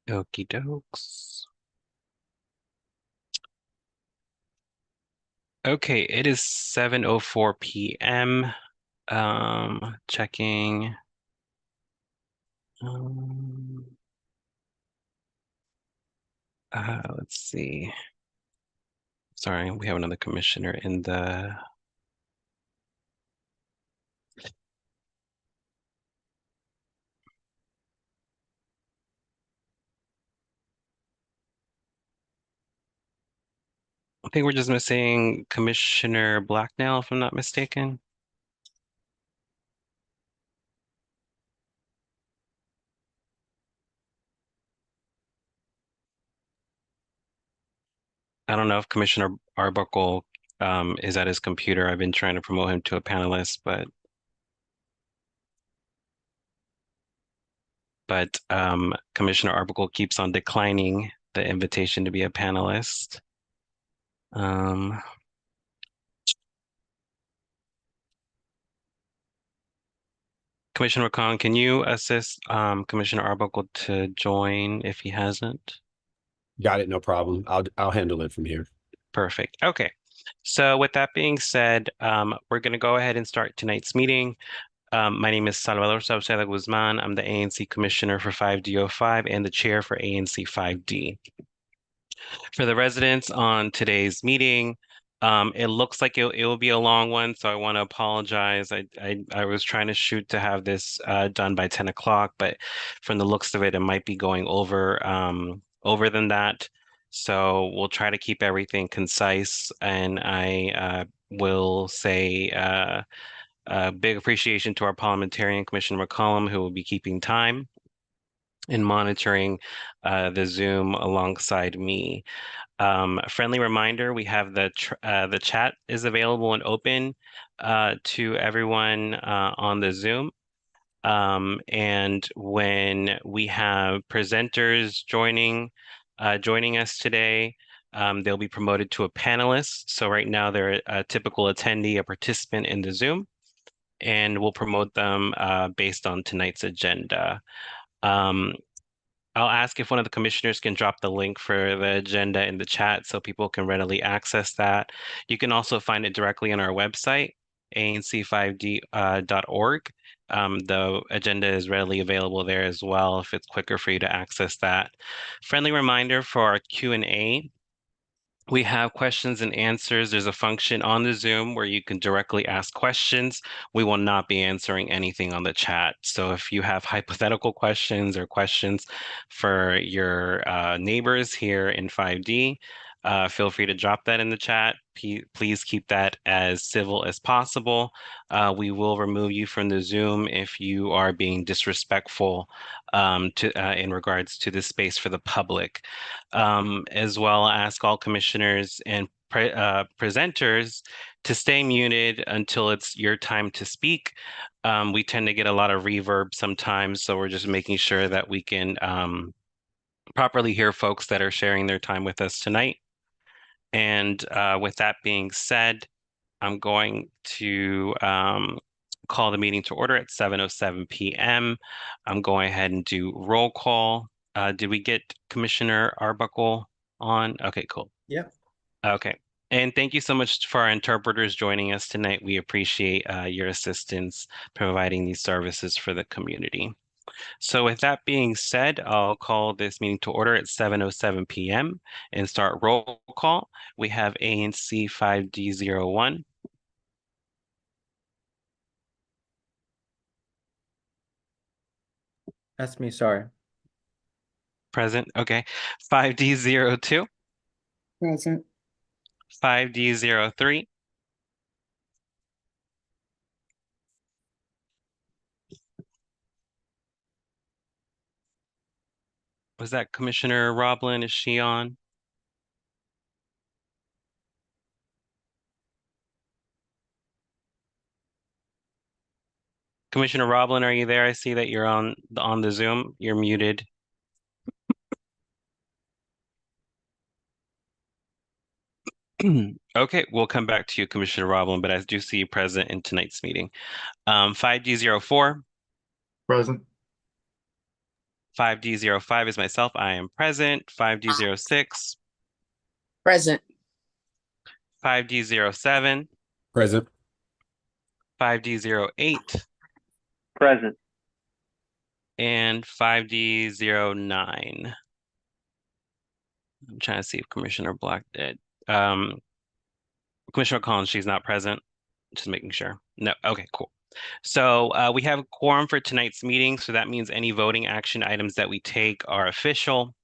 Okie dokes. Okay, it is 7:04 p.m. Checking. Um, let's see. Sorry, we have another commissioner in the. I think we're just missing Commissioner Blacknell, if I'm not mistaken. I don't know if Commissioner Arbuckle is at his computer. I've been trying to promote him to a panelist, but Commissioner Arbuckle keeps on declining the invitation to be a panelist. Um, Commissioner McCon, can you assist Commissioner Arbuckle to join if he hasn't? Got it, no problem. I'll handle it from here. Perfect. Okay. So with that being said, we're going to go ahead and start tonight's meeting. My name is Salvador Sauceda Guzman. I'm the ANC Commissioner for 5D05 and the Chair for ANC 5D. For the residents on today's meeting, it looks like it will be a long one, so I want to apologize. I was trying to shoot to have this done by 10 o'clock, but from the looks of it, it might be going over than that. So we'll try to keep everything concise, and I will say a big appreciation to our parliamentarian, Commissioner McCollum, who will be keeping time and monitoring the Zoom alongside me. A friendly reminder, we have the chat is available and open to everyone on the Zoom. And when we have presenters joining us today, they'll be promoted to a panelist. So right now they're a typical attendee, a participant in the Zoom, and we'll promote them based on tonight's agenda. Um, I'll ask if one of the commissioners can drop the link for the agenda in the chat so people can readily access that. You can also find it directly on our website, anc5d.org. The agenda is readily available there as well if it's quicker for you to access that. Friendly reminder for our Q&A. We have questions and answers. There's a function on the Zoom where you can directly ask questions. We will not be answering anything on the chat. So if you have hypothetical questions or questions for your neighbors here in 5D, feel free to drop that in the chat. Please keep that as civil as possible. We will remove you from the Zoom if you are being disrespectful in regards to the space for the public. As well, ask all commissioners and presenters to stay muted until it's your time to speak. We tend to get a lot of reverb sometimes, so we're just making sure that we can properly hear folks that are sharing their time with us tonight. And with that being said, I'm going to call the meeting to order at 7:07 p.m. I'm going ahead and do roll call. Did we get Commissioner Arbuckle on? Okay, cool. Yep. Okay. And thank you so much for our interpreters joining us tonight. We appreciate your assistance providing these services for the community. So with that being said, I'll call this meeting to order at 7:07 p.m. and start roll call. We have ANC 5D01. That's me, sorry. Present. Okay. 5D02. Present. 5D03. Was that Commissioner Roblin? Is she on? Commissioner Roblin, are you there? I see that you're on the Zoom. You're muted. Okay, we'll come back to you, Commissioner Roblin, but I do see you present in tonight's meeting. 5D04. Present. 5D05 is myself. I am present. 5D06, Present. 5D07, Present. 5D08, Present. and 5D09. I'm trying to see if Commissioner Black did. Commissioner Collins, she's not present. Just making sure. No. Okay, cool. So we have a quorum for tonight's meeting. So that means any voting action items that we take are official.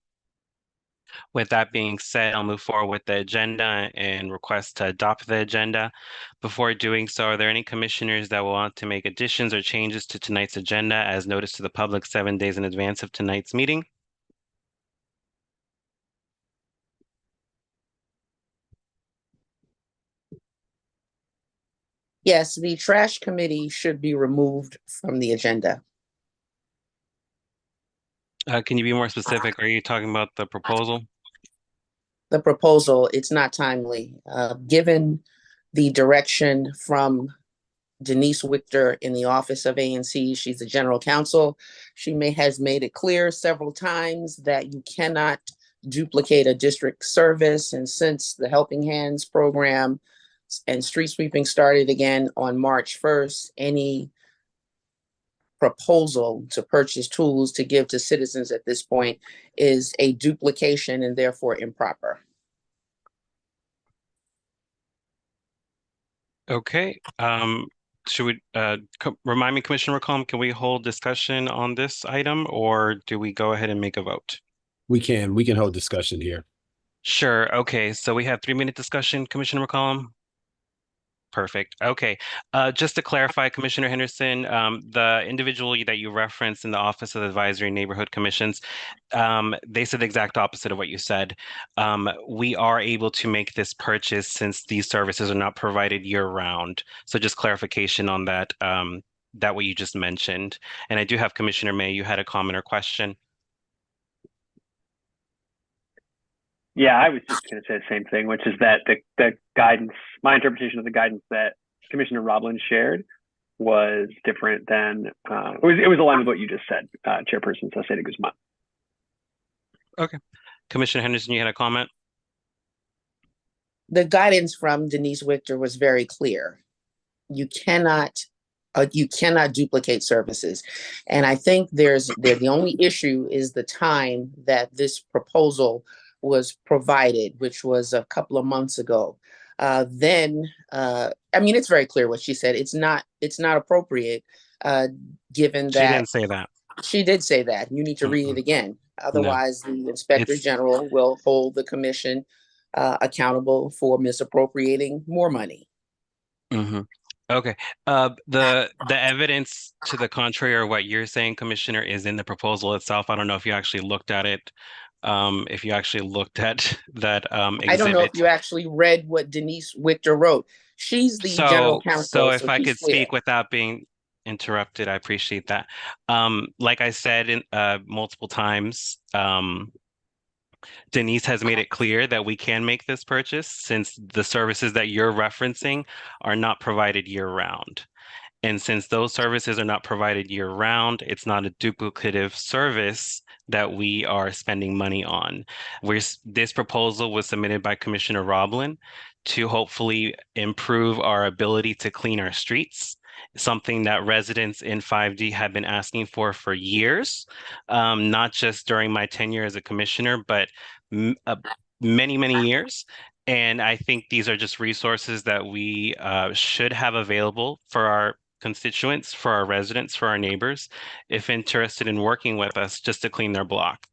With that being said, I'll move forward with the agenda and request to adopt the agenda. Before doing so, are there any commissioners that will want to make additions or changes to tonight's agenda as noticed to the public 7 days in advance of tonight's meeting? Yes, the trash committee should be removed from the agenda. Can you be more specific? Are you talking about the proposal? The proposal, it's not timely. Given the direction from Denise Wichter in the office of ANC, she's the general counsel. She has made it clear several times that you cannot duplicate a district service. And since the Helping Hands program and street sweeping started again on March 1st, any proposal to purchase tools to give to citizens at this point is a duplication and therefore improper. Okay. Should we remind me, Commissioner McCollum, can we hold discussion on this item or do we go ahead and make a vote? We can hold discussion here. Sure. Okay. So we have 3-minute discussion, Commissioner McCollum. Perfect. Okay. Just to clarify, Commissioner Henderson, the individual that you referenced in the Office of Advisory Neighborhood Commissions, they said the exact opposite of what you said. We are able to make this purchase since these services are not provided year-round. So just clarification on that, that what you just mentioned. And I do have Commissioner May, you had a comment or question. Yeah, I was just going to say the same thing, which is that the guidance, my interpretation of the guidance that Commissioner Roblin shared was different than it was aligned with what you just said, Chairperson Saucedo Guzman. Okay. Commissioner Henderson, you had a comment? The guidance from Denise Wichter was very clear. You cannot duplicate services. And I think the only issue is the time that this proposal was provided, which was a couple of months ago. I mean, it's very clear what she said. It's not appropriate, given She that didn't say that. she did say that. You need to read it again. Otherwise, the Inspector General will hold the commission accountable for misappropriating more money. Mm-hmm. Okay. The evidence to the contrary or what you're saying, Commissioner, is in the proposal itself. I don't know if you actually looked at it. If you actually looked at that exhibit. I don't know if you actually read what Denise Wichter wrote. She's the general counsel. So if I could speak without being interrupted, I appreciate that. Like I said in multiple times, Denise has made it clear that we can make this purchase since the services that you're referencing are not provided year-round. And since those services are not provided year-round, it's not a duplicative service that we are spending money on. This proposal was submitted by Commissioner Roblin to hopefully improve our ability to clean our streets, something that residents in 5D have been asking for years, not just during my tenure as a commissioner, but many, many years. And I think these are just resources that we should have available for our constituents, for our residents, for our neighbors, if interested in working with us just to clean their block.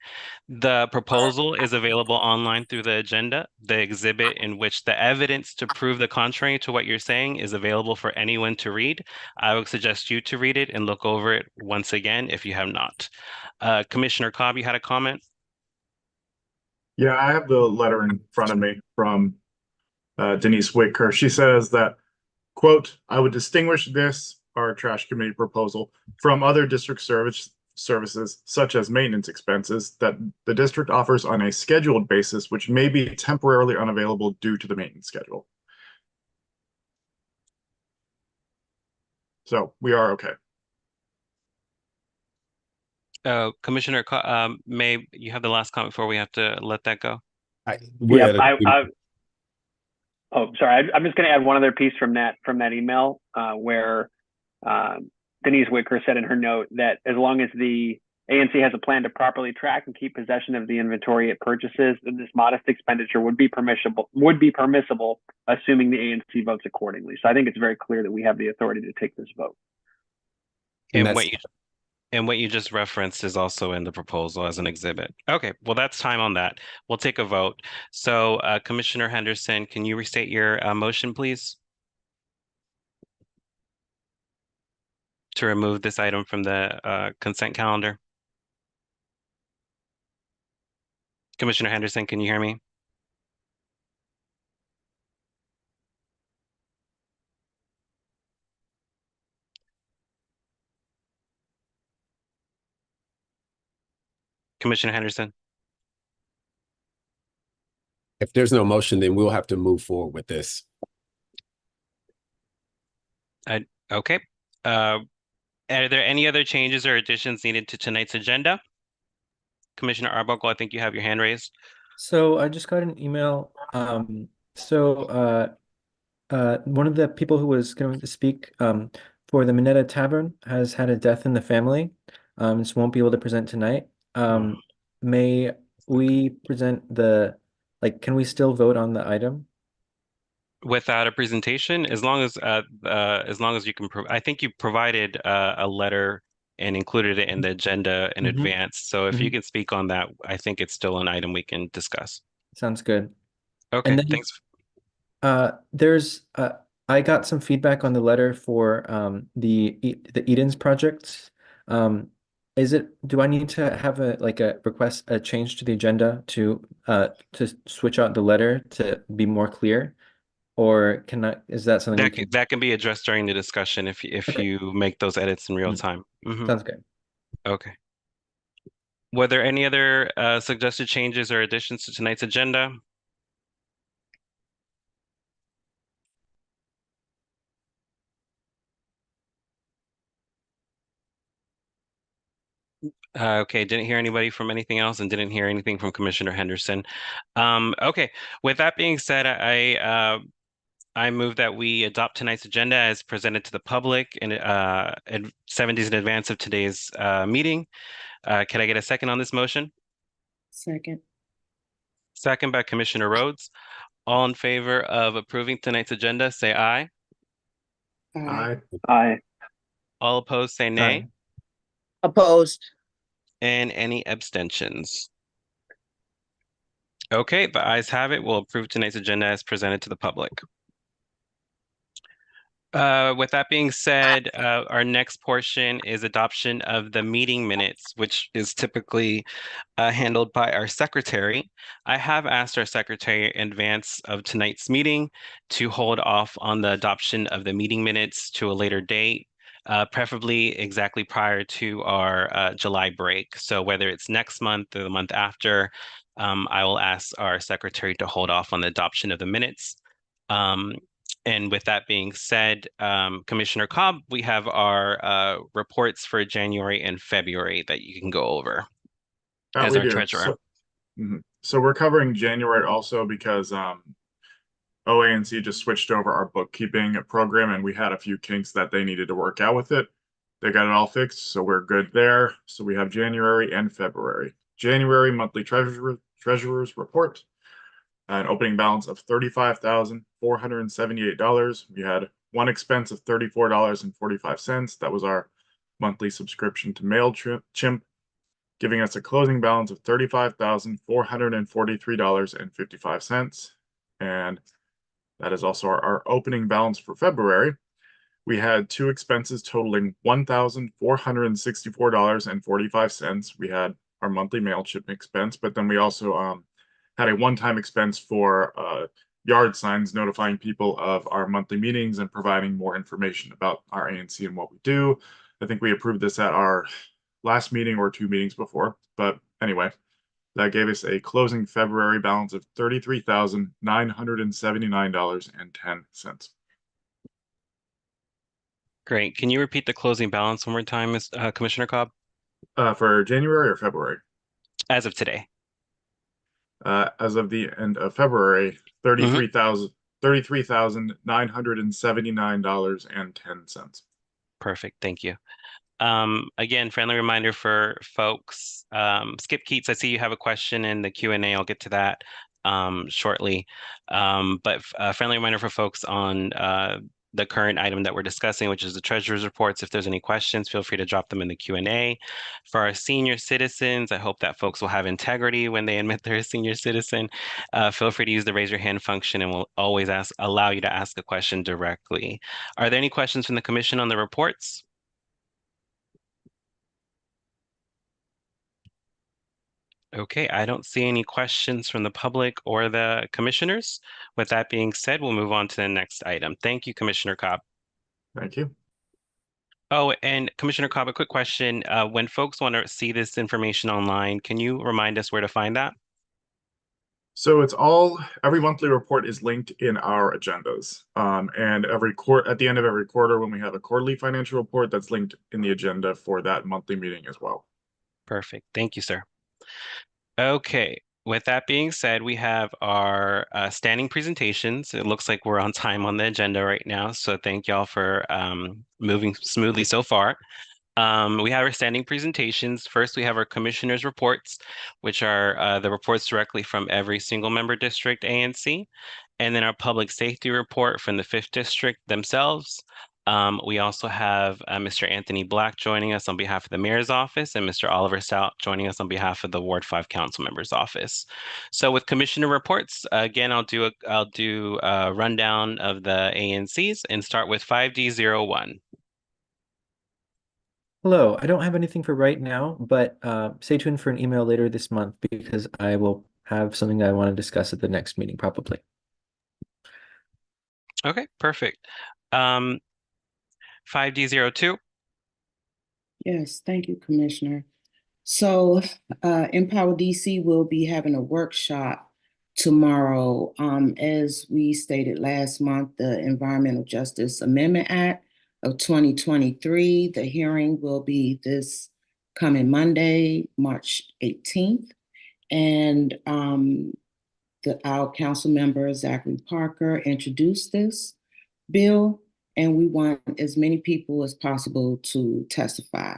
The proposal is available online through the agenda. The exhibit in which the evidence to prove the contrary to what you're saying is available for anyone to read. I would suggest you to read it and look over it once again if you have not. Commissioner Cobb, you had a comment? Yeah, I have the letter in front of me from Denise Wichter. She says that, quote, I would distinguish this, our trash committee proposal, from other district services, such as maintenance expenses, that the district offers on a scheduled basis, which may be temporarily unavailable due to the maintenance schedule. So we are okay. Commissioner, May, you have the last comment before we have to let that go? We're Yeah, at a, oh, sorry. I'm just going to add one other piece from that email where Denise Wicker said in her note that as long as the ANC has a plan to properly track and keep possession of the inventory it purchases, then this modest expenditure would be permissible, assuming the ANC votes accordingly. So I think it's very clear that we have the authority to take this vote. and And that's what you just referenced is also in the proposal as an exhibit. Okay, well, that's time on that. We'll take a vote. So, Commissioner Henderson, can you restate your motion, please? To remove this item from the consent calendar. Commissioner Henderson, can you hear me? Commissioner Henderson? if there's no motion, then we'll have to move forward with this. Okay. Are there any other changes or additions needed to tonight's agenda? Commissioner Arbuckle, I think you have your hand raised. So I just got an email. One of the people who was going to speak for the Minetta Tavern has had a death in the family, so won't be able to present tonight. May we present can we still vote on the item? Without a presentation, as long as you can, I think you provided a letter and included it in the agenda in advance. So if you can speak on that, I think it's still an item we can discuss. Sounds good. Okay, And then thanks. I got some feedback on the letter for the Edens project. Do I need to have a request a change to the agenda to switch out the letter to be more clear? Or is that something we can? That can be addressed during the discussion if Okay. you make those edits in real time. Sounds good. Okay. Were there any other suggested changes or additions to tonight's agenda? Okay, didn't hear anybody from anything else and didn't hear anything from Commissioner Henderson. Okay, with that being said, I move that we adopt tonight's agenda as presented to the public in 7 days in advance of today's meeting. Can I get a second on this motion? Second. Second by Commissioner Rhodes. All in favor of approving tonight's agenda, say aye. Aye. Aye. All opposed, say nay. Opposed. And any abstentions? Okay, the ayes have it. We'll approve tonight's agenda as presented to the public. With that being said, our next portion is adoption of the meeting minutes, which is typically handled by our secretary. I have asked our secretary in advance of tonight's meeting to hold off on the adoption of the meeting minutes to a later date, preferably exactly prior to our July break. So whether it's next month or the month after, I will ask our secretary to hold off on the adoption of the minutes. And with that being said, Commissioner Cobb, we have our reports for January and February that you can go over as our treasurer. So we're covering January also because OANC just switched over our bookkeeping program and we had a few kinks that they needed to work out with it. They got it all fixed, so we're good there. So we have January and February. January monthly treasurer's report. An opening balance of $35,478. We had one expense of $34.45. That was our monthly subscription to MailChimp, giving us a closing balance of $35,443.55. And that is also our opening balance for February. We had two expenses totaling $1,464.45. We had our monthly MailChimp expense, but then we also had a one-time expense for yard signs notifying people of our monthly meetings and providing more information about our ANC and what we do. I think we approved this at our last meeting or two meetings before, but anyway, that gave us a closing February balance of $33,979.10. Great. Can you repeat the closing balance one more time, Commissioner Cobb? For January or February? as of today. As of the end of February, Mhm. $33,979.10. Perfect. Thank you. Again, friendly reminder for folks. Skip Keats, I see you have a question in the Q&A. I'll get to that shortly. But friendly reminder for folks on the current item that we're discussing, which is the treasurer's reports. If there's any questions, feel free to drop them in the Q&A. For our senior citizens, I hope that folks will have integrity when they admit they're a senior citizen. Feel free to use the raise your hand function and we'll always allow you to ask a question directly. Are there any questions from the commission on the reports? Okay, I don't see any questions from the public or the commissioners. With that being said, we'll move on to the next item. Thank you, Commissioner Cobb. Thank you. Oh, and Commissioner Cobb, a quick question. When folks want to see this information online, can you remind us where to find that? So every monthly report is linked in our agendas. And at the end of every quarter, when we have a quarterly financial report, that's linked in the agenda for that monthly meeting as well. Perfect. Thank you, sir. Okay, with that being said, we have our standing presentations. It looks like we're on time on the agenda right now, so thank y'all for moving smoothly so far. We have our standing presentations. First, we have our commissioners' reports, which are the reports directly from every single member district ANC, and then our public safety report from the 5th District themselves. We also have Mr. Anthony Black joining us on behalf of the mayor's office and Mr. Oliver Stout joining us on behalf of the Ward 5 council member's office. So with commissioner reports, again, I'll do a rundown of the ANCs and start with 5D01. Hello, I don't have anything for right now, but stay tuned for an email later this month because I will have something I want to discuss at the next meeting, probably. Okay, perfect. 5D02. Yes, thank you, Commissioner. So Empower DC will be having a workshop tomorrow. As we stated last month, the Environmental Justice Amendment Act of 2023, the hearing will be this coming Monday, March 18th. And our council member, Zachary Parker, introduced this bill, and we want as many people as possible to testify.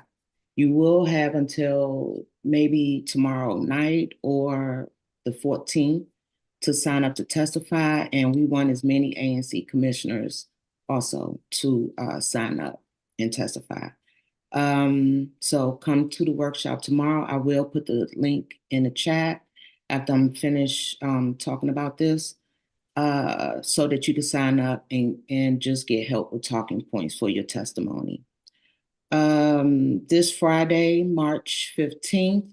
You will have until maybe tomorrow night or the 14th to sign up to testify, and we want as many ANC commissioners also to sign up and testify. So come to the workshop tomorrow. I will put the link in the chat after I'm finished talking about this, so that you can sign up and just get help with talking points for your testimony. This Friday, March 15th,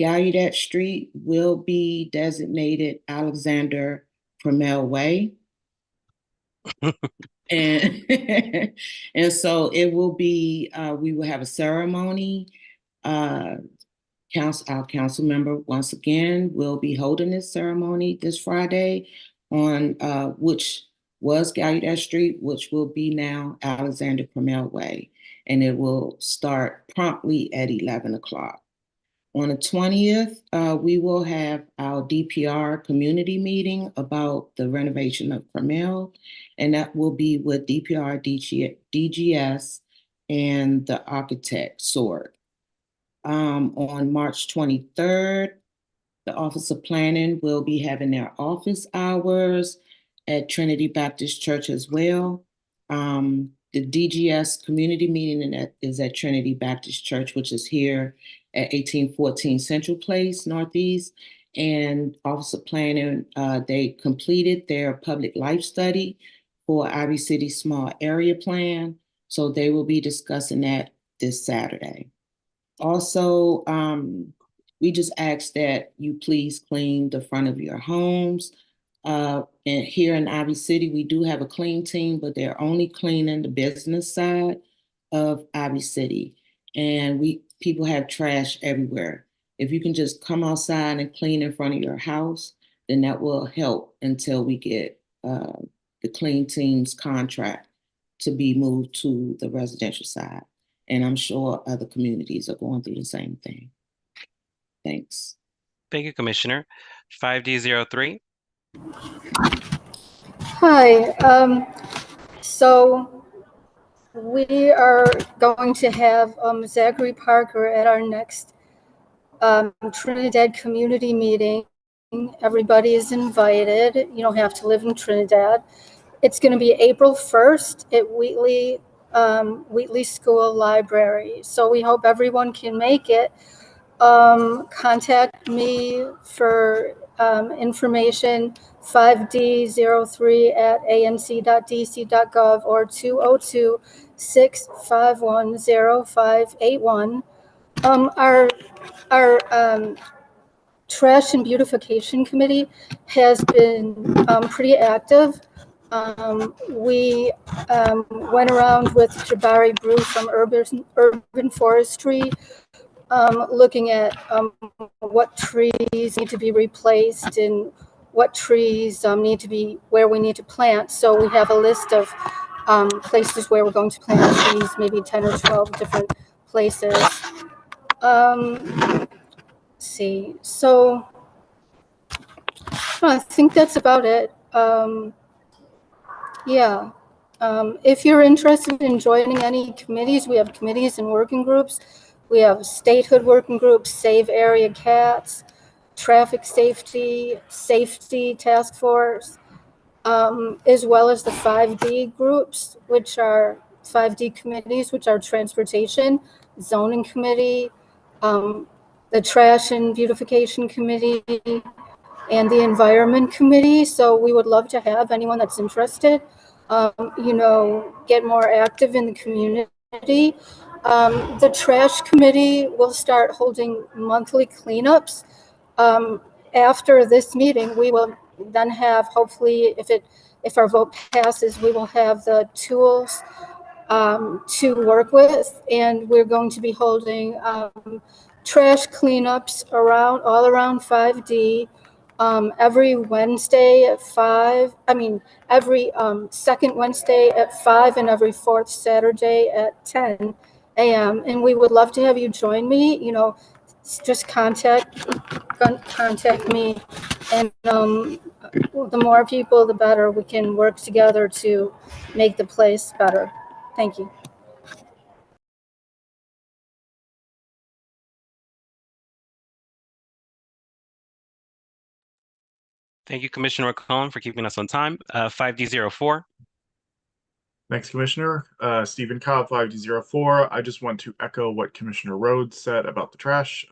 Gallaudet Street will be designated Alexander Crummell Way. And and so it will be, we will have a ceremony. Our council member, once again, will be holding this ceremony this Friday on which was Gallaudet Street, which will be now Alexander Crummell Way. And it will start promptly at 11 o'clock. On the 20th, we will have our DPR community meeting about the renovation of Crummell, and that will be with DPR, DGS, and the architect, Sword. On March 23rd, the Office of Planning will be having their office hours at Trinity Baptist Church as well. The DGS community meeting is at Trinity Baptist Church, which is here at 1814 Central Place, Northeast. And Office of Planning, they completed their public life study for Ivy City Small Area Plan. So they will be discussing that this Saturday. Also, we just ask that you please clean the front of your homes. And here in Ivy City, we do have a clean team, but they're only cleaning the business side of Ivy City. And people have trash everywhere. If you can just come outside and clean in front of your house, then that will help until we get the clean team's contract to be moved to the residential side. And I'm sure other communities are going through the same thing. Thanks. Thank you, Commissioner. 5D03. Hi. So we are going to have Zachary Parker at our next Trinidad community meeting. Everybody is invited. You don't have to live in Trinidad. It's going to be April 1st at Wheatley School Library. So we hope everyone can make it. Contact me for information 5d03@anc.dc.gov or 202-651-0581. Our Trash and Beautification Committee has been pretty active. We went around with Jabari Brew from Urban Forestry, looking at what trees need to be replaced and what trees need to be where we need to plant. So we have a list of places where we're going to plant trees, maybe 10 or 12 different places. Let's see. So I think that's about it. Yeah. If you're interested in joining any committees, we have committees and working groups. We have statehood working groups, Save Area Cats, Traffic Safety Task Force, as well as the 5D groups, which are 5D committees, which are Transportation, Zoning Committee, the Trash and Beautification Committee, and the Environment Committee. So we would love to have anyone that's interested, get more active in the community. The Trash Committee will start holding monthly cleanups. After this meeting, we will then have, hopefully, if our vote passes, we will have the tools to work with, and we're going to be holding trash cleanups all around 5D every Wednesday at 5. Every second Wednesday at 5 and every fourth Saturday at 10 a.m. And we would love to have you join me. Just contact me, and the more people, the better. We can work together to make the place better. Thank you. Thank you, Commissioner McCollum, for keeping us on time. 5D04. Thanks, Commissioner. Stephen Cobb, 5D04. I just want to echo what Commissioner Rhodes said about the trash.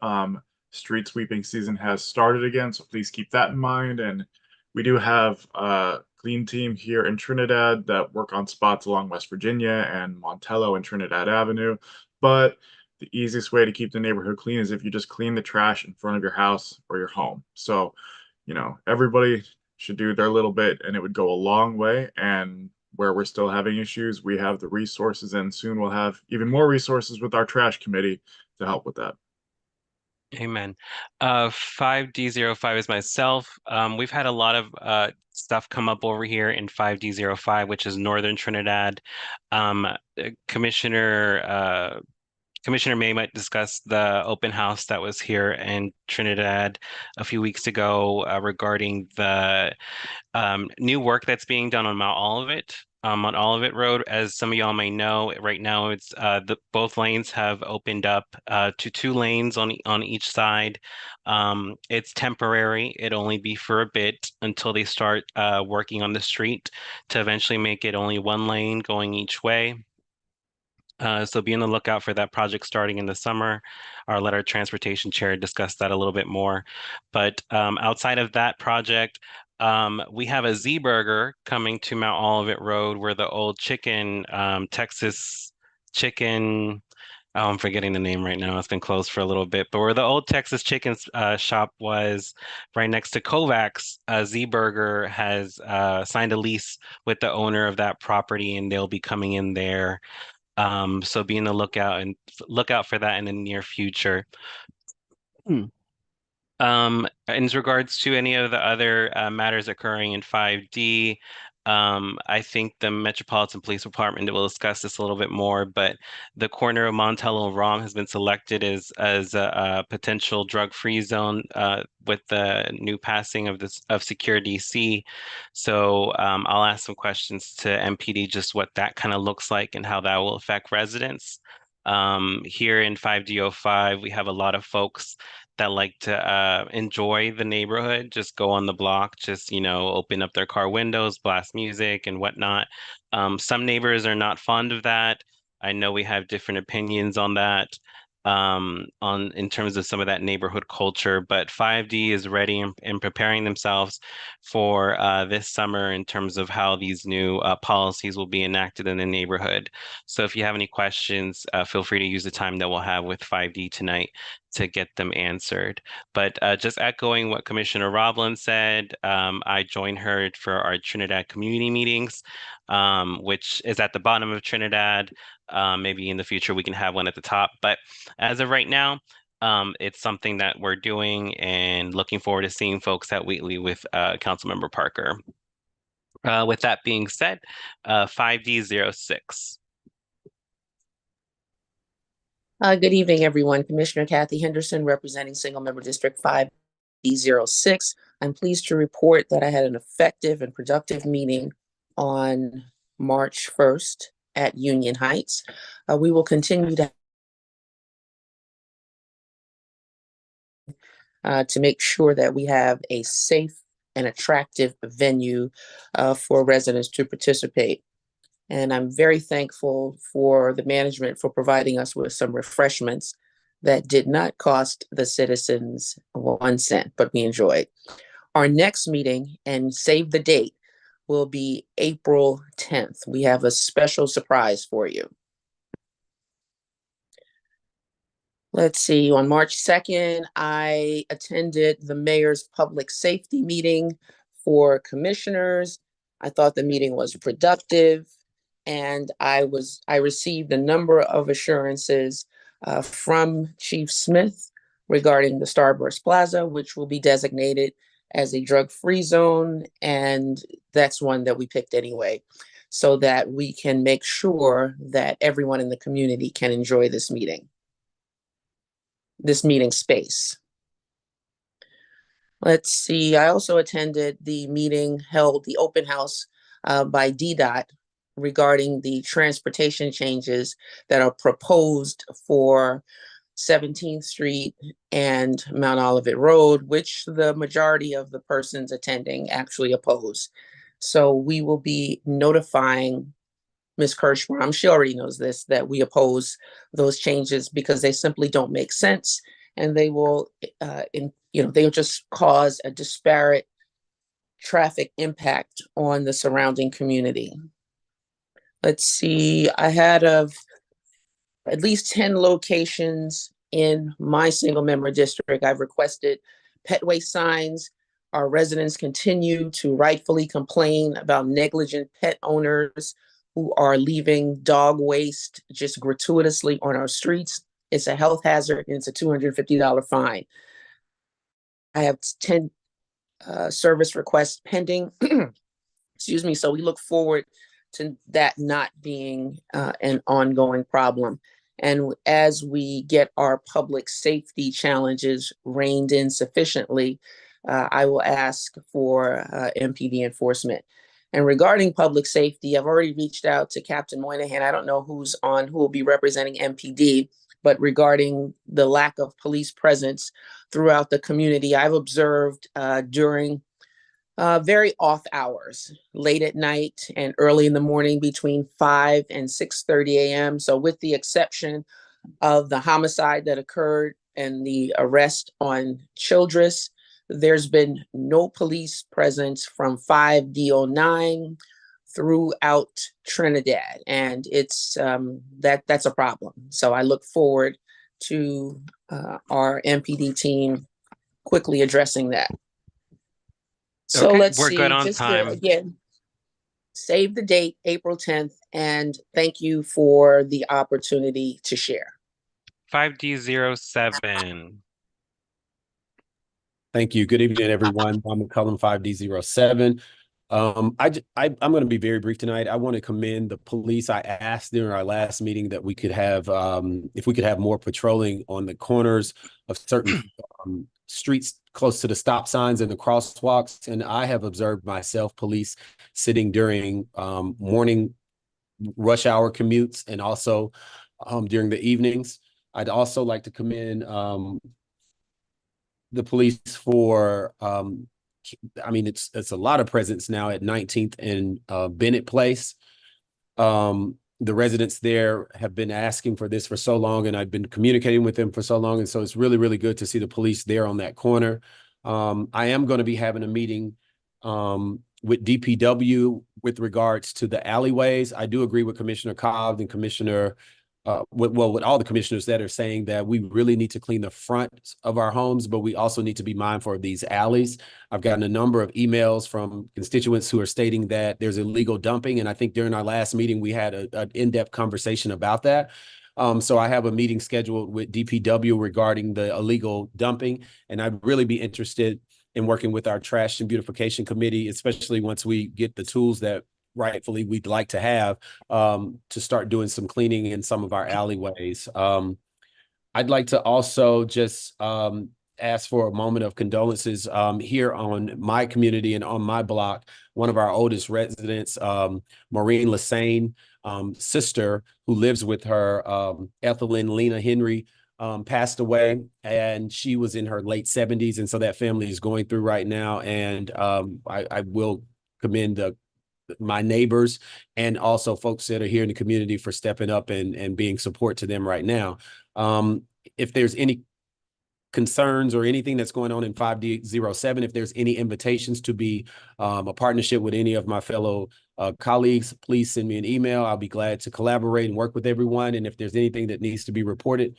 Street sweeping season has started again, so please keep that in mind. And we do have a clean team here in Trinidad that work on spots along West Virginia and Montello and Trinidad Avenue. But the easiest way to keep the neighborhood clean is if you just clean the trash in front of your house or your home. So, everybody should do their little bit and it would go a long way. And where we're still having issues, we have the resources, and soon we'll have even more resources with our trash committee to help with that. Amen. 5D05 is myself. We've had a lot of stuff come up over here in 5D05, which is Northern Trinidad. Commissioner May might discuss the open house that was here in Trinidad a few weeks ago regarding the new work that's being done on Mount Olivet. On Olivet Road, as some of y'all may know, right now it's both lanes have opened up to 2 lanes on each side. It's temporary. It'll only be for a bit until they start working on the street to eventually make it only 1 lane going each way. So be on the lookout for that project starting in the summer. Our letter transportation chair discussed that a little bit more. But outside of that project, we have a Z Burger coming to Mount Olivet Road, where the old Texas chicken. Oh, I'm forgetting the name right now. It's been closed for a little bit, but where the old Texas chicken shop was, right next to Kovacs, Z Burger has signed a lease with the owner of that property, and they'll be coming in there. So be on the lookout for that in the near future. In regards to any of the other matters occurring in 5D, I think the Metropolitan Police Department will discuss this a little bit more, but the corner of Montello and Rom has been selected as a potential drug-free zone with the new passing of Secure DC. So I'll ask some questions to MPD just what that kind of looks like and how that will affect residents. Here in 5D05, we have a lot of folks that like to enjoy the neighborhood, just go on the block, just, open up their car windows, blast music and whatnot. Some neighbors are not fond of that. I know we have different opinions on that, on in terms of some of that neighborhood culture, but 5D is ready and preparing themselves for this summer in terms of how these new policies will be enacted in the neighborhood. So if you have any questions, feel free to use the time that we'll have with 5D tonight to get them answered. But just echoing what Commissioner Roblin said, I joined her for our Trinidad community meetings, which is at the bottom of Trinidad. Maybe in the future we can have one at the top. But as of right now, it's something that we're doing and looking forward to seeing folks at Wheatley with Councilmember Parker. With that being said, 5D06. Good evening, everyone. Commissioner Kathy Henderson, representing Single Member District 5D06. I'm pleased to report that I had an effective and productive meeting on March 1st at Union Heights. We will continue to make sure that we have a safe and attractive venue for residents to participate. And I'm very thankful for the management for providing us with some refreshments that did not cost the citizens 1 cent, but we enjoyed. Our next meeting, and save the date, will be April 10th. We have a special surprise for you. Let's see, on March 2nd, I attended the mayor's public safety meeting for commissioners. I thought the meeting was productive. And I received a number of assurances from Chief Smith regarding the Starburst Plaza, which will be designated as a drug-free zone. And that's one that we picked anyway, so that we can make sure that everyone in the community can enjoy this meeting space. Let's see, I also attended the meeting held, the open house by DDOT regarding the transportation changes that are proposed for 17th Street and Mount Olivet Road, which the majority of the persons attending actually oppose. So we will be notifying Ms. Kirschbaum, she already knows this, that we oppose those changes because they simply don't make sense, and they will, they'll just cause a disparate traffic impact on the surrounding community. Let's see, I had at least 10 locations in my single member district. I've requested pet waste signs. Our residents continue to rightfully complain about negligent pet owners who are leaving dog waste just gratuitously on our streets. It's a health hazard and it's a $250 fine. I have 10 service requests pending. Excuse me. So we look forward to that not being an ongoing problem. And as we get our public safety challenges reined in sufficiently, I will ask for MPD enforcement. And regarding public safety, I've already reached out to Captain Moynihan. I don't know who will be representing MPD, but regarding the lack of police presence throughout the community, I've observed during very off hours, late at night and early in the morning between 5 and 6:30 a.m. So with the exception of the homicide that occurred and the arrest on Childress, there's been no police presence from 5D09 throughout Trinidad. And it's that's a problem. So I look forward to our MPD team quickly addressing that. So Okay, let's we're see, good on just time. again, save the date, April 10th, and thank you for the opportunity to share. 5D07. Thank you. Good evening, everyone. I'm McCullum 5D07. I'm going to be very brief tonight. I want to commend the police. I asked during our last meeting that we could have, if we could have more patrolling on the corners of certain streets close to the stop signs and the crosswalks. And I have observed myself police sitting during morning rush hour commutes and also during the evenings. I'd also like to commend the police for I mean, it's a lot of presence now at 19th and Bennett Place. The residents there have been asking for this for so long, and I've been communicating with them for so long. And so it's really, really good to see the police there on that corner. I am going to be having a meeting with DPW with regards to the alleyways. I do agree with Commissioner Cobb and Commissioner with all the commissioners that are saying that we really need to clean the front of our homes, but we also need to be mindful of these alleys. I've gotten a number of emails from constituents who are stating that there's illegal dumping. And I think during our last meeting, we had an in-depth conversation about that. So I have a meeting scheduled with DPW regarding the illegal dumping, and I'd really be interested in working with our trash and beautification committee, especially once we get the tools that rightfully we'd like to have to start doing some cleaning in some of our alleyways. I'd like to also just ask for a moment of condolences here on my community and on my block. One of our oldest residents, Maureen Lassane, sister who lives with her, Ethelyn Lena Henry, passed away, and she was in her late 70s. And so that family is going through right now. And I will commend my neighbors and also folks that are here in the community for stepping up and being support to them right now. If there's any concerns or anything that's going on in 5D07, if there's any invitations to be a partnership with any of my fellow colleagues, please send me an email. I'll be glad to collaborate and work with everyone. And if there's anything that needs to be reported,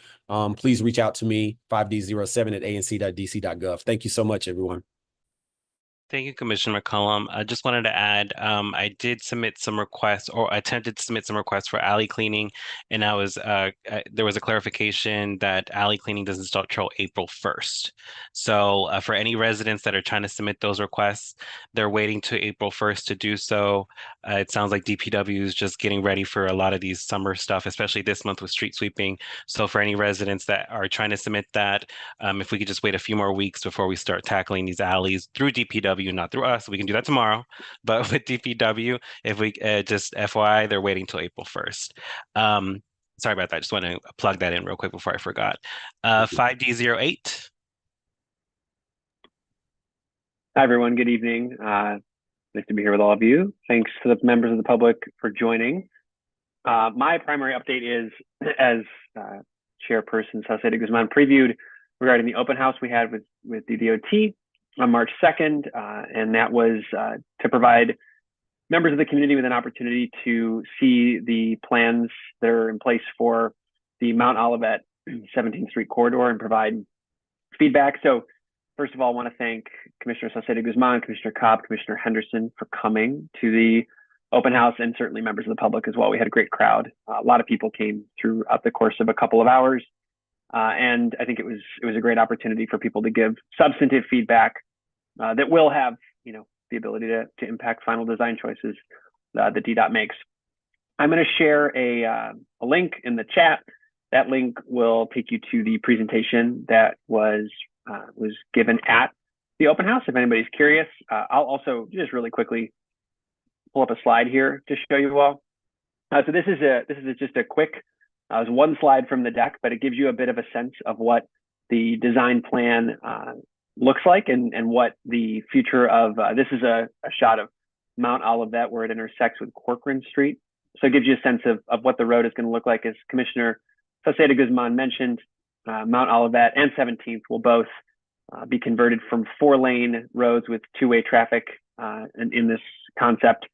please reach out to me, 5D07@anc.dc.gov. Thank you so much, everyone. Thank you, Commissioner McCollum. I just wanted to add, I did submit some requests or attempted to submit some requests for alley cleaning, and there was a clarification that alley cleaning doesn't start till April 1st. So for any residents that are trying to submit those requests, they're waiting to April 1st to do so. It sounds like DPW is just getting ready for a lot of these summer stuff, especially this month with street sweeping. So for any residents that are trying to submit that, if we could just wait a few more weeks before we start tackling these alleys through DPW, not through us. We can do that tomorrow, but with DPW, if we just FYI, they're waiting till April 1st. Sorry about that. Just want to plug that in real quick before I forgot. 5D08. Hi, everyone. Good evening. Nice to be here with all of you. Thanks to the members of the public for joining. My primary update is, as Chairperson Saucedo Guzman previewed, regarding the open house we had with the DOT on March 2nd, and that was to provide members of the community with an opportunity to see the plans that are in place for the Mount Olivet 17th Street corridor and provide feedback. So first of all, I want to thank Commissioner Saucedo Guzman, Commissioner Cobb, Commissioner Henderson for coming to the open house, and certainly members of the public as well. We had a great crowd. A lot of people came throughout the course of a couple of hours. And I think it was a great opportunity for people to give substantive feedback that will have, the ability to impact final design choices that DDOT makes. I'm going to share a link in the chat. That link will take you to the presentation that was given at the open house. If anybody's curious, I'll also just really quickly pull up a slide here to show you all. So this is just a quick. It was one slide from the deck, but it gives you a bit of a sense of what the design plan looks like and what the future of, this is a shot of Mount Olivet where it intersects with Corcoran Street. So it gives you a sense of what the road is going to look like. As Commissioner Saucedo Guzman mentioned, Mount Olivet and 17th will both be converted from 4-lane roads with two-way traffic in this concept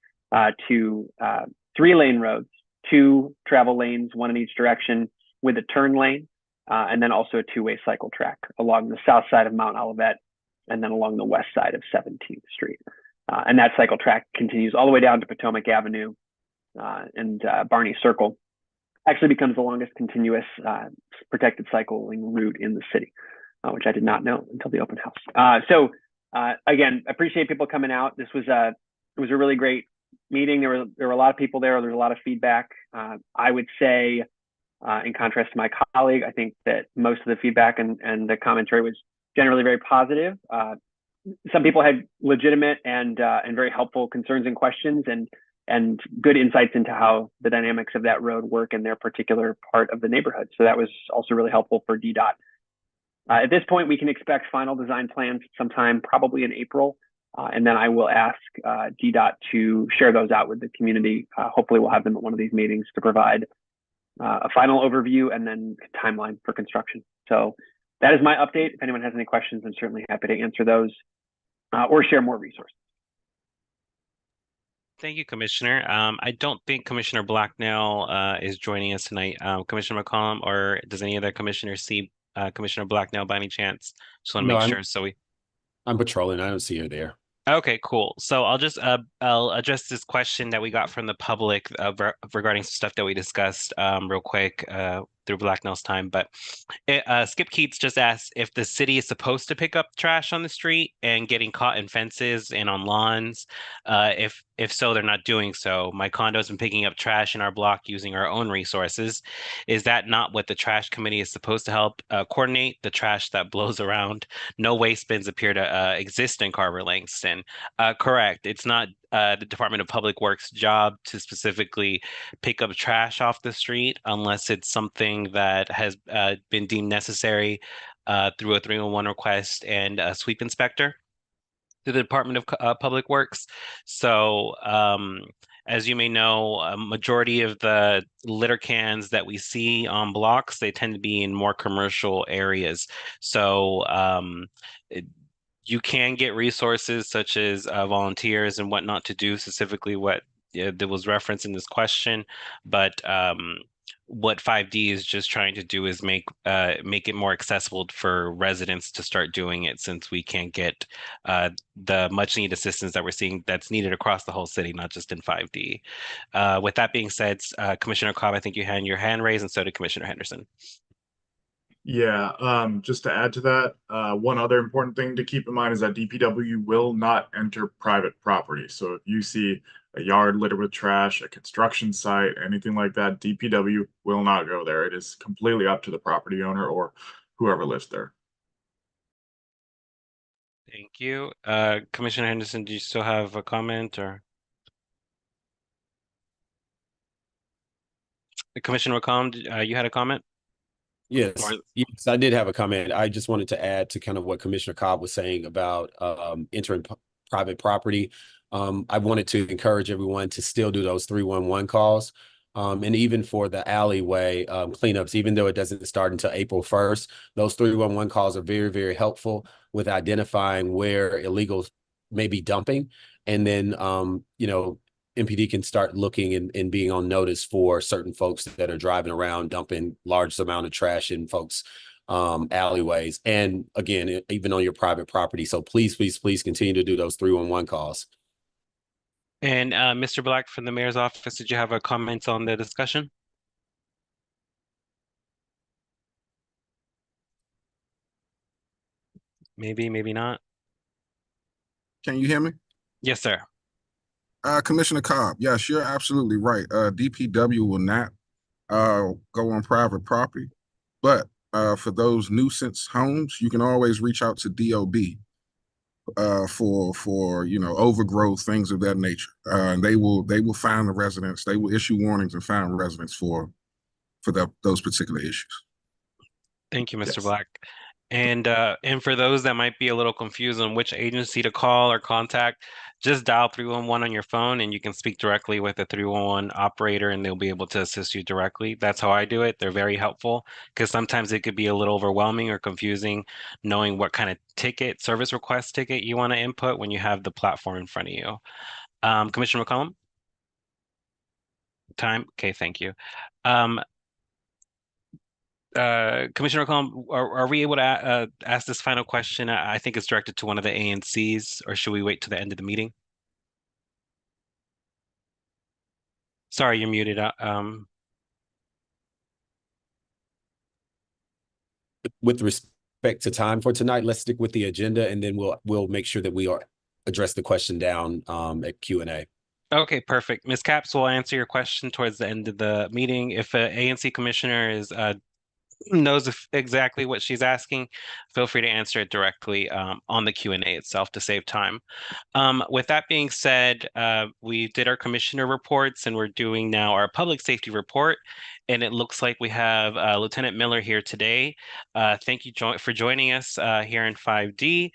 to 3-lane roads, 2 travel lanes, 1 in each direction with a turn lane, and then also a 2-way cycle track along the south side of Mount Olivet and then along the west side of 17th Street. And that cycle track continues all the way down to Potomac Avenue and Barney Circle. Actually becomes the longest continuous protected cycling route in the city, which I did not know until the open house. So again, appreciate people coming out. This was was a really great meeting. There were a lot of people there. There was a lot of feedback. I would say, in contrast to my colleague, I think that most of the feedback and the commentary was generally very positive. Some people had legitimate and very helpful concerns and questions, and good insights into how the dynamics of that road work in their particular part of the neighborhood. So that was also really helpful for DDOT. At this point, we can expect final design plans sometime probably in April, and then I will ask DDOT to share those out with the community. Hopefully we'll have them at one of these meetings to provide a final overview and then timeline for construction. So that is my update. If anyone has any questions, I'm certainly happy to answer those or share more resources. Thank you, Commissioner. I don't think Commissioner Blacknell is joining us tonight. Commissioner McCollum, or does any other commissioner see Commissioner Blacknell by any chance? Just want to No, make sure. So I'm patrolling. I don't see her there. Okay, cool. So I'll address this question that we got from the public regarding some stuff that we discussed real quick through Blacknell's time. But Skip Keats just asked if the city is supposed to pick up trash on the street and getting caught in fences and on lawns. If so, they're not doing so. My condo's been picking up trash in our block using our own resources. Is that not what the trash committee is supposed to help coordinate? The trash that blows around. No waste bins appear to exist in Carver Langston. Correct. It's not the Department of Public Works' job to specifically pick up trash off the street unless it's something that has been deemed necessary through a 311 request and a sweep inspector to the Department of Public Works. So, as you may know, a majority of the litter cans that we see on blocks, they tend to be in more commercial areas. So, you can get resources such as volunteers and whatnot to do specifically what that was referenced in this question, but what 5D is just trying to do is make it more accessible for residents to start doing it, since we can't get the much needed assistance that we're seeing that's needed across the whole city, not just in 5D. With that being said, Commissioner Cobb, I think you had your hand raised, and so did Commissioner Henderson. Yeah, just to add to that, one other important thing to keep in mind is that DPW will not enter private property. So if you see a yard littered with trash, a construction site, anything like that, DPW will not go there. It is completely up to the property owner or whoever lives there. Thank you. Commissioner Henderson, do you still have a comment, or? Commissioner McCollum, you had a comment? Yes, yes, I did have a comment. I just wanted to add to kind of what Commissioner Cobb was saying about entering private property. I wanted to encourage everyone to still do those 311 calls. And even for the alleyway cleanups, even though it doesn't start until April 1st, those 311 calls are very, very helpful with identifying where illegals may be dumping. And then, MPD can start looking and being on notice for certain folks that are driving around dumping large amount of trash in folks' alleyways. And again, even on your private property. So please, please, please continue to do those 311 calls. And Mr. Black from the mayor's office, did you have a comment on the discussion? Maybe, maybe not. Can you hear me? Yes, sir. Commissioner Cobb, yes, you're absolutely right. DPW will not go on private property, but for those nuisance homes, you can always reach out to DOB for overgrowth, things of that nature. And they will find the residents. They will issue warnings and find residents for those particular issues. Thank you, Mr. Yes. Black. And for those that might be a little confused on which agency to call or contact, just dial 311 on your phone and you can speak directly with the 311 operator and they'll be able to assist you directly. That's how I do it. They're very helpful because sometimes it could be a little overwhelming or confusing knowing what kind of service request ticket you want to input when you have the platform in front of you. Commissioner McCollum? Time? Okay, thank you. Commissioner McCollum, are we able to ask this final question? I think it's directed to one of the ANCs, or should we wait to the end of the meeting? Sorry, you're muted. With respect to time for tonight, let's stick with the agenda, and then we'll make sure that we are address the question down at Q&A. Okay, perfect. Ms. Capps will answer your question towards the end of the meeting. If an ANC commissioner knows exactly what she's asking, feel free to answer it directly on the Q&A itself to save time. With that being said, we did our commissioner reports and we're doing now our public safety report. And it looks like we have Lieutenant Miller here today. Thank you for joining us here in 5D.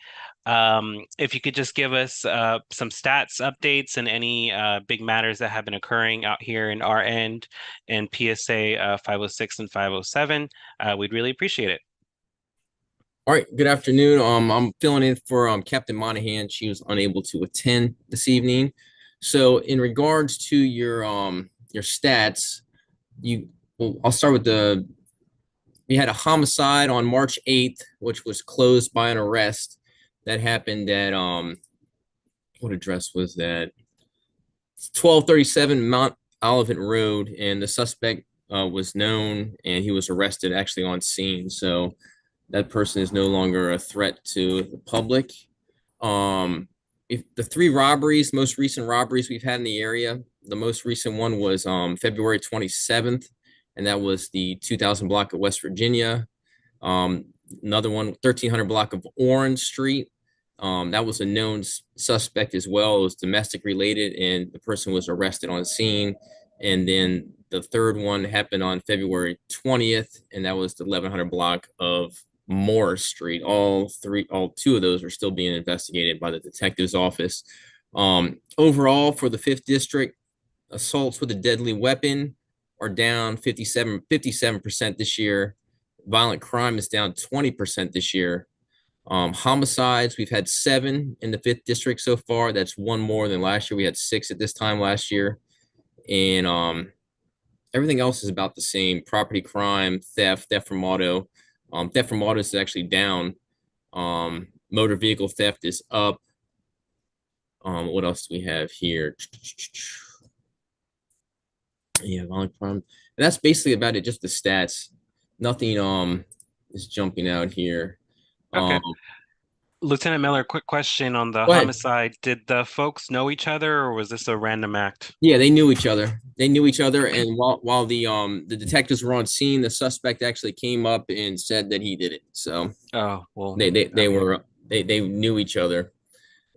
If you could just give us some stats updates and any big matters that have been occurring out here in our end and PSA 506 and 507, we'd really appreciate it. All right, good afternoon. I'm filling in for Captain Monahan. She was unable to attend this evening. So in regards to your stats, I'll start with we had a homicide on March 8th, which was closed by an arrest. That happened at what address was that? 1237 Mount Olivet Road, and the suspect was known and he was arrested actually on scene. So that person is no longer a threat to the public. If the three robberies, most recent robberies we've had in the area, the most recent one was February 27th, and that was the 2000 block of West Virginia. Another one, 1300 block of Orange Street. That was a known suspect as well. It was domestic related, and the person was arrested on scene. And then the third one happened on February 20th, and that was the 1100 block of Morris Street. All two of those are still being investigated by the detective's office. Overall, for the 5th district, assaults with a deadly weapon are down 57% this year. Violent crime is down 20% this year. Homicides, we've had 7 in the 5th district so far. That's 1 more than last year. We had 6 at this time last year. And everything else is about the same. Property crime, theft from auto. Theft from auto is actually down. Motor vehicle theft is up. What else do we have here? Yeah, violent crime. And that's basically about it, just the stats. Nothing is jumping out here. Okay. Lieutenant Miller, quick question on the Go ahead. homicide. Did the folks know each other or was this a random act? Yeah, they knew each other. And while the detectives were on scene, the suspect actually came up and said that he did it. So Oh, well, they knew each other,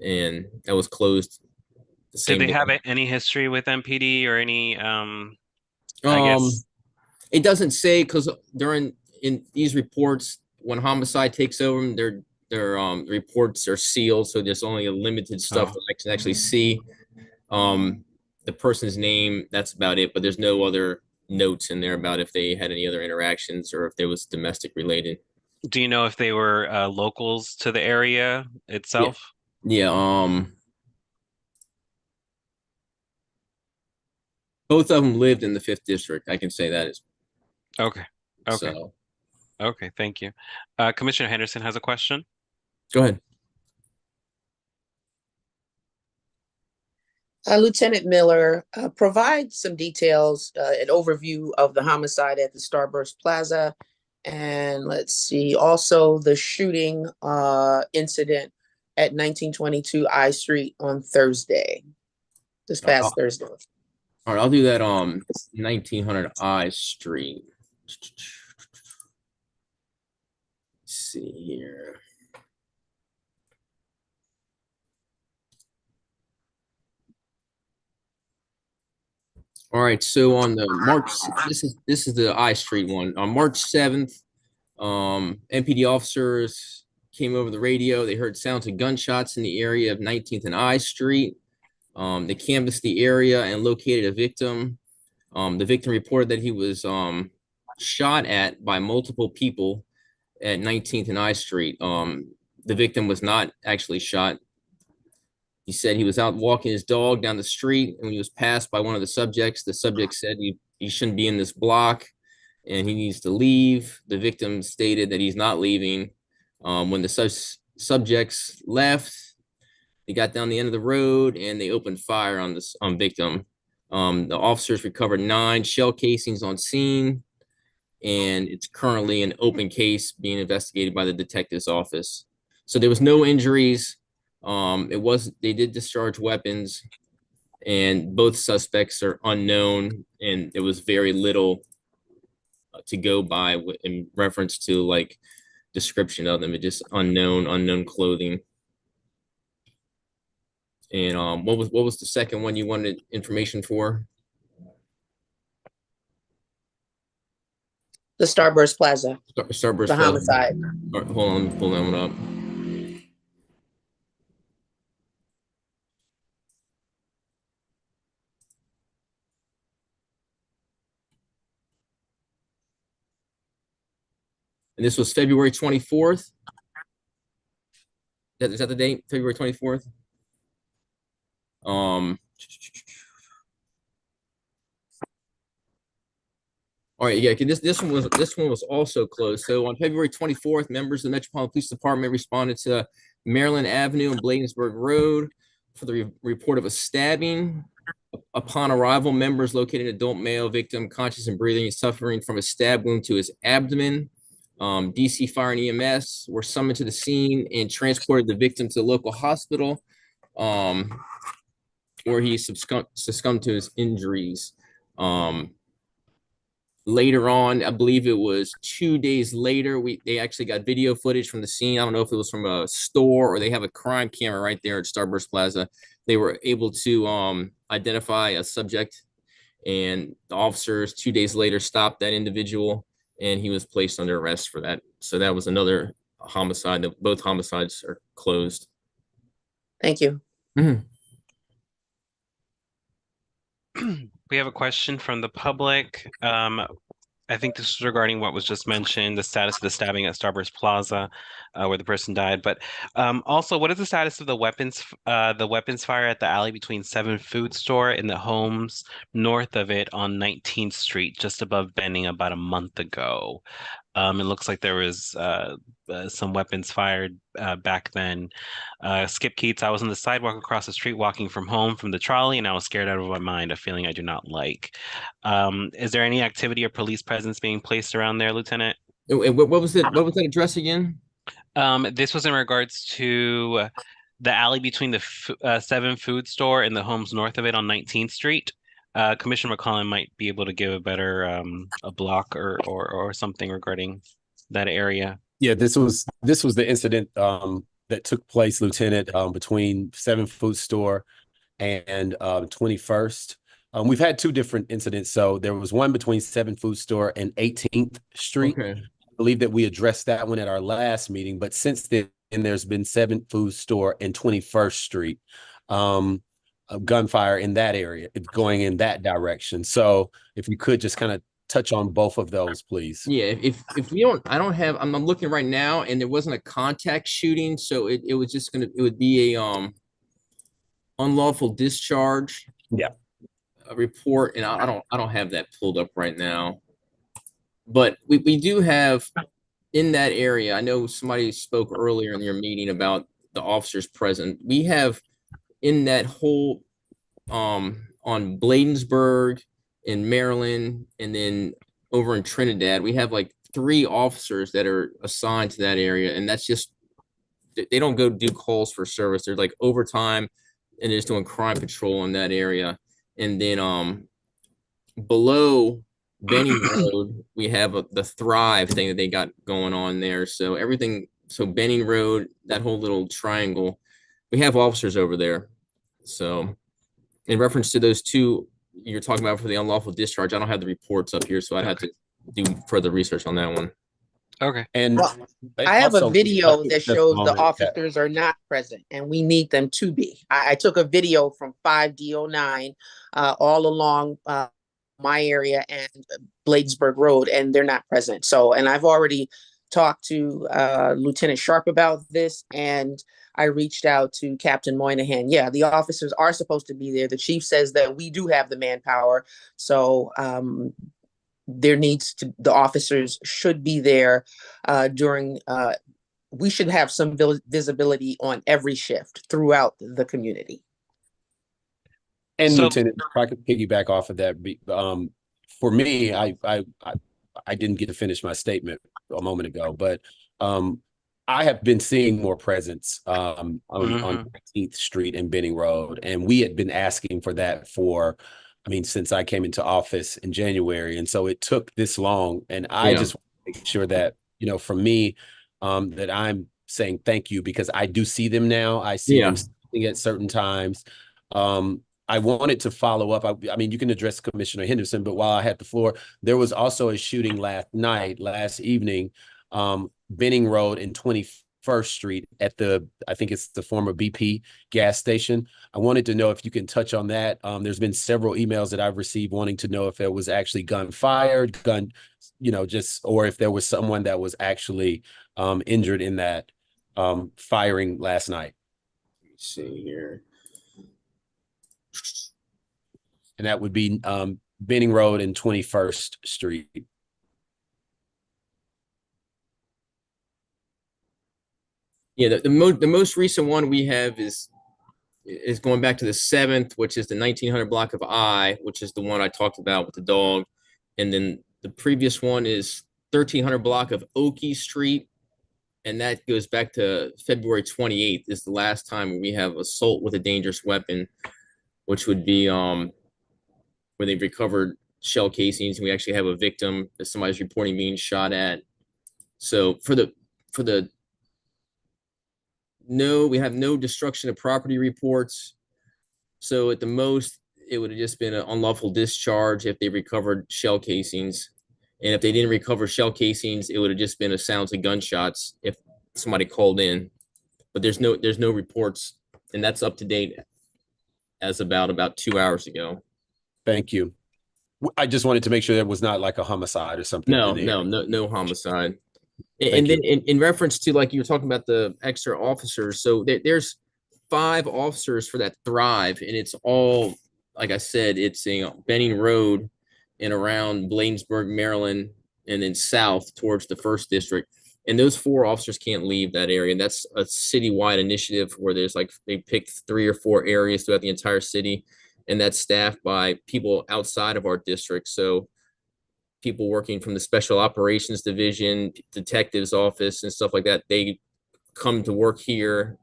and that was closed the same did they day. have any history with MPD or any I guess It doesn't say, because in these reports, when homicide takes over them, their reports are sealed, so there's only a limited stuff that I can actually see. The person's name, that's about it, but there's no other notes in there about if they had any other interactions or if there was domestic related. do you know if they were locals to the area itself? Yeah, both of them lived in the 5th district. I can say that is Okay. so. Okay, thank you. Commissioner Henderson has a question. Go ahead. Lieutenant Miller, provide some details, an overview of the homicide at the Starburst Plaza. And let's see, also the shooting incident at 1922 I Street on Thursday, this past Thursday. All right, I'll do that on 1900 I Street. Let's see here. All right, so on the March, this is the I Street one. On March 7th, MPD officers came over the radio. They heard sounds of gunshots in the area of 19th and I Street. They canvassed the area and located a victim. The victim reported that he was shot at by multiple people at 19th and I Street. The victim was not actually shot. He said he was out walking his dog down the street, and when he was passed by one of the subject said he shouldn't be in this block and he needs to leave. The victim stated that he's not leaving. When the subjects left, they got down the end of the road and they opened fire on this victim. The officers recovered 9 shell casings on scene, and it's currently an open case being investigated by the detective's office. So there was no injuries. They did discharge weapons, and both suspects are unknown, and there was very little to go by in reference to like description of them. It just unknown clothing. And what was the second one you wanted information for? The Starburst Plaza, Starburst the Plaza. homicide. All right, hold on, let me pull that one up. And this was February 24th. Is that the date? February 24th? All right, yeah, this one was also closed. So on February 24th, members of the Metropolitan Police Department responded to Maryland Avenue and Bladensburg Road for the report of a stabbing. Upon arrival, members located an adult male victim conscious and breathing, suffering from a stab wound to his abdomen. DC Fire and EMS were summoned to the scene and transported the victim to the local hospital, where he succumbed to his injuries. Later on, I believe it was 2 days later, they actually got video footage from the scene. I don't know if it was from a store or they have a crime camera right there at Starburst Plaza. They were able to identify a subject, and the officers 2 days later stopped that individual, and he was placed under arrest for that. So that was another homicide. Both homicides are closed. Thank you. We have a question from the public. I think this is regarding what was just mentioned, the status of the stabbing at Starburst Plaza, where the person died. But also, what is the status of the weapons fire at the alley between 7th Food Store and the homes north of it on 19th Street, just above Benning, about a month ago? It looks like there was some weapons fired back then. Skip Keats, I was on the sidewalk across the street walking from home from the trolley, and I was scared out of my mind, a feeling I do not like. Is there any activity or police presence being placed around there, Lieutenant? What was it? What was that address again? This was in regards to the alley between the 7 Food Store and the homes north of it on 19th Street. Commissioner McCollum might be able to give a better a block or something regarding that area. Yeah, this was the incident that took place, Lieutenant, between 7th Food Store and 21st. We've had two different incidents. So there was one between 7th Food Store and 18th Street. Okay. I believe that we addressed that one at our last meeting, but since then there's been 7th Food Store and 21st Street. Gunfire in that area, going in that direction. So if you could just kind of touch on both of those, please. Yeah, if we don't, I don't have. I'm looking right now, and there wasn't a contact shooting, so it was just it would be a unlawful discharge. Yeah. A report, and I don't have that pulled up right now, but we do have in that area. I know somebody spoke earlier in your meeting about the officers present. We have in that whole on Bladensburg in Maryland, and then over in Trinidad, we have like 3 officers that are assigned to that area, and that's just they don't go do calls for service. They're like overtime, and they're just doing crime patrol in that area. And then below Benning Road, we have the Thrive thing that they got going on there. So everything, so Benning Road, that whole little triangle, we have officers over there. So in reference to those two you're talking about for the unlawful discharge, I don't have the reports up here, so I'd have to do further research on that one. Okay. And well, I have a video that shows the officers are not present, and we need them to be. I took a video from 5D09 all along my area and Bladensburg Road, and they're not present. So, and I've already talked to Lieutenant Sharp about this, and I reached out to Captain Moynihan. Yeah, the officers are supposed to be there. The chief says that we do have the manpower. So the officers should be there during, we should have some visibility on every shift throughout the community. And so, Lieutenant, if I could piggyback off of that, for me, I didn't get to finish my statement a moment ago, but I have been seeing more presence on Mhm. 19th Street and Benning Road, and we had been asking for that for, I mean, since I came into office in January, and so it took this long. And I Yeah. just want to make sure that, you know, for me, that I'm saying thank you because I do see them now. I see Yeah. them speaking at certain times. I wanted to follow up. I mean, you can address Commissioner Henderson, but while I had the floor, there was also a shooting last evening, Benning Road and 21st Street at I think it's the former BP gas station. I wanted to know if you can touch on that. There's been several emails that I've received wanting to know if there was actually gun fired, or if there was someone that was actually injured in that firing last night. Let me see here. And that would be Benning Road and 21st Street. Yeah, the most recent one we have is going back to the 7th, which is the 1900 block of I, which is the one I talked about with the dog. And then the previous one is 1300 block of Oakey Street. And that goes back to February 28th is the last time we have assault with a dangerous weapon, which would be where they've recovered shell casings. And we actually have a victim that somebody's reporting being shot at. So for the no, we have no destruction of property reports. So at the most, it would have just been an unlawful discharge if they recovered shell casings. And if they didn't recover shell casings, it would have just been a sounds of gunshots if somebody called in. But there's no reports, and that's up to date as about 2 hours ago. Thank you. I just wanted to make sure there was not like a homicide or something No, in there. no homicide. Thank And then you. in reference to like you were talking about the extra officers, so there's 5 officers for that Thrive, and it's all like I said, it's Benning Road and around Bladensburg, Maryland, and then south towards the first district. And those 4 officers can't leave that area. And that's a citywide initiative where there's like they picked 3 or 4 areas throughout the entire city, and that's staffed by people outside of our district. So people working from the special operations division, detectives office, and stuff like that. They come to work here,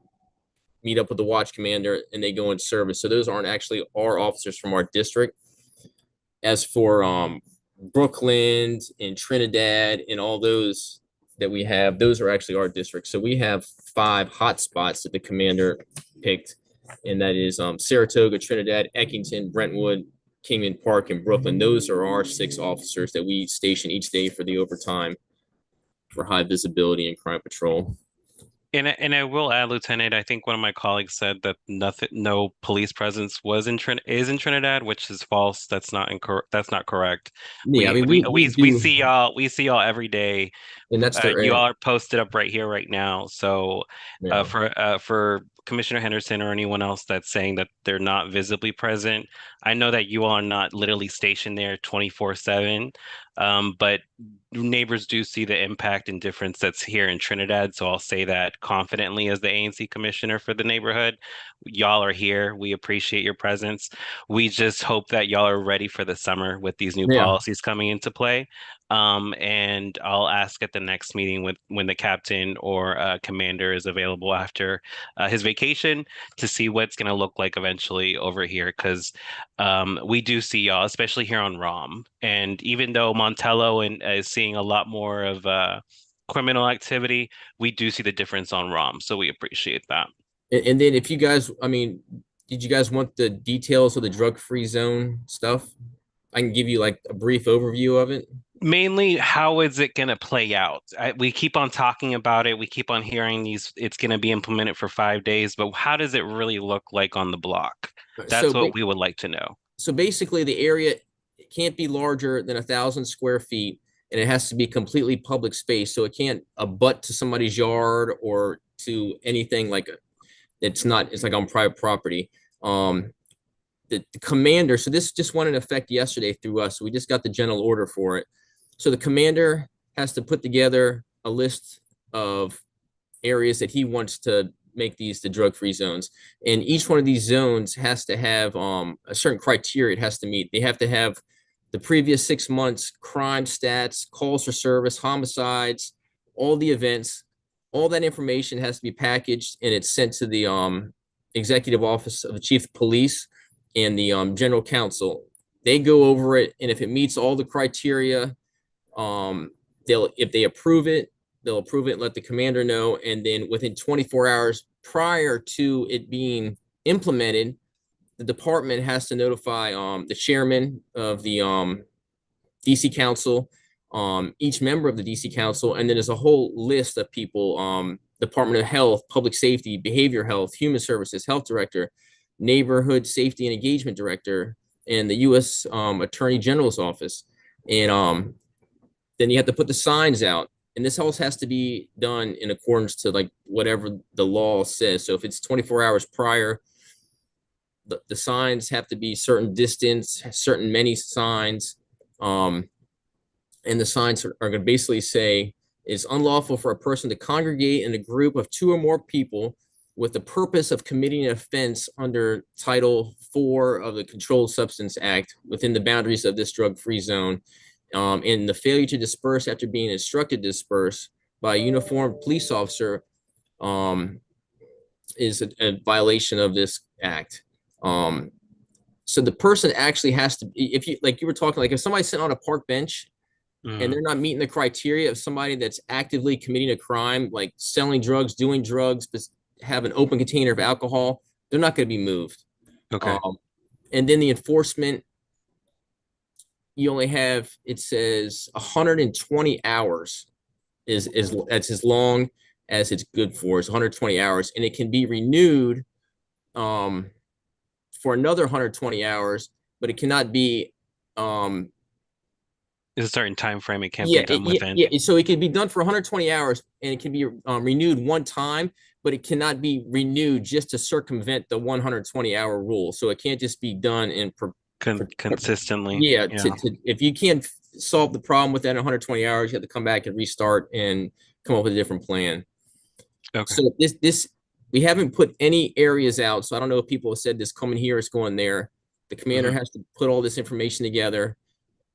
meet up with the watch commander, and they go in service. So those aren't actually our officers from our district. As for Brooklyn and Trinidad and all those that we have, those are actually our districts. So we have 5 hotspots that the commander picked, and that is Saratoga, Trinidad, Eckington, Brentwood, Kingman Park, and Brooklyn. Those are our 6 officers that we station each day for the overtime for high visibility and crime patrol. And I will add, Lieutenant, I think one of my colleagues said that no police presence is in Trinidad, which is false. That's not incorrect. That's not correct. Yeah, I mean we We do, see y'all every day. and that's their You all are posted up right here, right now. So yeah. for Commissioner Henderson or anyone else that's saying that they're not visibly present, I know that you all are not literally stationed there 24/7, but neighbors do see the impact and difference that's here in Trinidad. So I'll say that confidently as the ANC commissioner for the neighborhood. Y'all are here. We appreciate your presence. We just hope that y'all are ready for the summer with these new Yeah. policies coming into play. And I'll ask at the next meeting when the captain or commander is available after his vacation to see what's going to look like eventually over here. Because we do see y'all, especially here on ROM. And even though Montello is seeing a lot more of criminal activity, we do see the difference on ROM. So we appreciate that. And then if you guys, I mean, did you guys want the details of the drug-free zone stuff? I can give you like a brief overview of it. Mainly, how is it going to play out? We keep on talking about it. We keep on hearing it's going to be implemented for 5 days, but how does it really look like on the block? That's what we would like to know. So basically, the area can't be larger than 1,000 square feet, and it has to be completely public space. So it can't abut to somebody's yard or to anything like it's like on private property. The commander, so this just went in effect yesterday through us. So we just got the general order for it. So the commander has to put together a list of areas that he wants to make these the drug-free zones. And each one of these zones has to have a certain criteria it has to meet. They have to have the previous 6 months crime stats, calls for service, homicides, all the events, all that information has to be packaged and it's sent to the executive office of the chief of police and the general counsel. They go over it, and if it meets all the criteria, if they approve it, they'll approve it and let the commander know. And then within 24 hours prior to it being implemented, the department has to notify the chairman of the DC Council, each member of the DC Council, and then there's a whole list of people, Department of Health, Public Safety, Behavior Health, Human Services, Health Director, Neighborhood Safety and Engagement Director, and the U.S. Attorney General's Office. And then you have to put the signs out. And this all has to be done in accordance to like whatever the law says. So if it's 24 hours prior, the signs have to be certain distance, certain many signs. And the signs are going to basically say it's unlawful for a person to congregate in a group of 2 or more people with the purpose of committing an offense under Title 4 of the Controlled Substance Act within the boundaries of this drug-free zone. And the failure to disperse after being instructed to disperse by a uniformed police officer is a violation of this act. So the person actually has to, if you, like you were talking, like if somebody's sitting on a park bench and they're not meeting the criteria of somebody that's actively committing a crime, like selling drugs, doing drugs, but have an open container of alcohol, they're not going to be moved. Okay. And then the enforcement, you only have, it says 120 hours is that's as long as it's good for. It's 120 hours, and it can be renewed for another 120 hours, but it cannot be There's a certain time frame it can't be done within. Yeah, so it can be done for 120 hours and it can be renewed one time, but it cannot be renewed just to circumvent the 120-hour rule. So it can't just be done in consistently. Yeah, if you can't solve the problem within 120 hours, you have to come back and restart and come up with a different plan. Okay. So this we haven't put any areas out. So I don't know if people have said this coming here, it's going there. The commander has to put all this information together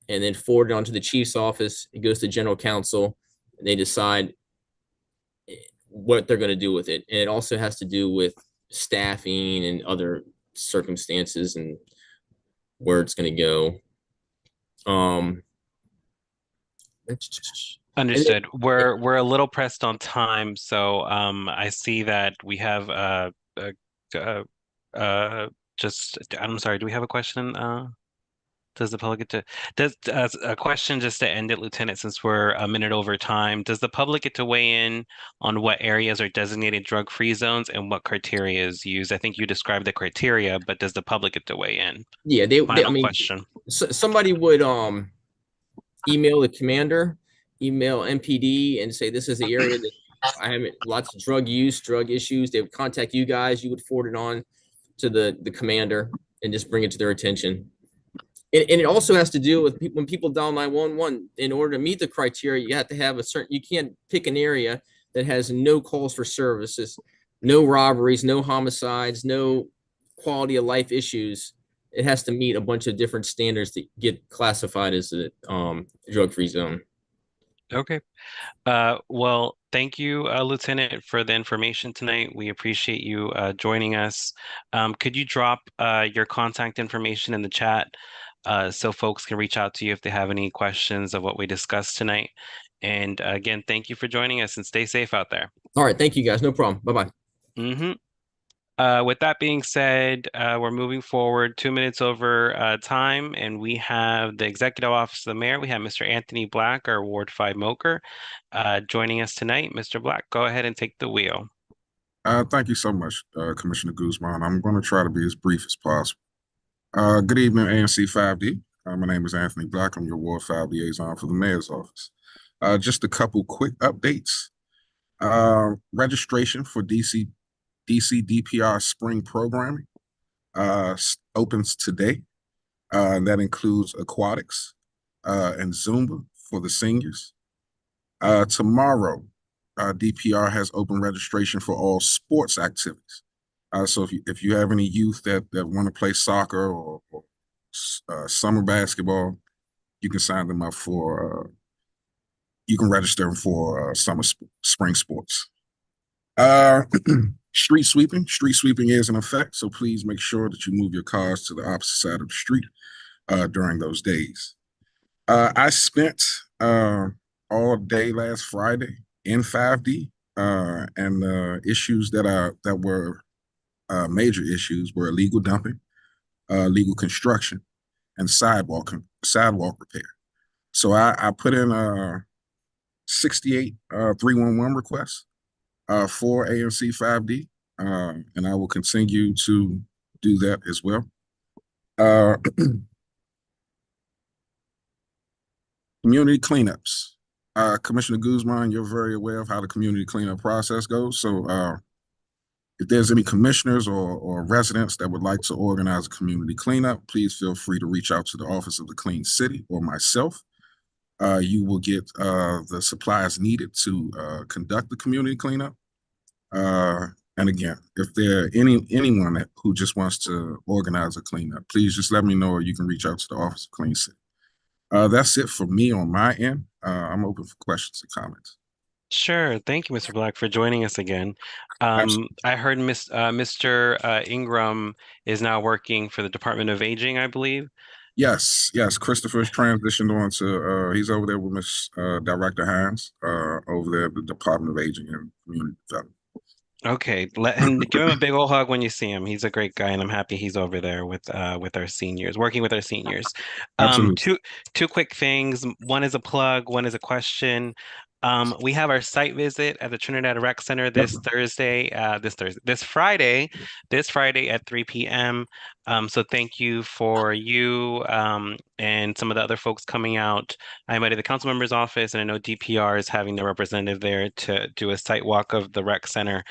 and then forward it onto the chief's office. It goes to general counsel, and they decide what they're going to do with it. And it also has to do with staffing and other circumstances and where it's going to go. Understood. We're a little pressed on time, so I see that we have just I'm sorry, do we have a question? Does the public get to a question just to end it, Lieutenant, since we're a minute over time? Does the public get to weigh in on what areas are designated drug-free zones and what criteria is used? I think you described the criteria, but does the public get to weigh in? Yeah, I mean, question. Somebody would email the commander, email MPD, and say this is the area that I have lots of drug use, drug issues. They would contact you guys. You would forward it on to the commander and just bring it to their attention. And it also has to do with when people dial 911. In order to meet the criteria, you have to have you can't pick an area that has no calls for services, no robberies, no homicides, no quality of life issues. It has to meet a bunch of different standards to get classified as a drug-free zone. Okay. Well, thank you, Lieutenant, for the information tonight. We appreciate you joining us. Could you drop your contact information in the chat so folks can reach out to you if they have any questions of what we discussed tonight? And again, thank you for joining us and stay safe out there. All right. Thank you, guys. No problem. Bye-bye. With that being said, we're moving forward 2 minutes over time, and we have the Executive Office of the Mayor. We have Mr. Anthony Black, our Ward 5 Moker, joining us tonight. Mr. Black, go ahead and take the wheel. Thank you so much, Commissioner Guzman. I'm going to try to be as brief as possible. Good evening, ANC 5D. My name is Anthony Black. I'm your Ward 5 liaison for the Mayor's Office. Just a couple quick updates. Registration for DC DPR spring programming opens today. That includes aquatics and Zumba for the seniors. Tomorrow, DPR has open registration for all sports activities. So if you have any youth that want to play soccer or summer basketball, you can sign them up for, you can register them for spring sports. Street sweeping. Street sweeping is in effect, so please make sure that you move your cars to the opposite side of the street during those days. I spent all day last Friday in 5D, and issues that were major issues were illegal dumping, legal construction, and sidewalk repair. So I put in 68 311 requests for ANC 5D, and I will continue to do that as well. Community cleanups. Commissioner Guzman, you're very aware of how the community cleanup process goes. So if there's any commissioners or residents that would like to organize a community cleanup, please feel free to reach out to the Office of the Clean City or myself. You will get the supplies needed to conduct the community cleanup. And again, if there are anyone who just wants to organize a cleanup, please just let me know, or you can reach out to the Office of Clean City. That's it for me on my end. I'm open for questions and comments. Sure. Thank you, Mr. Black, for joining us again. Absolutely. I heard Mr. Ingram is now working for the Department of Aging, I believe. Yes. Christopher's transitioned on to he's over there with Miss Director Hines over there at the Department of Aging and Community Development. Okay, let him give him a big old hug when you see him. He's a great guy, and I'm happy he's over there with our seniors, working with our seniors. Absolutely. Two quick things. One is a plug, one is a question. We have our site visit at the Trinidad Rec Center this Friday at 3 p.m. So thank you for and some of the other folks coming out. I invited the council member's office, and I know DPR is having their representative there to do a site walk of the rec center.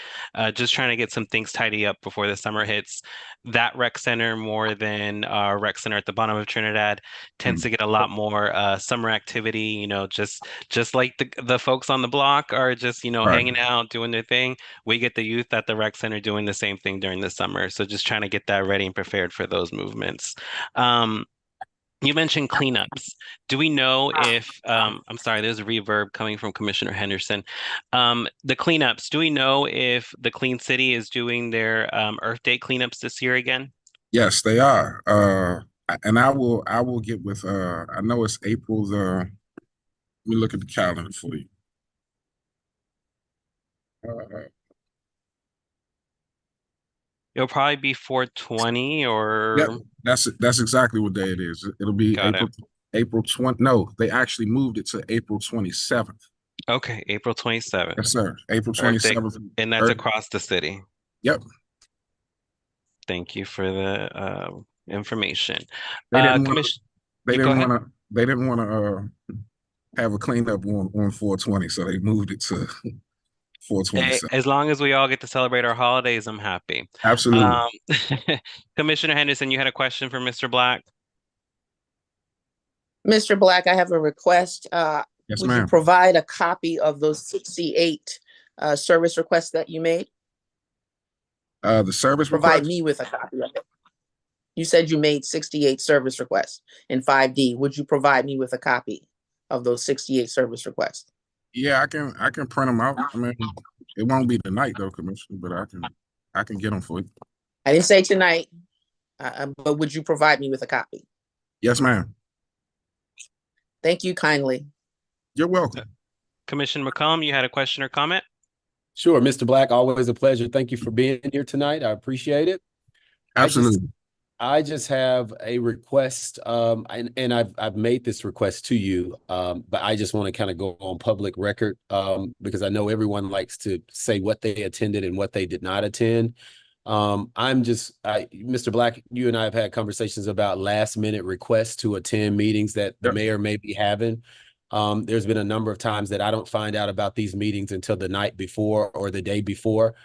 Just trying to get some things tidy up before the summer hits. That rec center, more than our rec center at the bottom of Trinidad, tends to get a lot more summer activity. Just like the folks on the block are just Right. hanging out, doing their thing. We get the youth at the rec center doing the same thing during the summer. So just trying to get that ready and prepared for those movements. You mentioned cleanups. Do we know if, I'm sorry, there's a reverb coming from Commissioner Henderson. The cleanups, do we know if the Clean City is doing their Earth Day cleanups this year again? Yes, they are. And I will get with I know it's April let me look at the calendar for you. It'll probably be 420 or Yep, that's exactly what day it is. It'll be Got it. April 20. No, they actually moved it to April 27th. Okay, April 27th. Yes, sir. April Earth Day, 27th. and that's across the city. Yep. Thank you for the information. They didn't want to have a cleanup on 420, so they moved it to 427. As long as we all get to celebrate our holidays, I'm happy. Absolutely. Commissioner Henderson, you had a question for Mr. Black? Mr. Black, I have a request. Yes, Would you ma'am. provide a copy of those 68 service requests that you made? The service Provide request? me with a copy of it. You said you made 68 service requests in 5D. Would you provide me with a copy of those 68 service requests? Yeah, I can print them out. I mean, it won't be tonight though, Commissioner, but I can get them for you. I didn't say tonight, but would you provide me with a copy? Yes, ma'am. Thank you kindly. You're welcome. Commissioner McCollum, you had a question or comment? Sure, Mr. Black, always a pleasure. Thank you for being here tonight. I appreciate it. Absolutely. I just have a request, and I've made this request to you, but I just want to kind of go on public record because I know everyone likes to say what they attended and what they did not attend. Mr. Black, you and I have had conversations about last minute requests to attend meetings that the mayor may be having. There's been a number of times that I don't find out about these meetings until the night before or the day before.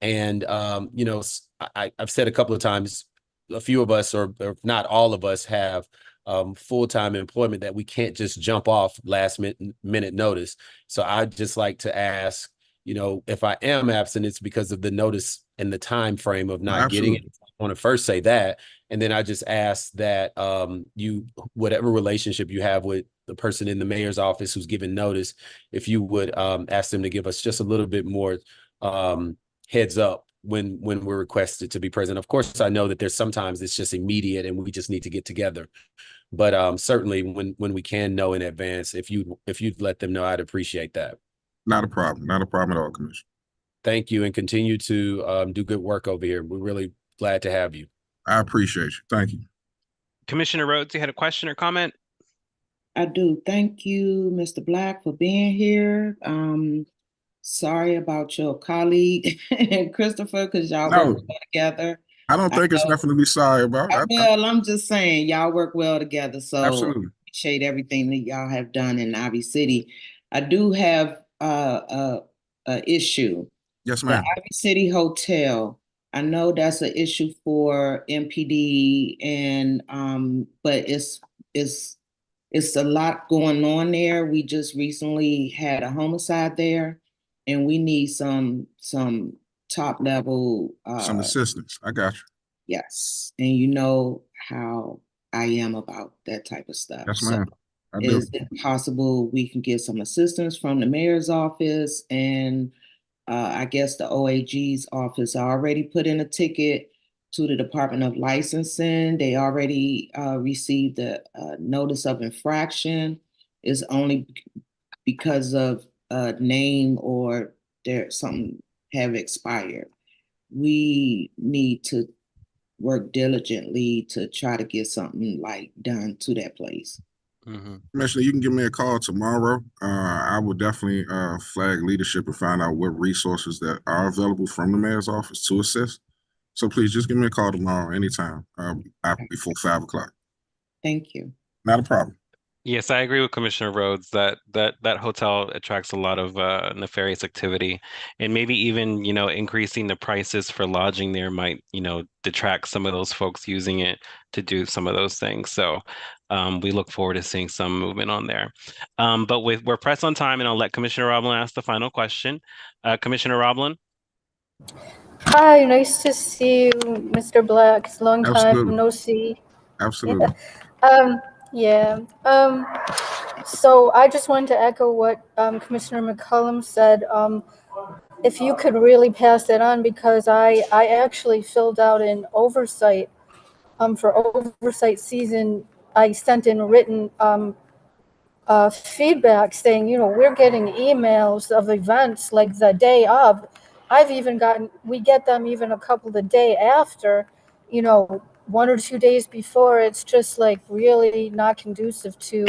And, I've said a couple of times, a few of us, or not all of us, have full-time employment that we can't just jump off last minute notice. So I'd just like to ask, if I am absent, it's because of the notice and the time frame of not getting it. I want to first say that. And then I just ask that whatever relationship you have with the person in the mayor's office who's given notice, if you would ask them to give us just a little bit more heads up when we're requested to be present. Of course, I know that there's sometimes it's just immediate and we just need to get together. But certainly when we can know in advance, if you'd let them know, I'd appreciate that. Not a problem. Not a problem at all, Commissioner. Thank you, and continue to do good work over here. We're really glad to have you. I appreciate you. Thank you. Commissioner Rhodes, you had a question or comment? I do. Thank you, Mr. Black, for being here. Sorry about your colleague, Christopher, because y'all No. work well together. I don't think it's nothing to be sorry about. Well, I'm just saying y'all work well together. So Absolutely. appreciate everything that y'all have done in Ivy City. I do have a issue. Yes, The ma'am. Ivy City Hotel. I know that's an issue for MPD, and but it's a lot going on there. We just recently had a homicide there, and we need some top level Some assistance. I got you. yes, and you know how I am about that type of stuff. Yes, So ma'am. I do. is it possible we can get some assistance from the mayor's office and I guess the OAG's office already put in a ticket to the Department of Licensing. They already received a notice of infraction. Is only because of name or there something have expired. We need to work diligently to try to get something like done to that place. Commissioner, you can give me a call tomorrow. I will definitely flag leadership and find out what resources that are available from the mayor's office to assist. So please just give me a call tomorrow, anytime, before 5 o'clock. Thank you. Not a problem. Yes, I agree with Commissioner Rhodes that hotel attracts a lot of nefarious activity, and maybe even, increasing the prices for lodging there might, detract some of those folks using it to do some of those things. So we look forward to seeing some movement on there. But we're pressed on time, and I'll let Commissioner Roblin ask the final question. Commissioner Roblin? Hi, nice to see you, Mr. Black. It's a long time no see. Absolutely. Yeah. So I just wanted to echo what Commissioner McCollum said. If you could really pass that on, because I actually filled out an oversight for oversight season. I sent in written feedback saying, we're getting emails of events like the day of. We get them even a couple the day after, 1 or 2 days before. It's just like really not conducive to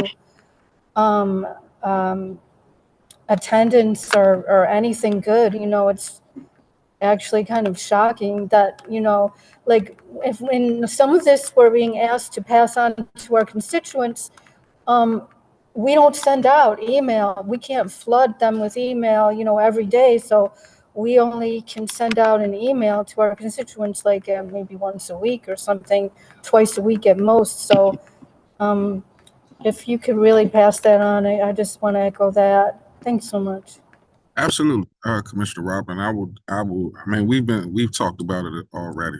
attendance or anything good. It's actually kind of shocking that, like if when some of this we're being asked to pass on to our constituents, we don't send out email. We can't flood them with email, every day. So we only can send out an email to our constituents like maybe once a week or something, twice a week at most. So if you could really pass that on, I just want to echo that. Thanks so much. Absolutely, Commissioner Robin. I mean, we've talked about it already.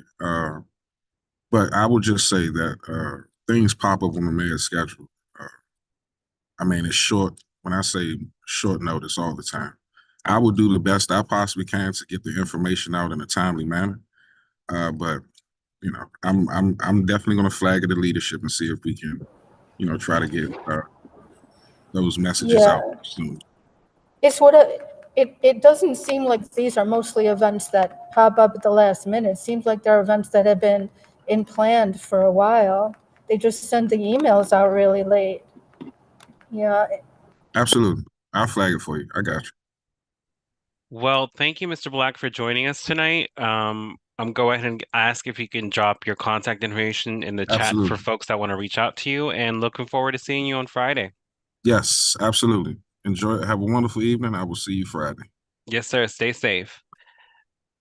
But I will just say that things pop up on the mayor's schedule. I mean, it's short. When I say short notice, all the time. I will do the best I possibly can to get the information out in a timely manner. But I'm definitely going to flag it to leadership and see if we can, try to get those messages out soon. It's it doesn't seem like these are mostly events that pop up at the last minute. It seems like there are events that have been in planned for a while. They just send the emails out really late. Yeah. Absolutely. I'll flag it for you. I got you. Well, thank you, Mr. Black, for joining us tonight. I'm go ahead and ask if you can drop your contact information in the chat for folks that want to reach out to you, and looking forward to seeing you on Friday. Yes, absolutely. Enjoy. Have a wonderful evening. I will see you Friday. Yes, sir. Stay safe.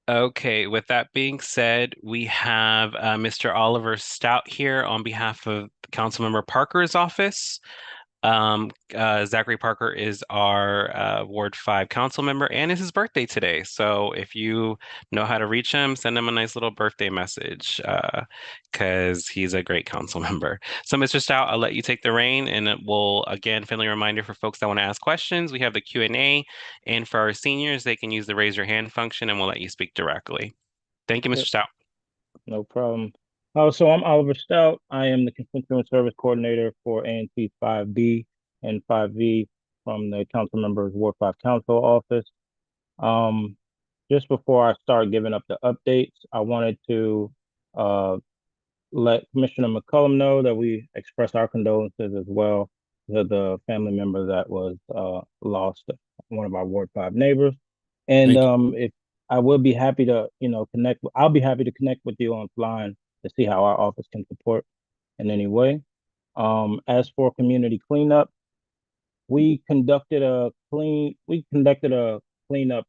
Okay, with that being said, we have Mr. Oliver Stout here on behalf of Councilmember Parker's office. Zachary Parker is our Ward 5 council member, and it's his birthday today. So if you know how to reach him, send him a nice little birthday message because he's a great council member. So Mr. Stout, I'll let you take the reign, and it will, again, friendly reminder for folks that want to ask questions. We have the Q&A, and for our seniors, they can use the raise your hand function, and we'll let you speak directly. Thank you, Mr. Yep. Stout. No problem. So I'm Oliver Stout. I am the Constituent Service Coordinator for ANC 5B and 5V from the Council Members Ward 5 Council Office. Just before I start giving up the updates, I wanted to let Commissioner McCullum know that we express our condolences as well to the family member that was lost, one of our Ward 5 neighbors. And if I will be happy to, connect. I'll be happy to connect with you offline to see how our office can support in any way. As for community cleanup, we conducted a cleanup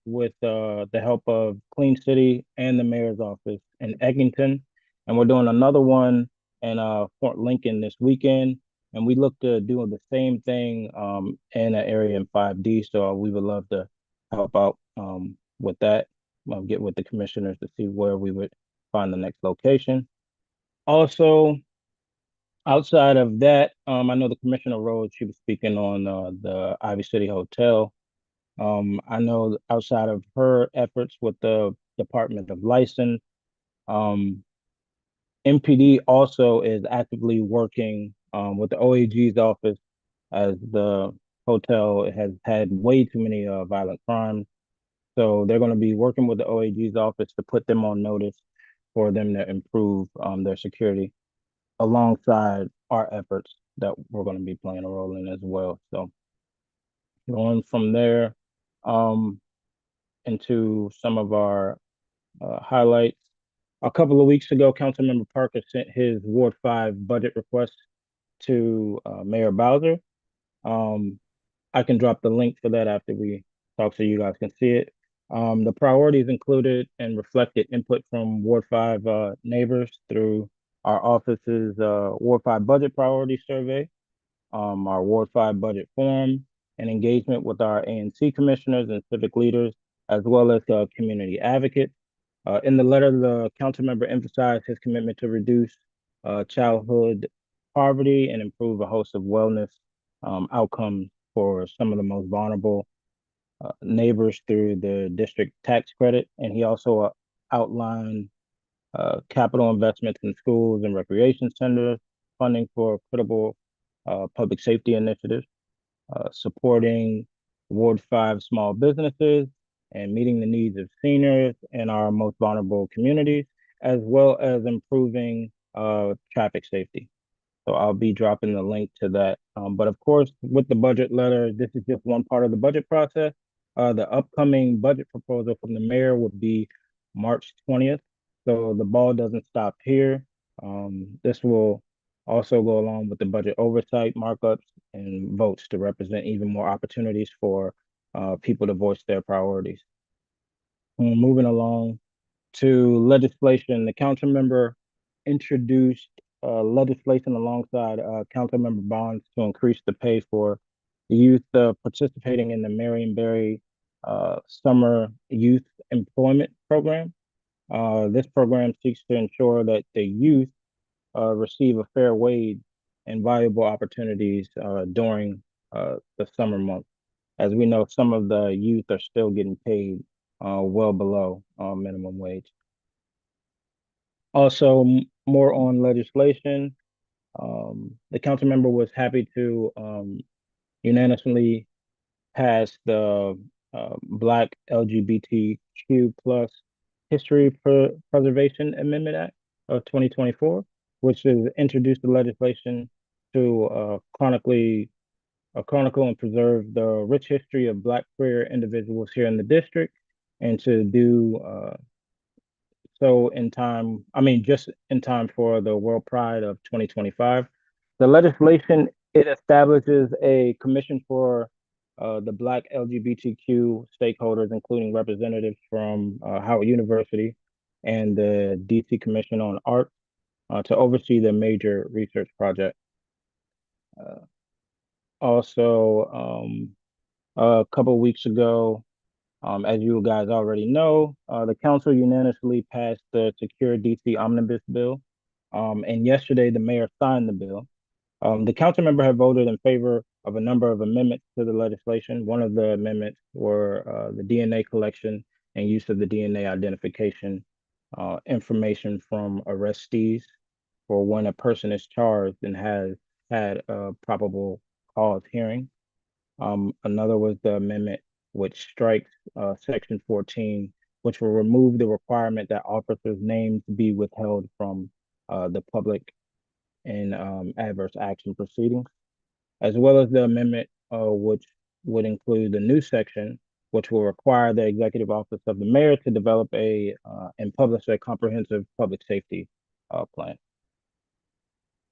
with the help of Clean City and the mayor's office in Eggington, and we're doing another one in Fort Lincoln this weekend. And we look to do the same thing in an area in 5D. So we would love to help out with that. Get with the commissioners to see where we would find the next location. Also, outside of that, I know the Commissioner Rhodes, she was speaking on the Ivy City Hotel. I know outside of her efforts with the Department of License, MPD also is actively working with the OAG's office as the hotel has had way too many violent crimes. So they're going to be working with the OAG's office to put them on notice for them to improve their security alongside our efforts that we're going to be playing a role in as well. So going from there into some of our highlights. A couple of weeks ago, Councilmember Parker sent his Ward 5 budget request to Mayor Bowser. I can drop the link for that after we talk so you guys can see it. The priorities included and reflected input from Ward 5 neighbors through our office's Ward 5 budget priority survey, our Ward 5 budget forum, and engagement with our ANC commissioners and civic leaders, as well as community advocates. In the letter, the council member emphasized his commitment to reduce childhood poverty and improve a host of wellness outcomes for some of the most vulnerable neighbors through the district tax credit. And he also outlined capital investments in schools and recreation centers, funding for critical public safety initiatives, supporting Ward 5 small businesses, and meeting the needs of seniors in our most vulnerable communities, as well as improving traffic safety. So I'll be dropping the link to that. But of course, with the budget letter, this is just one part of the budget process. The upcoming budget proposal from the mayor would be March 20th. So the ball doesn't stop here. This will also go along with the budget oversight markups and votes to represent even more opportunities for people to voice their priorities. Moving along to legislation, the council member introduced legislation alongside council member Bonds to increase the pay for youth participating in the Marionberry Summer Youth Employment Program. This program seeks to ensure that the youth receive a fair wage and valuable opportunities during the summer months. As we know, some of the youth are still getting paid well below minimum wage. Also, more on legislation. The council member was happy to unanimously pass the Black LGBTQ plus History Preservation Amendment Act of 2024, which has introduced the legislation to chronicle and preserve the rich history of Black queer individuals here in the district, and to do so in time, just in time for the World Pride of 2025. The legislation, it establishes a commission for the Black LGBTQ stakeholders, including representatives from Howard University and the DC Commission on Art, to oversee the major research project. Also, a couple of weeks ago, as you guys already know, the council unanimously passed the Secure DC Omnibus Bill. And yesterday, the mayor signed the bill. The council member had voted in favor of a number of amendments to the legislation. One of the amendments were the DNA collection and use of the DNA identification information from arrestees for when a person is charged and has had a probable cause hearing. Another was the amendment which strikes Section 14, which will remove the requirement that officers' names be withheld from the public in adverse action proceedings, as well as the amendment which would include the new section, which will require the executive office of the mayor to develop and publish a comprehensive public safety plan.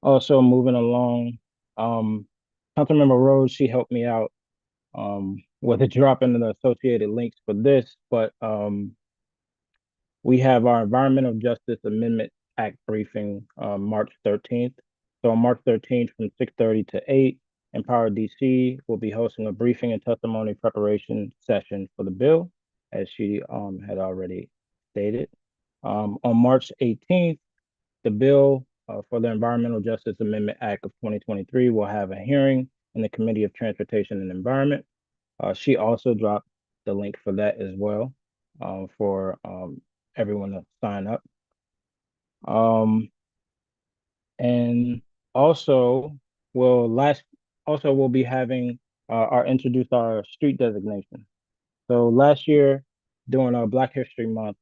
Also, moving along, Councilmember Rose, she helped me out with a drop into the associated links for this, but we have our Environmental Justice Amendment Act briefing March 13th. So on March 13th from 6:30 to 8, Empower DC will be hosting a briefing and testimony preparation session for the bill, as she had already stated. On March 18th, the bill for the Environmental Justice Amendment Act of 2023 will have a hearing in the Committee of Transportation and Environment. She also dropped the link for that as well for everyone to sign up. And also, we'll be having introduce our street designation. So last year, during our Black History Month,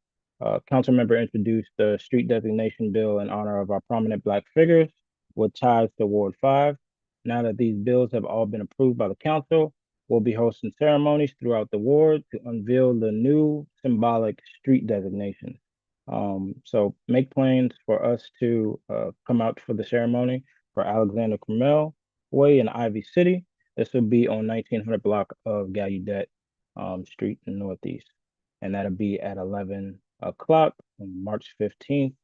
council member introduced the street designation bill in honor of our prominent Black figures with ties to Ward 5. Now that these bills have all been approved by the council, we'll be hosting ceremonies throughout the ward to unveil the new symbolic street designations. So make plans for us to come out for the ceremony for Alexander Crummell Way in Ivy City. This will be on 1900 block of Gallaudet Street in Northeast. And that'll be at 11 o'clock on March 15th.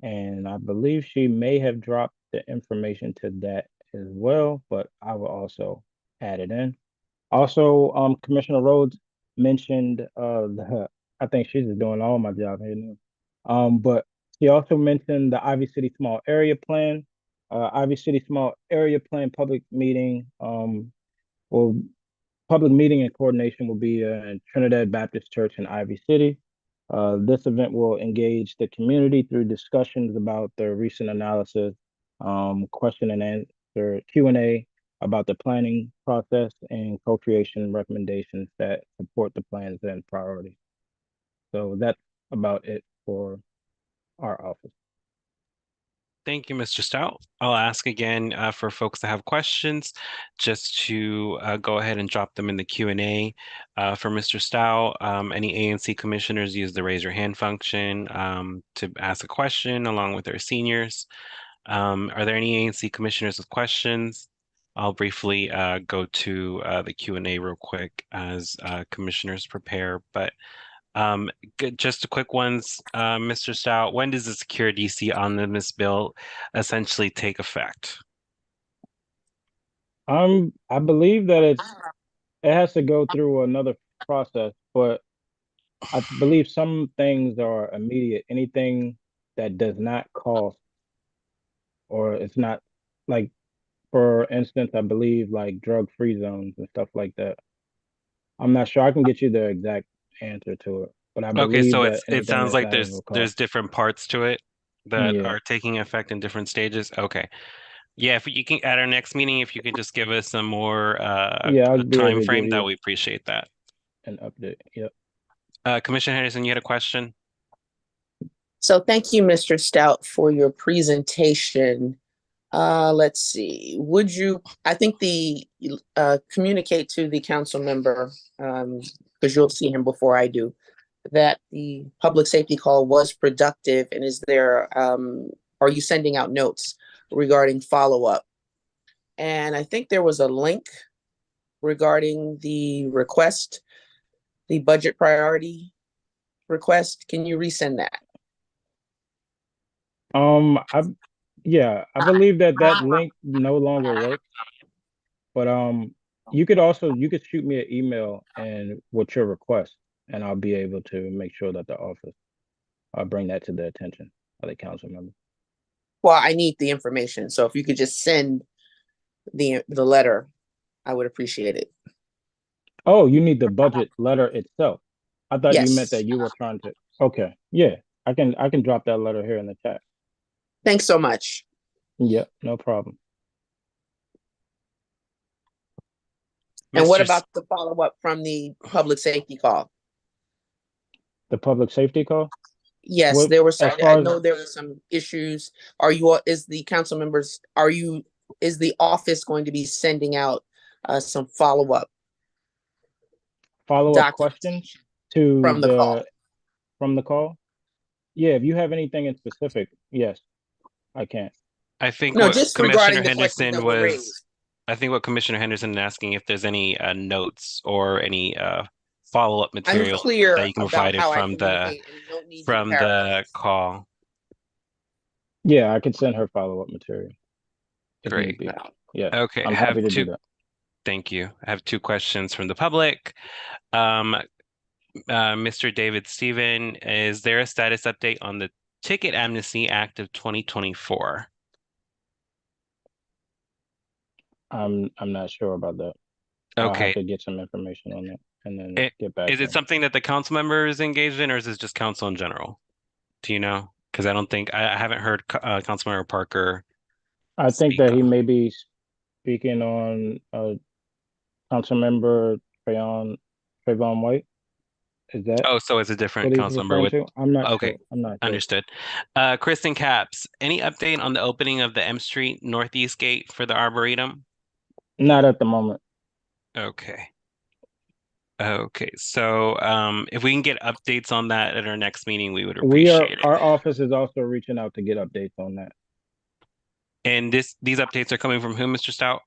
And I believe she may have dropped the information to that as well, but I will also add it in. Also, Commissioner Rhodes mentioned I think she's just doing all my job here now. But she also mentioned the Ivy City Small Area Plan. Ivy City Small Area Plan public meeting public meeting and coordination will be in Trinidad Baptist Church in Ivy City. This event will engage the community through discussions about the recent analysis, question and answer, Q&A about the planning process and co-creation recommendations that support the plans and priorities. So that's about it for our office. Thank you, Mr. Stout. I'll ask again for folks that have questions, just to go ahead and drop them in the Q&A. For Mr. Stout, any ANC commissioners use the raise your hand function to ask a question along with their seniors. Are there any ANC commissioners with questions? I'll briefly go to the Q&A real quick as commissioners prepare, but just a quick ones, Mr. Stout. When does the Secure DC Omnibus Bill essentially take effect? I believe that it has to go through another process, but I believe some things are immediate. Anything that does not cost, or it's not like, for instance, I believe like drug-free zones and stuff like that. I'm not sure. I can get you the exact answer to it, but I Okay, believe so that it anything sounds that's like not of a there's cost. different parts to it that Yeah. are taking effect in different stages. Okay. Yeah, if you can at our next meeting, if you could just give us some more Yeah, I'll be able time to give frame, that you we appreciate that. an update. Yep. Commissioner Henderson, you had a question? So thank you, Mr. Stout, for your presentation. Let's see. I think communicate to the council member, because you'll see him before I do, that the public safety call was productive, and are you sending out notes regarding follow-up? And I think there was a link regarding the request, the budget priority request. Can you resend that? I believe that link no longer works, But you could shoot me an email and with your request, and I'll be able to make sure that the office bring that to the attention of the council member. Well, I need the information, so if you could just send the letter, I would appreciate it. Oh, you need the budget letter itself. I thought you meant Yes. that you were trying to. Okay, yeah, I can drop that letter here in the chat. Thanks so much. Yep, no problem. And what Mr. about the follow-up from the public safety call? The public safety call? Yes, What, there were as some, I far as know there were some issues. Is the council members, is the office going to be sending out some follow-up follow-up questions documentation to from the call? from the call? Yeah, if you have anything in specific, yes, I can. I think No, what just Commissioner regarding the questions Henderson that were was, raised. I think what Commissioner Henderson is asking if there's any notes or any follow-up I'm material clear that you can about provide it how I communicate and don't need you to from the paraphrase. call. Yeah, I could send her follow-up material if need Great. be. Yeah, Okay, I'm happy to do that. Thank you. I have two questions from the public. Mr. David Steven, is there a status update on the Ticket Amnesty Act of 2024? I'm not sure about that. I'll have Okay. to get some information on that and then get back Is to it you. something that the council member is engaged in, or is this just council in general? Do you know? Because I don't think I haven't heard Councilmember Parker I think speak that he on. may be speaking on Councilmember Trayvon White. Is that Oh, so it's a different what he's council member referring with. to? I'm not Okay, sure. I'm not sure. understood. Kristen Capps, any update on the opening of the M Street Northeast Gate for the Arboretum? Not at the moment. Okay. Okay, so if we can get updates on that at our next meeting, we would appreciate it. Our office is also reaching out to get updates on that. And these updates are coming from whom, Mr. Stout?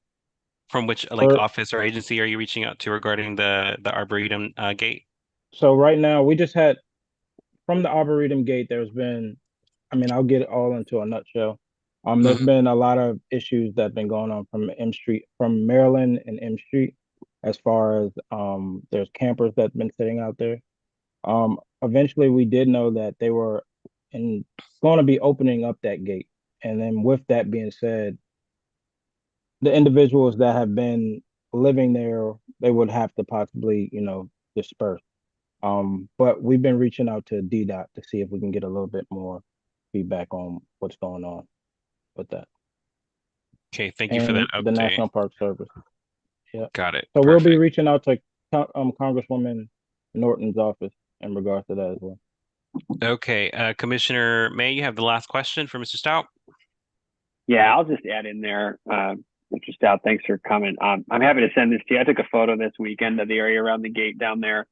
From which office or agency are you reaching out to regarding the Arboretum gate? So right now we just had from the Arboretum gate, there's been, I mean, I'll get it all into a nutshell. There's been a lot of issues that have been going on from M Street, from Maryland and M Street, as far as there's campers that have been sitting out there. Eventually we did know that they were going to be opening up that gate. And then with that being said, the individuals that have been living there, they would have to possibly, disperse. But we've been reaching out to DDOT to see if we can get a little bit more feedback on what's going on with that. Okay, thank you for that And the update. National Park Service. Yeah. Got it. So Perfect. we'll be reaching out to Congresswoman Norton's office in regards to that as well. Okay, Commissioner May, you have the last question for Mr. Stout. Yeah, I'll just add in there, Mr. Stout, thanks for coming. I'm happy to send this to you. I took a photo this weekend of the area around the gate down there.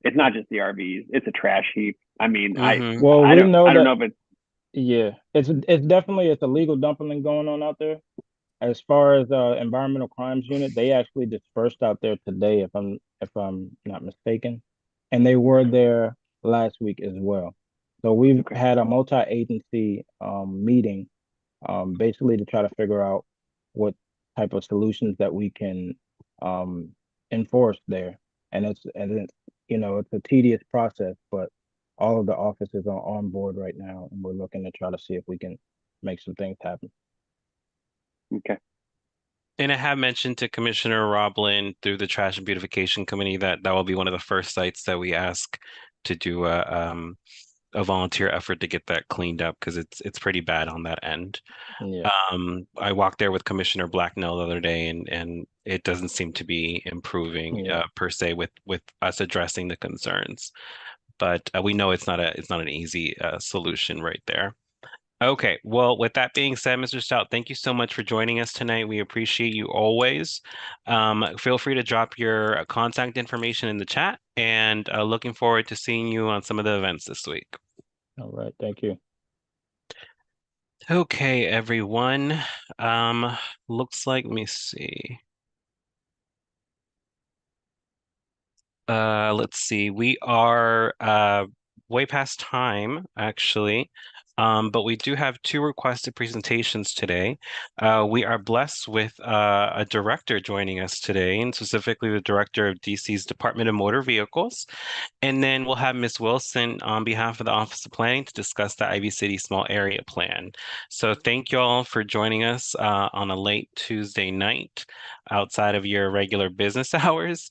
It's not just the RVs; it's a trash heap. I mean, I don't know if it's. Yeah, it's definitely a legal dumping going on out there. As far as environmental crimes unit, they actually dispersed out there today, if I'm not mistaken, and they were there last week as well. So we've had a multi-agency meeting, basically to try to figure out what type of solutions that we can enforce there. And it's it's a tedious process, but all of the offices are on board right now, and we're looking to try to see if we can make some things happen. Okay. And I have mentioned to Commissioner Roblin through the Trash and Beautification Committee that will be one of the first sites that we ask to do a volunteer effort to get that cleaned up because it's pretty bad on that end. Yeah. I walked there with Commissioner Blacknell the other day, and it doesn't seem to be improving per se with us addressing the concerns. But we know it's not an easy solution right there. Okay, well, with that being said, Mr. Stout, thank you so much for joining us tonight. We appreciate you always. Feel free to drop your contact information in the chat, and looking forward to seeing you on some of the events this week. All right, thank you. Okay, everyone. Looks like, let me see. Let's see. We are way past time, actually. But we do have two requested presentations today. We are blessed with a director joining us today, and specifically the director of DC's Department of Motor Vehicles. And then we'll have Ms. Wilson on behalf of the Office of Planning to discuss the Ivy City Small Area Plan. So thank you all for joining us on a late Tuesday night outside of your regular business hours.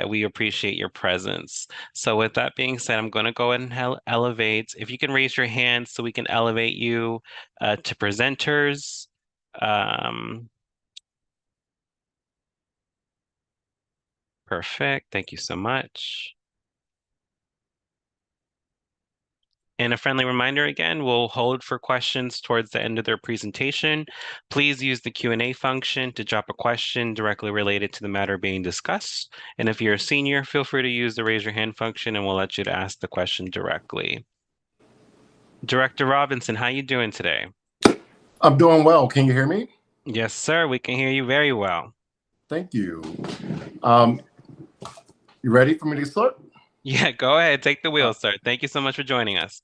We appreciate your presence. So with that being said, I'm going to go ahead and elevate. If you can raise your hand so we can elevate you to presenters. Perfect. Thank you so much. And a friendly reminder again, we'll hold for questions towards the end of their presentation. Please use the Q&A function to drop a question directly related to the matter being discussed. And if you're a senior, feel free to use the raise your hand function and we'll let you to ask the question directly. Director Robinson, how you doing today? I'm doing well. Can you hear me? Yes, sir. We can hear you very well. Thank you. You ready for me to start? Yeah, go ahead. Take the wheel, sir. Thank you so much for joining us.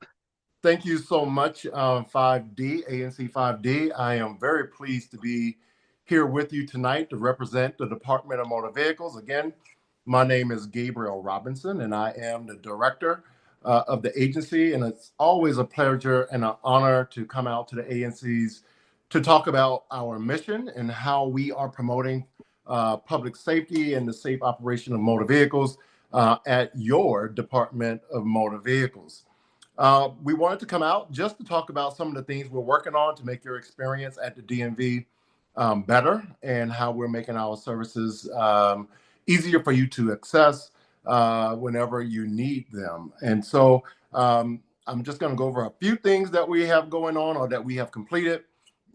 Thank you so much, 5D, ANC 5D. I am very pleased to be here with you tonight to represent the Department of Motor Vehicles. Again, my name is Gabriel Robinson, and I am the director of the agency. And it's always a pleasure and an honor to come out to the ANCs to talk about our mission and how we are promoting public safety and the safe operation of motor vehicles at your Department of Motor Vehicles. We wanted to come out just to talk about some of the things we're working on to make your experience at the DMV better, and how we're making our services easier for you to access whenever you need them. And so I'm just going to go over a few things that we have going on or that we have completed,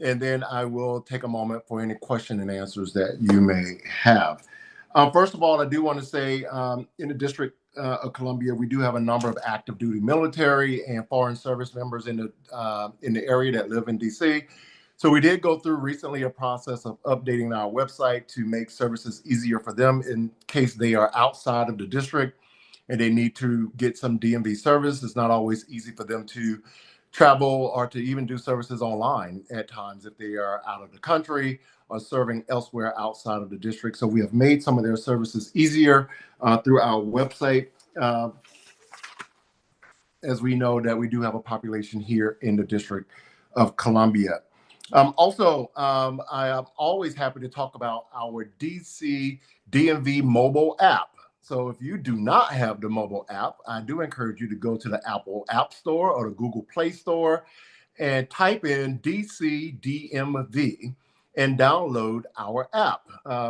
and then I will take a moment for any question and answers that you may have. First of all, I do want to say in the District of Columbia, we do have a number of active duty military and foreign service members in the area that live in DC. So we did go through recently a process of updating our website to make services easier for them in case they are outside of the district and they need to get some DMV service. It's not always easy for them to travel or to even do services online at times if they are out of the country or serving elsewhere outside of the district. So we have made some of their services easier through our website, as we know that we do have a population here in the District of Columbia. I am always happy to talk about our DC DMV mobile app. So if you do not have the mobile app, I do encourage you to go to the Apple App Store or the Google Play Store and type in DC DMV and download our app.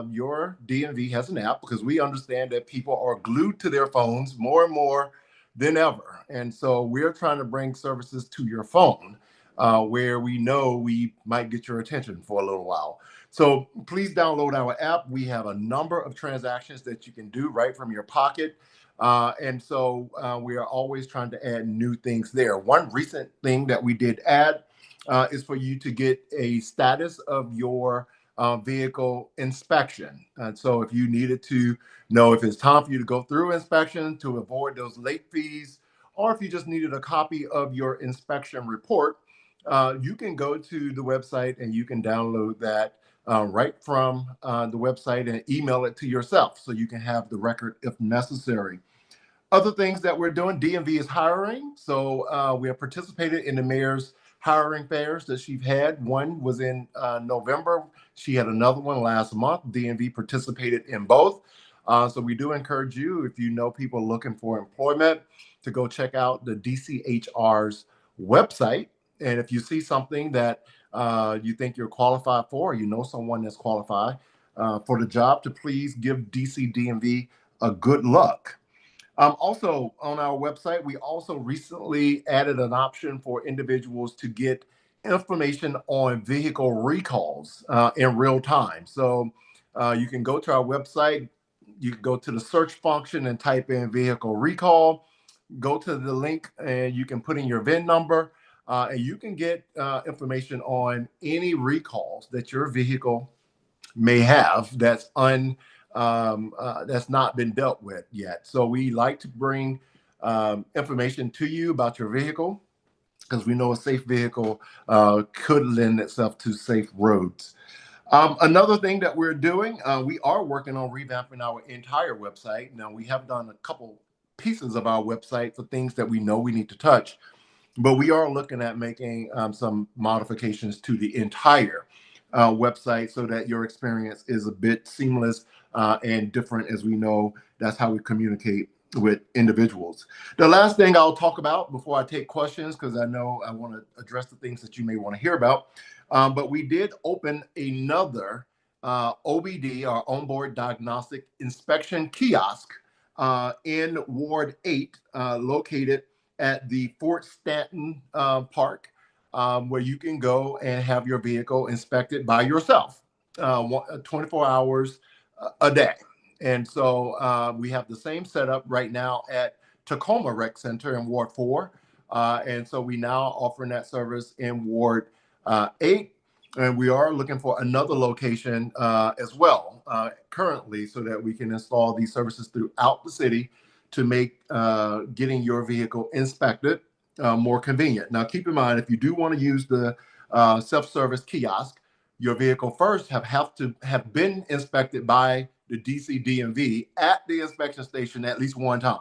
Your DMV has an app because we understand that people are glued to their phones more and more than ever. And so we're trying to bring services to your phone where we know we might get your attention for a little while. So please download our app. We have a number of transactions that you can do right from your pocket. And so we are always trying to add new things there. One recent thing that we did add is for you to get a status of your vehicle inspection. And so if you needed to know if it's time for you to go through inspection to avoid those late fees, or if you just needed a copy of your inspection report, you can go to the website and you can download that right from the website and email it to yourself so you can have the record if necessary. Other things that we're doing, DMV is hiring. So we have participated in the mayor's hiring fairs that she's had. One was in November. She had another one last month. DMV participated in both. So we do encourage you, if you know people looking for employment, to go check out the DCHR's website. And if you see something that you think you're qualified for, or you know someone that's qualified for the job, to please give DC DMV a good look. Also on our website, we also recently added an option for individuals to get information on vehicle recalls in real time. So you can go to our website, you can go to the search function and type in vehicle recall, go to the link and you can put in your VIN number and you can get information on any recalls that your vehicle may have that's not been dealt with yet. So we like to bring information to you about your vehicle because we know a safe vehicle could lend itself to safe roads. Another thing that we're doing, we are working on revamping our entire website. Now, we have done a couple pieces of our website for things that we know we need to touch, but we are looking at making some modifications to the entire website so that your experience is a bit seamless and different, as we know that's how we communicate with individuals. The last thing I'll talk about before I take questions, because I know I want to address the things that you may want to hear about, but we did open another OBD, our onboard diagnostic inspection kiosk in Ward 8, located at the Fort Stanton Park, where you can go and have your vehicle inspected by yourself 24 hours a day. And so we have the same setup right now at Tacoma Rec Center in Ward 4. And so we now offering that service in Ward 8. And we are looking for another location as well currently so that we can install these services throughout the city to make getting your vehicle inspected more convenient. Now, keep in mind, if you do want to use the self-service kiosk, your vehicle first have to have been inspected by the DC DMV at the inspection station at least one time,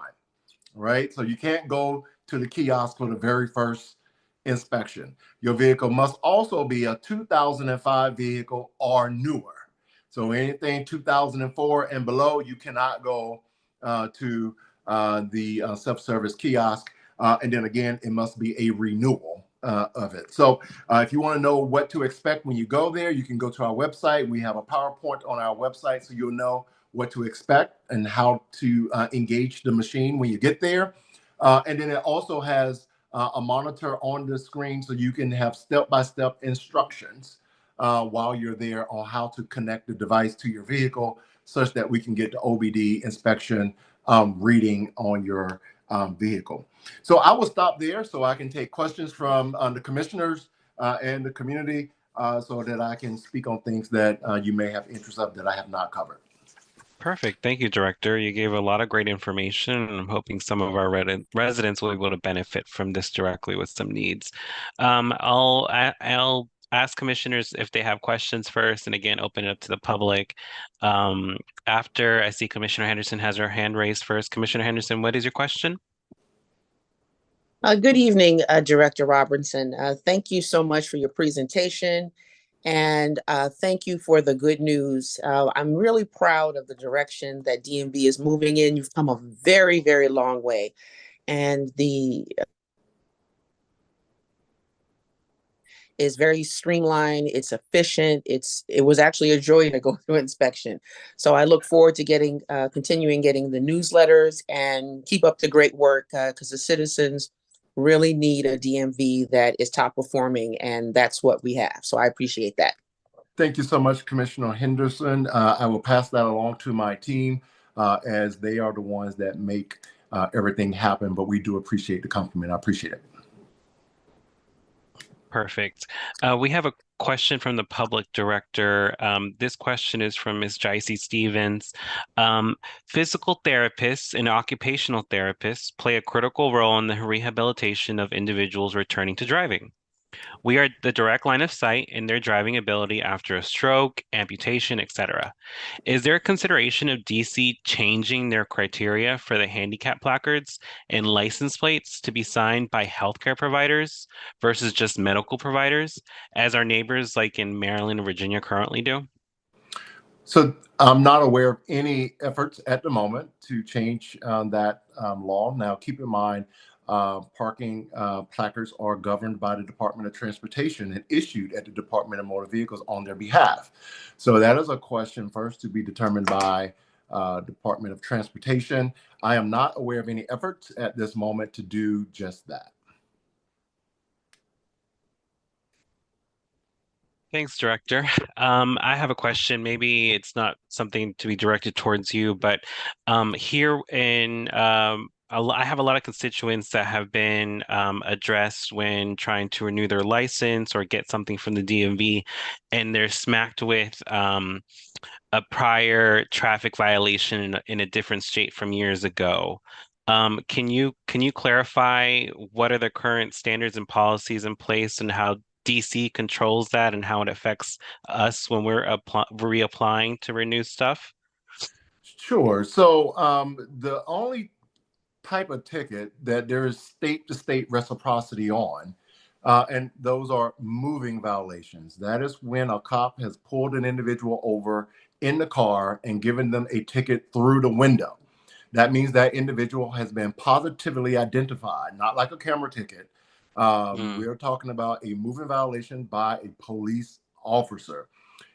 right? So you can't go to the kiosk for the very first inspection. Your vehicle must also be a 2005 vehicle or newer. So anything 2004 and below, you cannot go to the self-service kiosk. And then again, it must be a renewal of it. So if you want to know what to expect when you go there, you can go to our website. We have a PowerPoint on our website, so you'll know what to expect and how to engage the machine when you get there. And then it also has a monitor on the screen so you can have step-by-step instructions while you're there on how to connect the device to your vehicle such that we can get the OBD inspection reading on your vehicle. So I will stop there so I can take questions from the commissioners and the community so that I can speak on things that you may have interest of that I have not covered. Perfect. Thank you, Director. You gave a lot of great information, and I'm hoping some of our residents will be able to benefit from this directly with some needs. I'll ask commissioners if they have questions first, and again, open it up to the public. After I see Commissioner Henderson has her hand raised first. Commissioner Henderson, what is your question? Good evening, Director Robinson. Thank you so much for your presentation. And thank you for the good news. I'm really proud of the direction that DMV is moving in. You've come a very, very long way. And the is very streamlined, it's efficient, it was actually a joy to go through inspection. So I look forward to getting continuing getting the newsletters and keep up the great work because the citizens really need a DMV that is top performing, and that's what we have. So I appreciate that. Thank you so much, Commissioner Henderson. I will pass that along to my team as they are the ones that make everything happen, but we do appreciate the compliment. I appreciate it. Perfect. We have a question from the public, Director. This question is from Ms. Jicey Stevens. Physical therapists and occupational therapists play a critical role in the rehabilitation of individuals returning to driving. We are the direct line of sight in their driving ability after a stroke, amputation, etc. Is there a consideration of DC changing their criteria for the handicap placards and license plates to be signed by healthcare providers versus just medical providers, as our neighbors like in Maryland and Virginia currently do? So I'm not aware of any efforts at the moment to change that law. Now, keep in mind, parking placards are governed by the Department of Transportation and issued at the Department of Motor Vehicles on their behalf. So that is a question first to be determined by Department of Transportation. I am not aware of any efforts at this moment to do just that. Thanks, Director. I have a question. Maybe it's not something to be directed towards you, but here in I have a lot of constituents that have been addressed when trying to renew their license or get something from the DMV, and they're smacked with a prior traffic violation in a different state from years ago. Can you clarify what are the current standards and policies in place and how DC controls that and how it affects us when we're reapplying to renew stuff? Sure. So the only type of ticket that there is state to state reciprocity on, and those are moving violations. That is when a cop has pulled an individual over in the car and given them a ticket through the window. That means that individual has been positively identified, not like a camera ticket. We're talking about a moving violation by a police officer.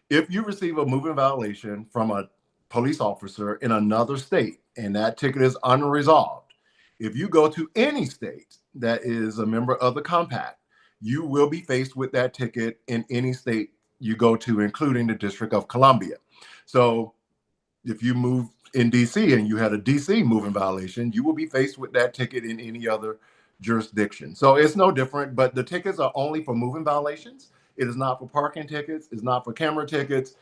If you receive a moving violation from a police officer in another state and that ticket is unresolved, if you go to any state that is a member of the compact, you will be faced with that ticket in any state you go to, including the District of Columbia. So if you move in DC and you had a DC moving violation, you will be faced with that ticket in any other jurisdiction. So it's no different, but the tickets are only for moving violations. It is not for parking tickets. It's not for camera tickets.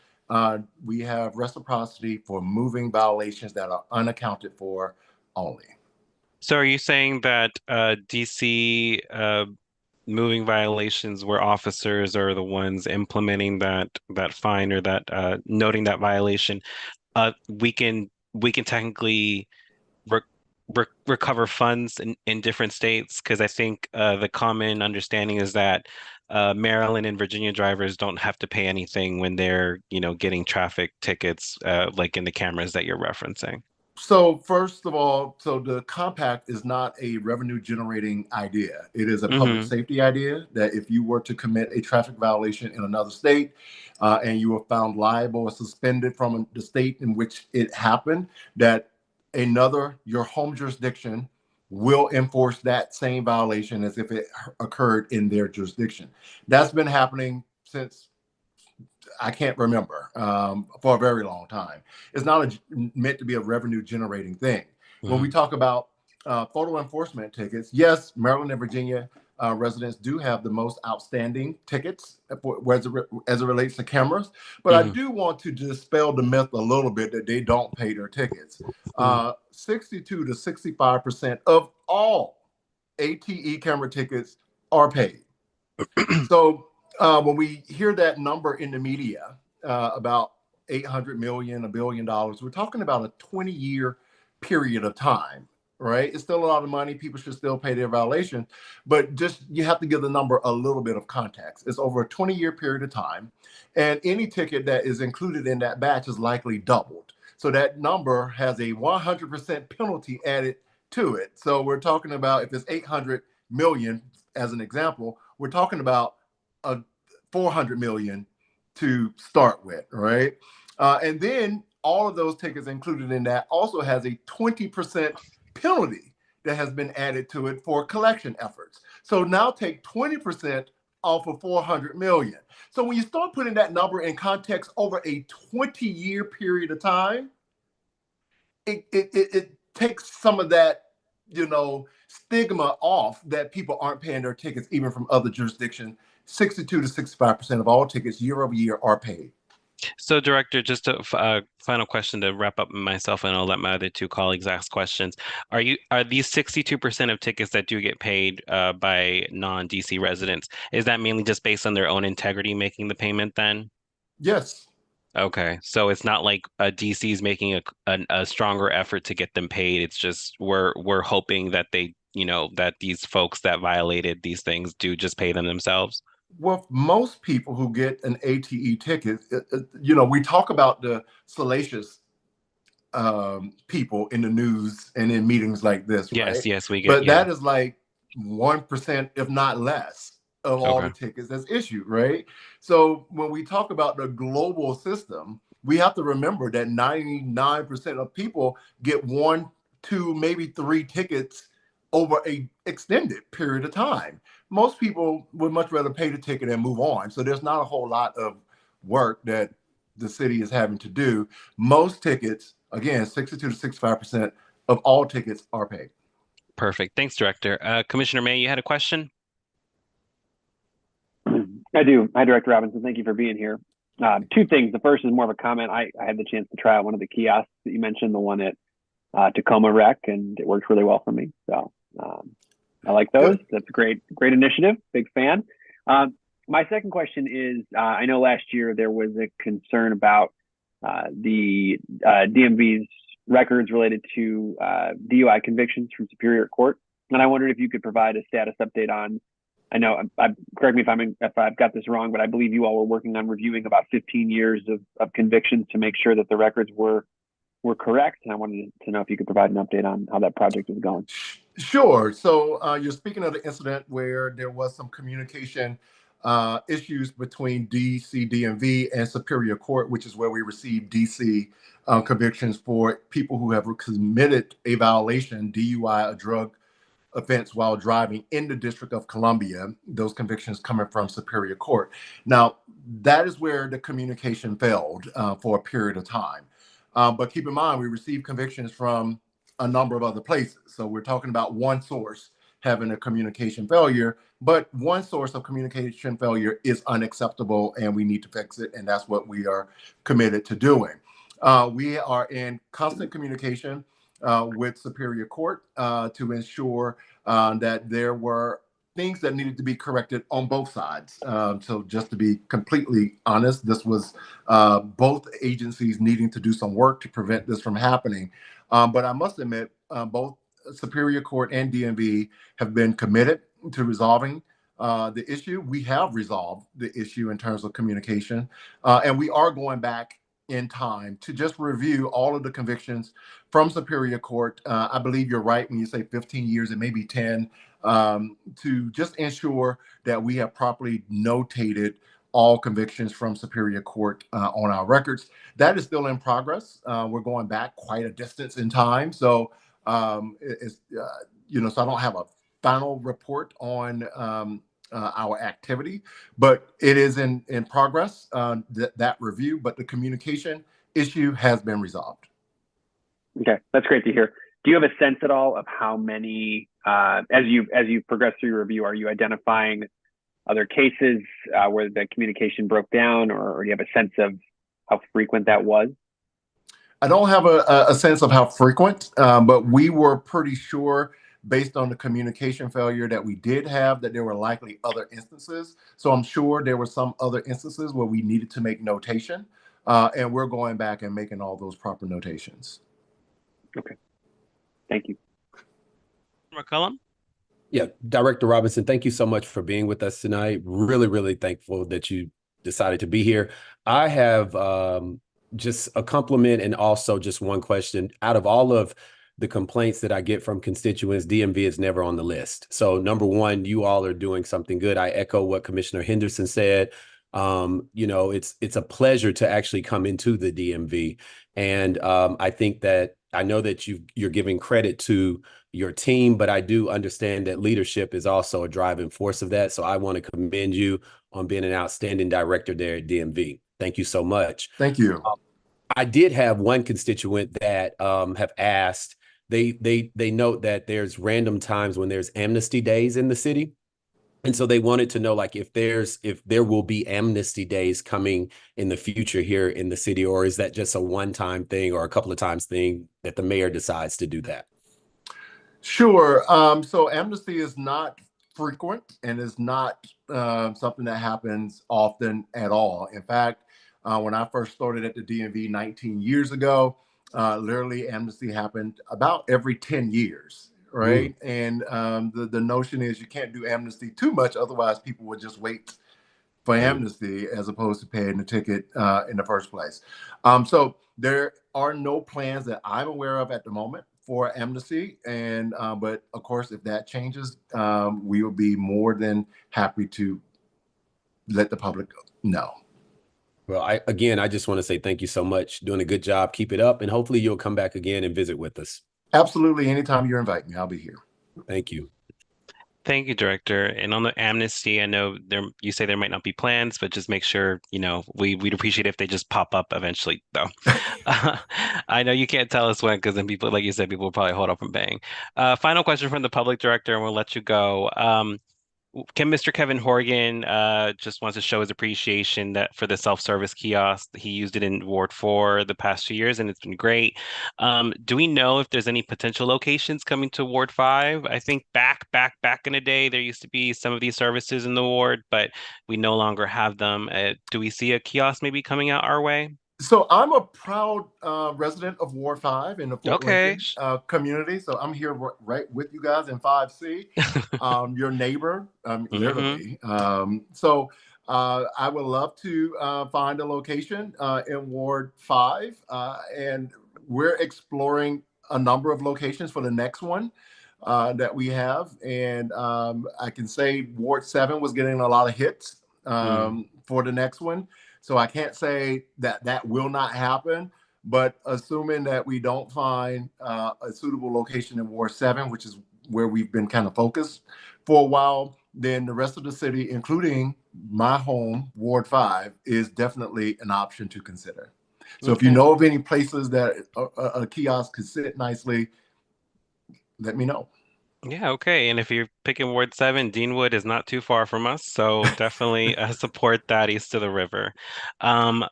We have reciprocity for moving violations that are unaccounted for only. So are you saying that DC moving violations where officers are the ones implementing that fine or that noting that violation, we can technically re recover funds in different states? Because I think the common understanding is that Maryland and Virginia drivers don't have to pay anything when they're, getting traffic tickets, like in the cameras that you're referencing. So first of all, so the compact is not a revenue generating idea. It is a public safety idea that if you were to commit a traffic violation in another state and you were found liable or suspended from the state in which it happened, that your home jurisdiction will enforce that same violation as if it occurred in their jurisdiction. That's been happening since I can't remember for a very long time. It's not meant to be a revenue generating thing. When we talk about photo enforcement tickets, yes, Maryland and Virginia residents do have the most outstanding tickets as it relates to cameras. But I do want to dispel the myth a little bit that they don't pay their tickets. 62 to 65% of all ATE camera tickets are paid. So when we hear that number in the media about 800 million, $1 billion, we're talking about a 20-year period of time, right? It's still a lot of money. People should still pay their violation, but just you have to give the number a little bit of context. It's over a 20-year period of time, and any ticket that is included in that batch is likely doubled. So that number has a 100% penalty added to it. So we're talking about if it's 800 million, as an example, we're talking about a 400 million to start with, right? And then all of those tickets included in that also has a 20% penalty that has been added to it for collection efforts. So now take 20% off of 400 million. So when you start putting that number in context over a 20-year period of time, it takes some of that, stigma off that people aren't paying their tickets, even from other jurisdictions. 62 to 65% of all tickets year over year are paid. So, Director, just a final question to wrap up myself, and I'll let my other two colleagues ask questions. Are these 62% of tickets that do get paid by non-DC residents, is that mainly just based on their own integrity making the payment then? Yes. Okay, so it's not like DC is making a stronger effort to get them paid. It's just we're hoping that that these folks that violated these things do just pay them themselves. Well, most people who get an ATE ticket, we talk about the salacious people in the news and in meetings like this, right? Yes, we get, But yeah. that is like 1%, if not less, of all the Okay. tickets that's issued, right? So when we talk about the global system, we have to remember that 99% of people get 1, 2, maybe 3 tickets over a extended period of time. Most people would much rather pay the ticket and move on. So there's not a whole lot of work that the city is having to do. Most tickets, again, 62 to 65% of all tickets are paid. Perfect. Thanks, Director. Commissioner May, you had a question? I do. Hi, Director Robinson. Thank you for being here. Two things. The first is more of a comment. I had the chance to try out one of the kiosks that you mentioned, the one at Tacoma rec, and it works really well for me. So I like those. Good. That's a great initiative. Big fan. My second question is, I know last year there was a concern about the DMV's records related to DUI convictions from Superior Court, and I wondered if you could provide a status update on. I know, correct me if I've got this wrong, but I believe you all were working on reviewing about 15 years of convictions to make sure that the records were correct, and I wanted to know if you could provide an update on how that project is going. Sure. So you're speaking of the incident where there was some communication issues between DC DMV and Superior Court, which is where we received DC convictions for people who have committed a violation, DUI, a drug offense while driving in the District of Columbia, those convictions coming from Superior Court. Now, that is where the communication failed for a period of time. But keep in mind, we received convictions from a number of other places. So we're talking about one source having a communication failure, but one source of communication failure is unacceptable and we need to fix it. And that's what we are committed to doing. We are in constant communication with Superior Court to ensure that there were things that needed to be corrected on both sides. So just to be completely honest, this was both agencies needing to do some work to prevent this from happening. But I must admit, both Superior Court and DMV have been committed to resolving the issue. We have resolved the issue in terms of communication, and we are going back in time to just review all of the convictions from Superior Court. I believe you're right when you say 15 years, it may be 10, to just ensure that we have properly notated all convictions from Superior Court on our records. That is still in progress. We're going back quite a distance in time. So, it's, so I don't have a final report on our activity, but it is in progress, that review, but the communication issue has been resolved. Okay, that's great to hear. Do you have a sense at all of how many, as you progress through your review, are you identifying other cases where the communication broke down, or do you have a sense of how frequent that was? I don't have a sense of how frequent, but we were pretty sure based on the communication failure that we did have that there were likely other instances. So I'm sure there were some other instances where we needed to make notation, and we're going back and making all those proper notations. Okay. Thank you. McCullum? Yeah, Director Robinson, thank you so much for being with us tonight. Really, really thankful that you decided to be here. I have just a compliment and also just one question. Out of all of the complaints that I get from constituents, DMV is never on the list. So number one, you all are doing something good. I echo what Commissioner Henderson said. It's a pleasure to actually come into the DMV. And I think that I know that you're giving credit to your team, but I do understand that leadership is also a driving force of that. So I want to commend you on being an outstanding director there at DMV. Thank you so much. Thank you. I did have one constituent that have asked, they note that there's random times when there's amnesty days in the city. And so they wanted to know, like, if there will be amnesty days coming in the future here in the city, or is that just a one-time thing or a couple of times thing that the mayor decides to do that? Sure. So amnesty is not frequent and is not something that happens often at all. In fact, when I first started at the DMV 19 years ago, literally amnesty happened about every 10 years, right? And the notion is you can't do amnesty too much, otherwise people would just wait for amnesty as opposed to paying the ticket in the first place. So there are no plans that I'm aware of at the moment for amnesty, and but of course, if that changes, we will be more than happy to let the public know. Well, I just want to say thank you so much. Doing a good job. Keep it up, and hopefully you'll come back again and visit with us. Absolutely. Anytime you invite me, I'll be here. Thank you. Thank you, Director. And on the amnesty, I know you say there might not be plans, but just make sure, we'd appreciate if they just pop up eventually, though. I know you can't tell us when, because then people, like you said, people will probably hold up from paying. Final question from the public, Director, and we'll let you go. Mr. Kevin Horgan just wants to show his appreciation that for the self-service kiosk. He used it in Ward 4 the past few years and it's been great. Do we know if there's any potential locations coming to Ward 5? I think back in the day there used to be some of these services in the ward, but we no longer have them. Do we see a kiosk maybe coming out our way? So I'm a proud resident of Ward 5 in the Fort Okay. Lincoln community. So I'm here right with you guys in 5C, your neighbor, literally. So I would love to find a location in Ward 5. And we're exploring a number of locations for the next one that we have. And I can say Ward 7 was getting a lot of hits for the next one. So I can't say that that will not happen, but assuming that we don't find a suitable location in Ward 7, which is where we've been kind of focused for a while, then the rest of the city, including my home, Ward 5, is definitely an option to consider. So if you know of any places that a kiosk could sit nicely, let me know. Yeah, okay. And if you're picking Ward 7, Deanwood is not too far from us, so definitely support that east of the river.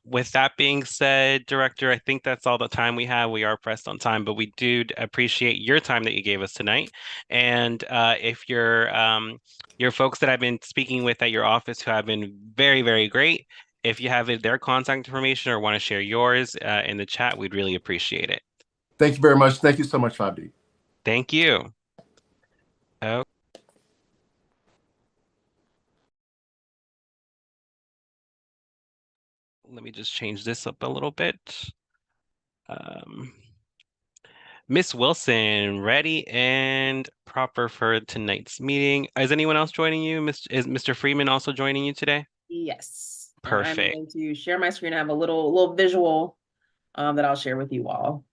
With that being said, Director, I think that's all the time we have. We are pressed on time, but we do appreciate your time that you gave us tonight. And if your folks that I've been speaking with at your office who have been very, very great, if you have their contact information or want to share yours in the chat, we'd really appreciate it. Thank you very much. Thank you so much, 5D. Thank you. Oh. Let me just change this up a little bit. Miss Wilson, ready and proper for tonight's meeting. Is anyone else joining you? Is Mr. Freeman also joining you today? Yes. Perfect. I'm going to share my screen. I have a little visual that I'll share with you all.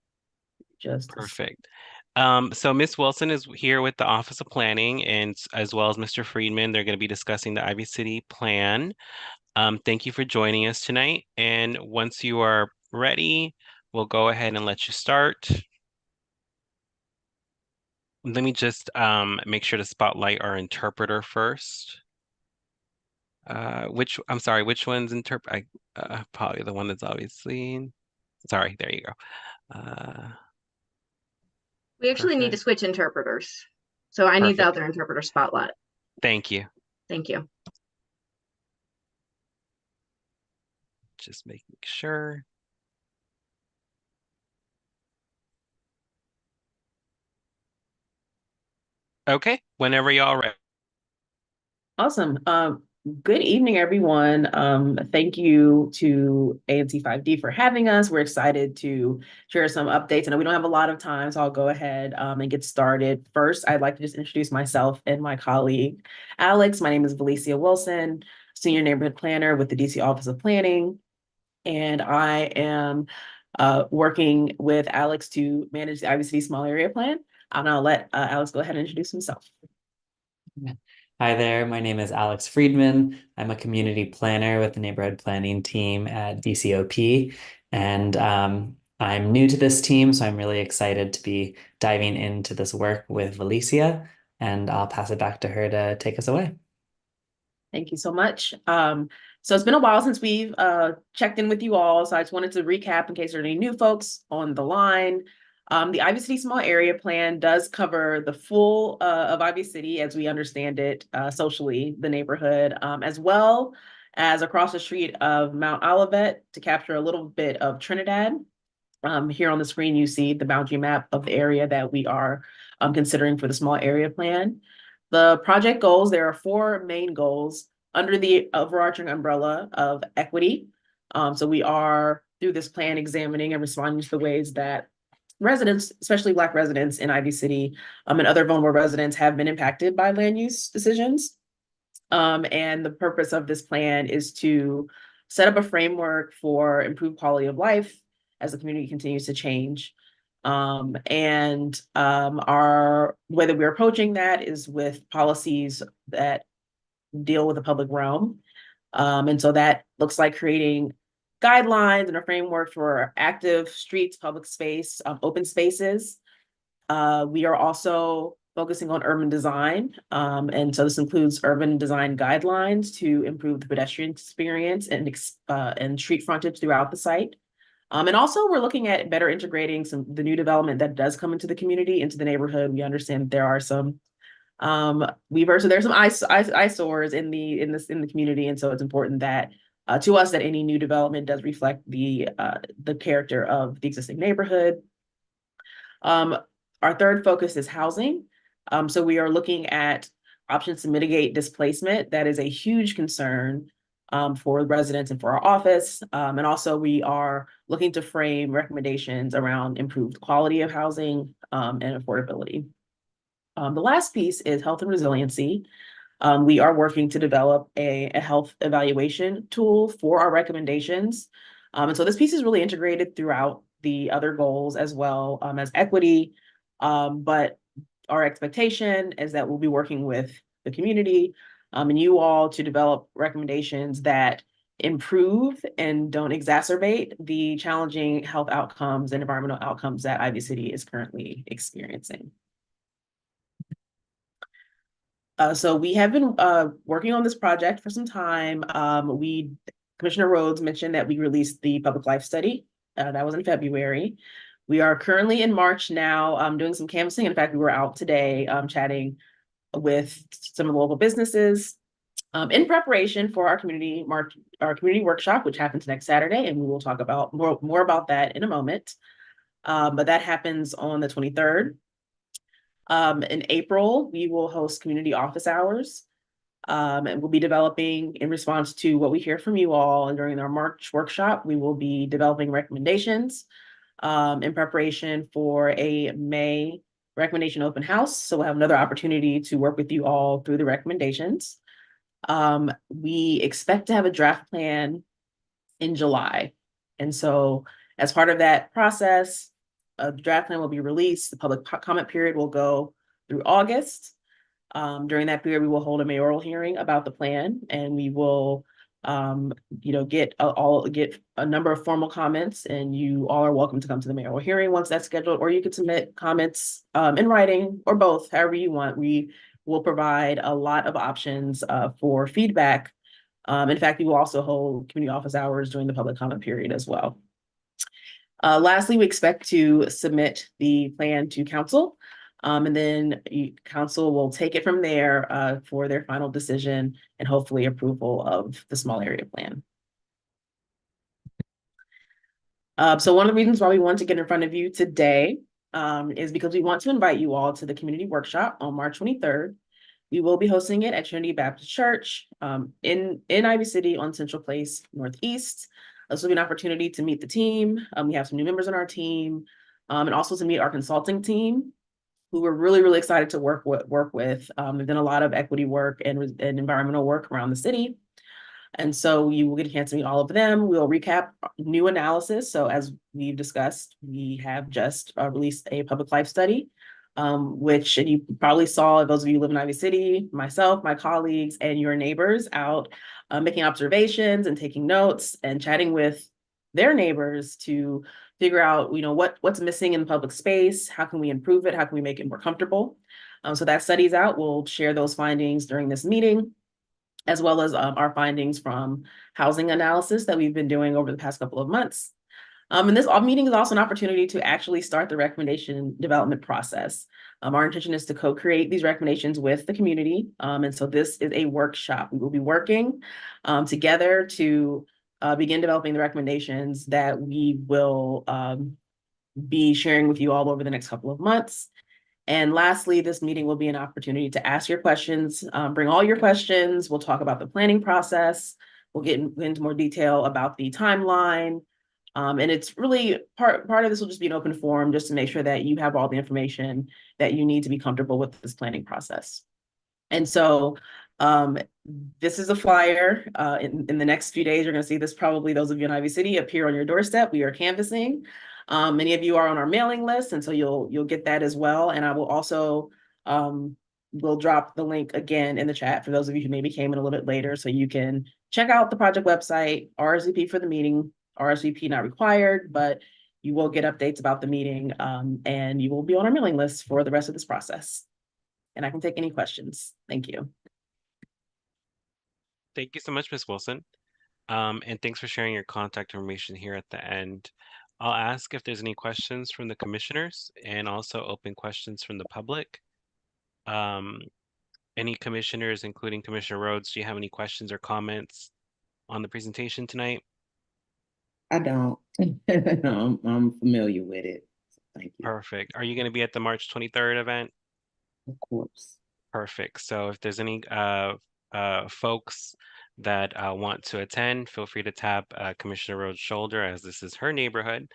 Just perfect. So Miss Wilson is here with the Office of Planning and as well as Mr. Friedman. They're going to be discussing the Ivy City plan. Thank you for joining us tonight. And once you are ready, we'll go ahead and let you start. Let me just make sure to spotlight our interpreter first. I'm sorry, which one's probably the one that's obviously, sorry, there you go. We actually need to switch interpreters. So I need the other interpreter spotlight. Thank you. Thank you. Just making sure. Okay, whenever y'all ready. awesome. Good evening, everyone. Thank you to ANC 5D for having us. We're excited to share some updates. I know we don't have a lot of time, so I'll go ahead and get started. First, I'd like to just introduce myself and my colleague, Alex. My name is Valencia Wilson, Senior Neighborhood Planner with the DC Office of Planning. And I am working with Alex to manage the Ivy City Small Area Plan. And I'll let Alex go ahead and introduce himself. Hi there, my name is Alex Friedman. I'm a community planner with the neighborhood planning team at DCOP. And I'm new to this team, so I'm really excited to be diving into this work with Valencia. And I'll pass it back to her to take us away. Thank you so much. So it's been a while since we've checked in with you all. So I just wanted to recap in case there are any new folks on the line. The Ivy City Small Area Plan does cover the full of Ivy City as we understand it socially, the neighborhood, as well as across the street of Mount Olivet to capture a little bit of Trinidad. Here on the screen, you see the boundary map of the area that we are considering for the Small Area Plan. The project goals, there are 4 main goals under the overarching umbrella of equity. So we are, through this plan, examining and responding to the ways that residents, especially Black residents in Ivy City and other vulnerable residents have been impacted by land use decisions. And the purpose of this plan is to set up a framework for improved quality of life as the community continues to change. Our way that we're approaching that is with policies that deal with the public realm. And so that looks like creating guidelines and a framework for active streets, public space, open spaces. We are also focusing on urban design. And so this includes urban design guidelines to improve the pedestrian experience and street frontage throughout the site. And also we're looking at better integrating the new development that does come into the community, into the neighborhood. We understand there are some there's some eyesores in the community, and so it's important that to us that any new development does reflect the character of the existing neighborhood. Our third focus is housing. So we are looking at options to mitigate displacement. That is a huge concern for residents and for our office. And also we are looking to frame recommendations around improved quality of housing and affordability. The last piece is health and resiliency. We are working to develop a health evaluation tool for our recommendations. And so this piece is really integrated throughout the other goals as well as equity. But our expectation is that we'll be working with the community and you all to develop recommendations that improve and don't exacerbate the challenging health outcomes and environmental outcomes that Ivy City is currently experiencing. So we have been working on this project for some time. Commissioner Rhodes mentioned that we released the public life study. That was in February. We are currently in March now, doing some canvassing. In fact, we were out today chatting with some of the local businesses in preparation for our community workshop, which happens next Saturday, and we will talk about more about that in a moment. But that happens on the 23rd. In April, we will host community office hours. And we'll be developing in response to what we hear from you all. And during our March workshop, we will be developing recommendations in preparation for a May recommendation open house. So we'll have another opportunity to work with you all through the recommendations. We expect to have a draft plan in July. And so as part of that process, the draft plan will be released. The public comment period will go through August. During that period, we will hold a mayoral hearing about the plan, and we will, get a number of formal comments. And you all are welcome to come to the mayoral hearing once that's scheduled, or you can submit comments in writing, or both, however you want. We will provide a lot of options for feedback. In fact, we will also hold community office hours during the public comment period as well. Lastly, we expect to submit the plan to council, and then council will take it from there for their final decision and hopefully approval of the small area plan. So one of the reasons why we want to get in front of you today is because we want to invite you all to the community workshop on March 23rd. We will be hosting it at Trinity Baptist Church in Ivy City on Central Place Northeast. This will be an opportunity to meet the team. We have some new members on our team, and also to meet our consulting team, who we're really, really excited to work with. We've done a lot of equity work and environmental work around the city. And so you will get a chance to meet all of them. We'll recap new analysis. So as we've discussed, we have just released a public life study, which and you probably saw, those of you who live in Ivy City, myself, my colleagues, and your neighbors out making observations and taking notes and chatting with their neighbors to figure out, what's missing in the public space, how can we improve it, how can we make it more comfortable. So that study's out. We'll share those findings during this meeting, as well as our findings from housing analysis that we've been doing over the past couple of months. And this meeting is also an opportunity to actually start the recommendation development process. Our intention is to co-create these recommendations with the community. And so this is a workshop. We will be working together to begin developing the recommendations that we will be sharing with you all over the next couple of months. And lastly, this meeting will be an opportunity to ask your questions, bring all your questions. We'll talk about the planning process. We'll get into more detail about the timeline. And it's really part of this will just be an open forum just to make sure that you have all the information that you need to be comfortable with this planning process. And so this is a flyer. In the next few days, you're going to see this, probably those of you in Ivy City, appear on your doorstep. We are canvassing. Many of you are on our mailing list, and so you'll get that as well. And I will also will drop the link again in the chat for those of you who maybe came in a little bit later, so you can check out the project website, RSVP for the meeting. RSVP not required, but you will get updates about the meeting, and you will be on our mailing list for the rest of this process. and I can take any questions. Thank you. Thank you so much, Ms. Wilson. And thanks for sharing your contact information here at the end. I'll ask if there's any questions from the commissioners and also open questions from the public. Any commissioners, including Commissioner Rhodes, do you have any questions or comments on the presentation tonight? I don't. I'm familiar with it. Thank you. Perfect. Are you going to be at the March 23rd event? Of course. Perfect. So if there's any folks that want to attend, feel free to tap Commissioner Rhodes' shoulder, as this is her neighborhood,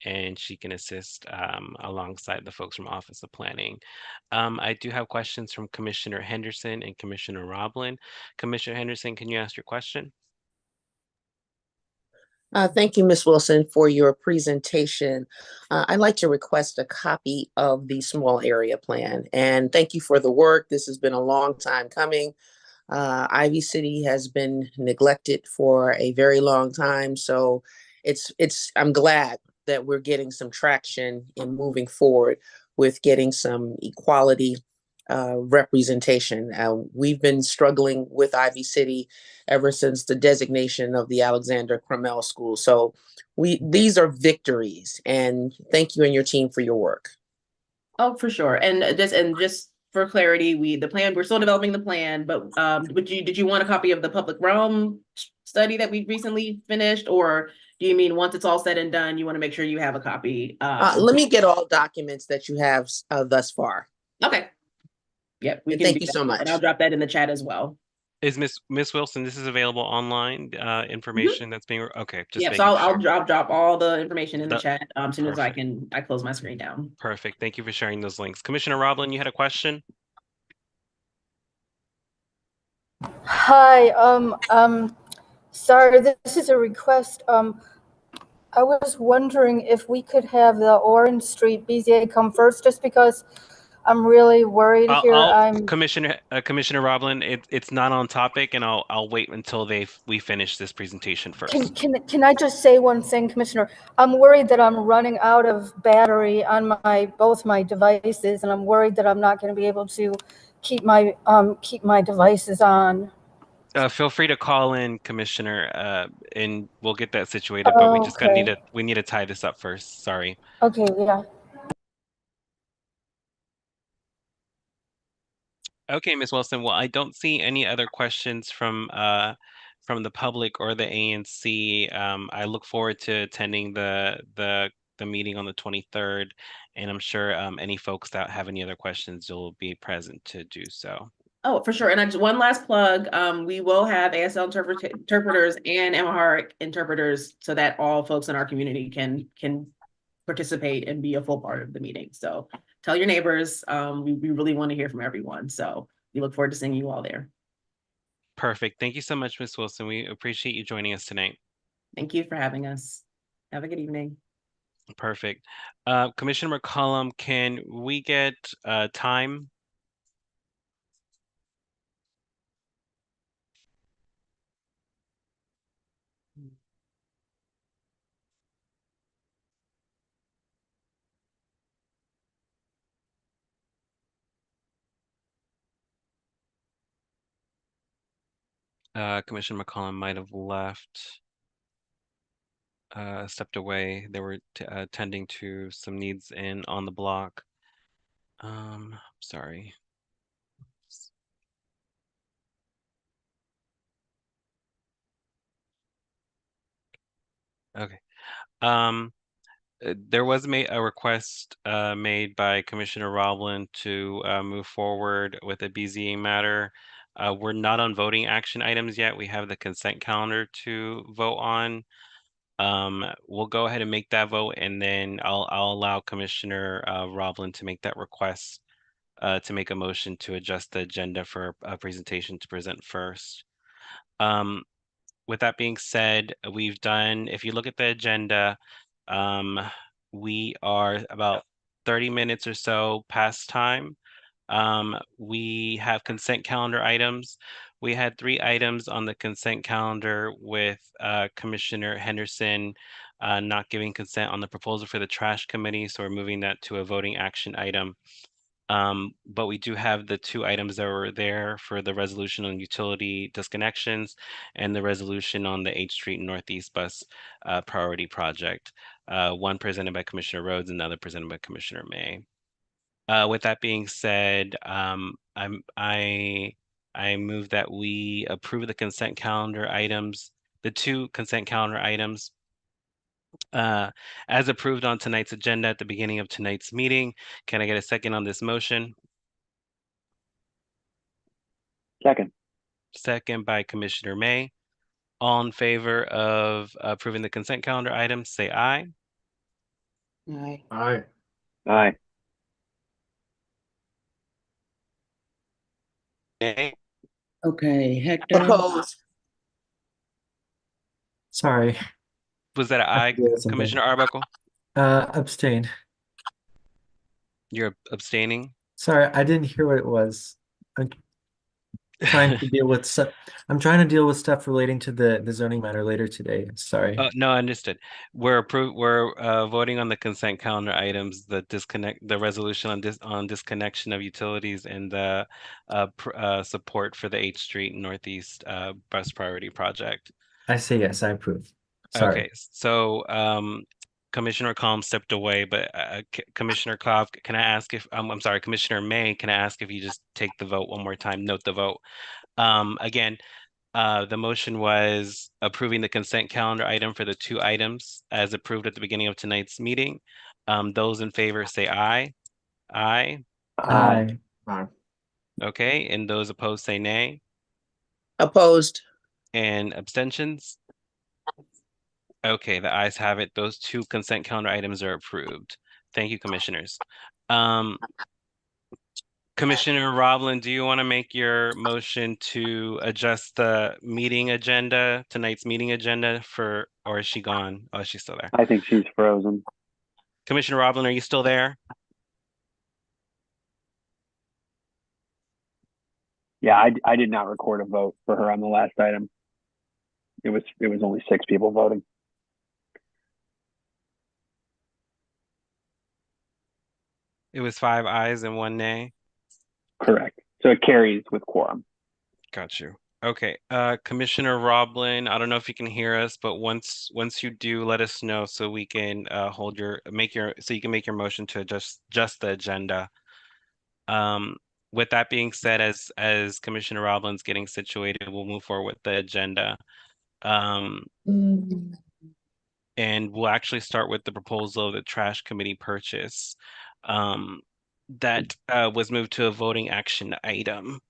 and she can assist alongside the folks from Office of Planning. I do have questions from Commissioner Henderson and Commissioner Roblin. Commissioner Henderson, can you ask your question? Thank you, Ms. Wilson, for your presentation. I'd like to request a copy of the small area plan. And thank you for the work. This has been a long time coming. Ivy City has been neglected for a very long time. So I'm glad that we're getting some traction in moving forward with getting some equality representation. We've been struggling with Ivy City ever since the designation of the Alexander Crummell School. So these are victories, and thank you and your team for your work. Oh, for sure. And just for clarity, we're still developing the plan, but did you want a copy of the public realm study that we recently finished, or do you mean once it's all said and done, you want to make sure you have a copy? Let me get all documents that you have thus far. Okay. Yep. Thank you so much. And I'll drop that in the chat as well. Is Miss Wilson, this is available online, information that's being, okay, just Yeah, making so sure. I'll drop all the information in the chat as soon as I Perfect. close my screen down. Perfect. Thank you for sharing those links. Commissioner Roblin, you had a question? Hi, sorry, this is a request. I was wondering if we could have the Orange Street BZA come first, just because I'm really worried here. Commissioner Roblin, it's not on topic, and I'll wait until we finish this presentation first. Can I just say one thing, Commissioner? I'm worried that I'm running out of battery on both my devices, and I'm worried that I'm not going to be able to keep my devices on. Feel free to call in, Commissioner, and we'll get that situated. But we just we need to tie this up first. Sorry. Okay, yeah. Okay, Ms. Wilson. Well, I don't see any other questions from the public or the ANC. I look forward to attending the meeting on the 23rd, and I'm sure any folks that have any other questions will be present to do so. Oh, for sure. And one last plug, we will have ASL interpreters and Amharic interpreters so that all folks in our community can participate and be a full part of the meeting. So tell your neighbors, we really want to hear from everyone. So we look forward to seeing you all there. Perfect. Thank you so much, Ms. Wilson. We appreciate you joining us tonight. Thank you for having us. Have a good evening. Perfect. Commissioner McCollum, can we get time? Commissioner McCollum might have left, stepped away. They were tending to some needs on the block. Sorry. Okay. There was a request made by Commissioner Roblin to move forward with a BZA matter. We're not on voting action items yet. We have the consent calendar to vote on. We'll go ahead and make that vote, and then I'll allow Commissioner Roblin to make that request to make a motion to adjust the agenda for a presentation to present first. With that being said, if you look at the agenda, we are about 30 minutes or so past time. We have consent calendar items. We had 3 items on the consent calendar with Commissioner Henderson not giving consent on the proposal for the trash committee, so we're moving that to a voting action item. But we do have the two items that were there for the resolution on utility disconnections and the resolution on the H Street Northeast Bus Priority Project. One presented by Commissioner Rhodes, another presented by Commissioner May. With that being said, I move that we approve the consent calendar items, the two consent calendar items as approved on tonight's agenda at the beginning of tonight's meeting. Can I get a second on this motion? Second. Second by Commissioner May. All in favor of approving the consent calendar items, say aye. Aye. Aye. Aye. Nay. Okay, Hector. Opposed. Sorry. Was that an I aye, have to deal with something. Commissioner Arbuckle? Abstain. You're abstaining? Sorry, I didn't hear what it was. I'm trying to deal with stuff. I'm trying to deal with stuff relating to the zoning matter later today. Sorry. No, understood. We're voting on the consent calendar items, the resolution on disconnection of utilities and the support for the H Street Northeast Bus Priority Project. I say yes, I approve. Sorry. Okay, so Commissioner Calm stepped away, but Commissioner Cobb, can I ask if I'm sorry, Commissioner May, can I ask if you just take the vote one more time, note the vote. Again, the motion was approving the consent calendar item for the two items as approved at the beginning of tonight's meeting. Those in favor say aye. Aye. Aye. Aye. Okay, and those opposed say nay. Opposed. And abstentions? Okay, the ayes have it. Those two consent calendar items are approved. Thank you, commissioners. Commissioner Roblin, do you want to make your motion to adjust the meeting agenda, tonight's meeting agenda or is she gone? Oh, she's still there. I think she's frozen. Commissioner Roblin, are you still there? Yeah, I did not record a vote for her on the last item. It was only 6 people voting. It was 5 ayes and 1 nay. Correct. So it carries with quorum. Got you. Okay, Commissioner Roblin, I don't know if you can hear us, but once you do, let us know so we can so you can make your motion to adjust the agenda. With that being said, as Commissioner Roblin's getting situated, we'll move forward with the agenda. And we'll actually start with the proposal of the trash committee purchase that was moved to a voting action item.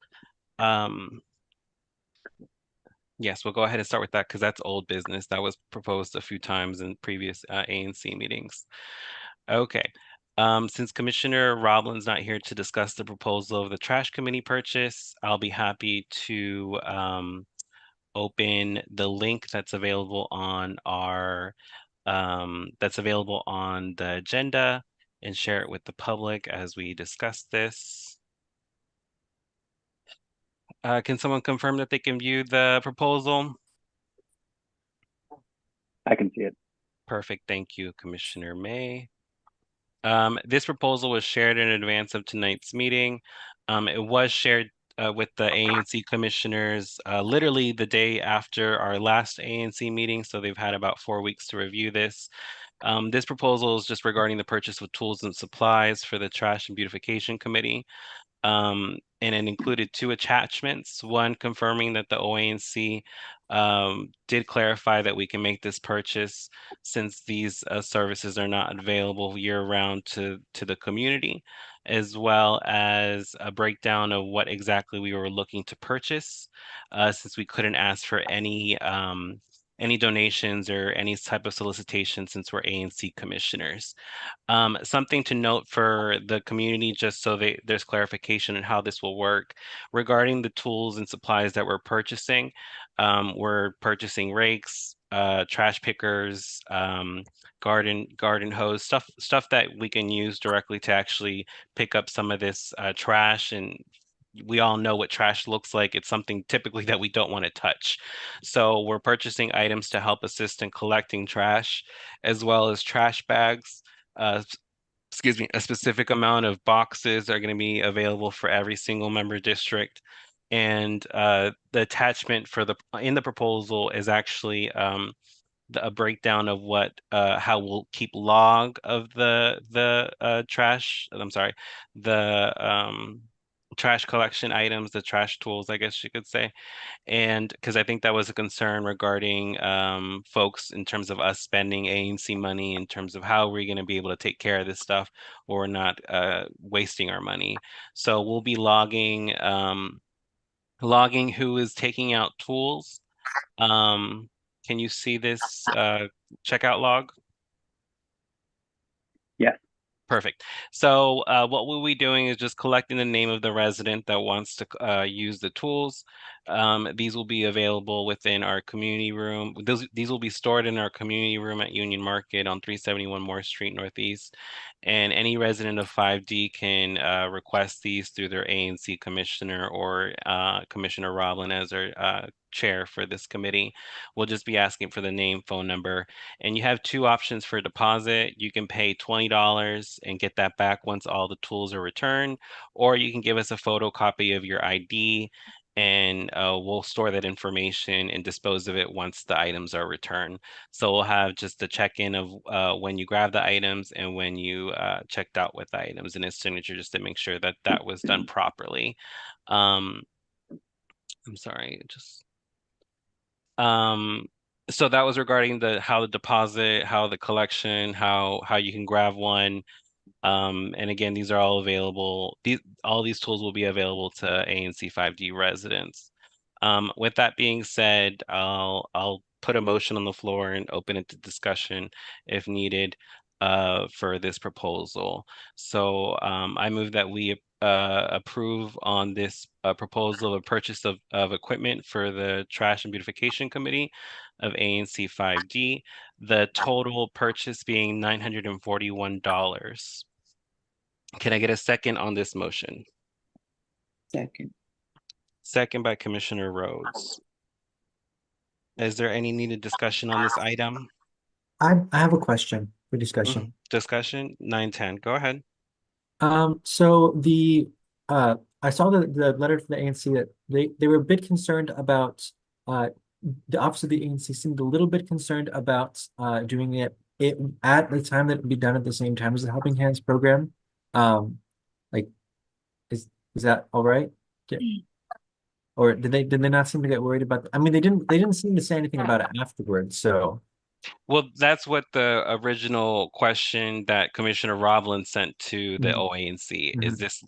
Yes, we'll go ahead and start with that because that's old business. That was proposed a few times in previous ANC meetings. Okay. Since Commissioner Roblin's not here to discuss the proposal of the trash committee purchase, I'll be happy to open the link that's available on the agenda and share it with the public as we discuss this. Can someone confirm that they can view the proposal? I can see it. Perfect. Thank you, Commissioner May. This proposal was shared in advance of tonight's meeting. It was shared with the ANC commissioners literally the day after our last ANC meeting, so they've had about 4 weeks to review this. This proposal is just regarding the purchase of tools and supplies for the Trash and Beautification Committee. And it included 2 attachments, one confirming that the OANC did clarify that we can make this purchase since these services are not available year-round to the community, as well as a breakdown of what exactly we were looking to purchase, since we couldn't ask for any donations or any type of solicitation since we're ANC commissioners. Something to note for the community, just so there's clarification on how this will work. Regarding the tools and supplies that we're purchasing rakes, trash pickers, garden hose, stuff that we can use directly to actually pick up some of this trash. And we all know what trash looks like. It's something typically that we don't want to touch. So we're purchasing items to help assist in collecting trash, as well as trash bags, excuse me, a specific amount of boxes are going to be available for every single member district. And the attachment for in the proposal is actually a breakdown of what how we'll keep log of the trash. I'm sorry, the trash collection items, the trash tools, I guess you could say. And because I think that was a concern regarding folks in terms of us spending ANC money, in terms of how we're going to be able to take care of this stuff or not wasting our money. So we'll be logging who is taking out tools. Can you see this checkout log? Yeah. Perfect. So what we'll be doing is just collecting the name of the resident that wants to use the tools. These will be available within our community room. These will be stored in our community room at Union Market on 371 Moore Street Northeast. And any resident of 5D can request these through their ANC commissioner or Commissioner Roblin as our chair for this committee. We'll just be asking for the name, phone number, and you have two options for deposit. You can pay $20 and get that back once all the tools are returned, or you can give us a photocopy of your ID and we'll store that information and dispose of it once the items are returned. So we'll have just a check-in of when you grab the items and when you checked out with the items and his signature, just to make sure that that was done properly. I'm sorry, so that was regarding how the deposit, how the collection, how you can grab one. And again, these are all available. All these tools will be available to ANC 5D residents. With that being said, I'll put a motion on the floor and open it to discussion if needed for this proposal. So I move that we approve on this proposal of purchase of equipment for the Trash and Beautification Committee of ANC 5D, the total purchase being $941. Can I get a second on this motion? Second. Second by Commissioner Rhodes. Is there any needed discussion on this item? I have a question for discussion. Discussion 910. Go ahead. So I saw the letter from the ANC that they were a bit concerned about the office of the ANC seemed a little bit concerned about doing it at the time that it would be done at the same time as the Helping Hands program. Like is that all right? Yeah. Or did they not seem to get worried about I mean they didn't seem to say anything about it afterwards, so Well, that's what the original question that Commissioner Roblin sent to the OANC.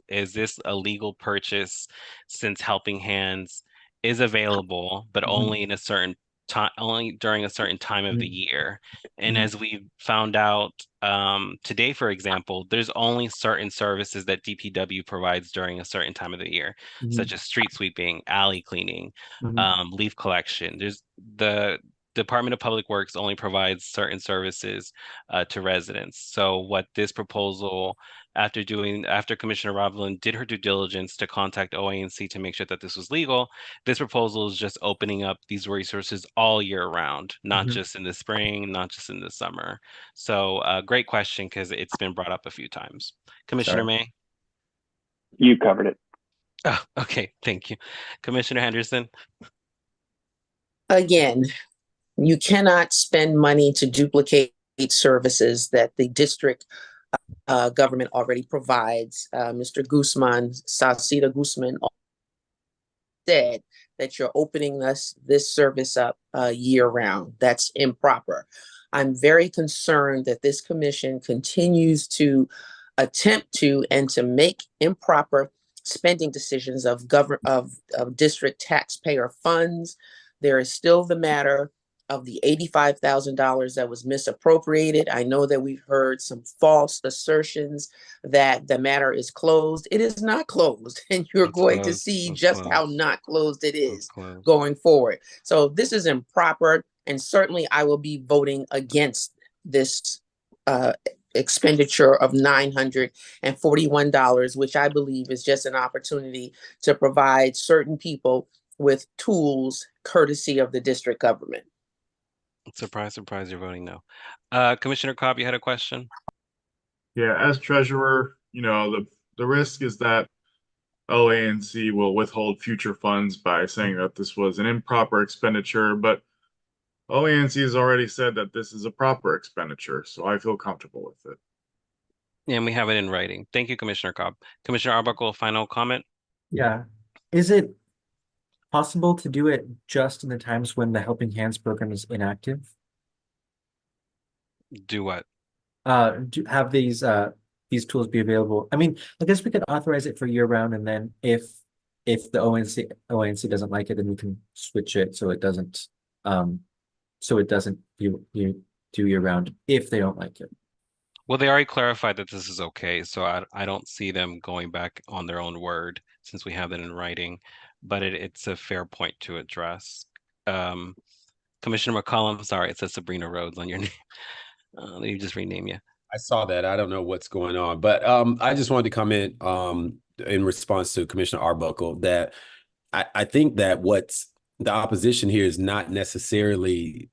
Is this a legal purchase since Helping Hands is available, but only in a certain time, only during a certain time of the year? And as we found out today, for example, there's only certain services that DPW provides during a certain time of the year, such as street sweeping, alley cleaning, leaf collection. There's the Department of Public Works only provides certain services to residents. So what this proposal, after Commissioner Roblin did her due diligence to contact OANC to make sure that this was legal, this proposal is just opening up these resources all year round, not just in the spring, not just in the summer. So great question, because it's been brought up a few times. Commissioner May? You covered it. Oh, okay, thank you. Commissioner Henderson? Again, you cannot spend money to duplicate services that the district government already provides. Mr. Guzman, Salcida Guzman, said that you're opening this service up year round. That's improper. I'm very concerned that this commission continues to attempt to and to make improper spending decisions of district taxpayer funds. There is still the matter of the $85,000 that was misappropriated. I know that we've heard some false assertions that the matter is closed. It is not closed, and you're going to see just how not closed it is going forward. So this is improper, and certainly I will be voting against this expenditure of $941, which I believe is just an opportunity to provide certain people with tools courtesy of the district government. Surprise, surprise, you're voting no. Commissioner Cobb, you had a question? Yeah, as treasurer, the risk is that OANC will withhold future funds by saying that this was an improper expenditure, but OANC has already said that this is a proper expenditure, so I feel comfortable with it. And we have it in writing. Thank you, Commissioner Cobb. Commissioner Arbuckle, final comment? Yeah. Is it possible to do it just in the times when the Helping Hands program is inactive? Do what? Have these tools be available? I mean, I guess we could authorize it for year round, and then if the ONC doesn't like it, then we can switch it so it doesn't you do year round if they don't like it. Well, they already clarified that this is okay, so I don't see them going back on their own word since we have it in writing, but it's a fair point to address. Um, Commissioner McCollum, sorry, it says Sabrina Rhodes on your name. Let me just rename you. I saw that. I don't know what's going on, but I just wanted to comment in response to Commissioner Arbuckle that I think that what's the opposition here is not necessarily,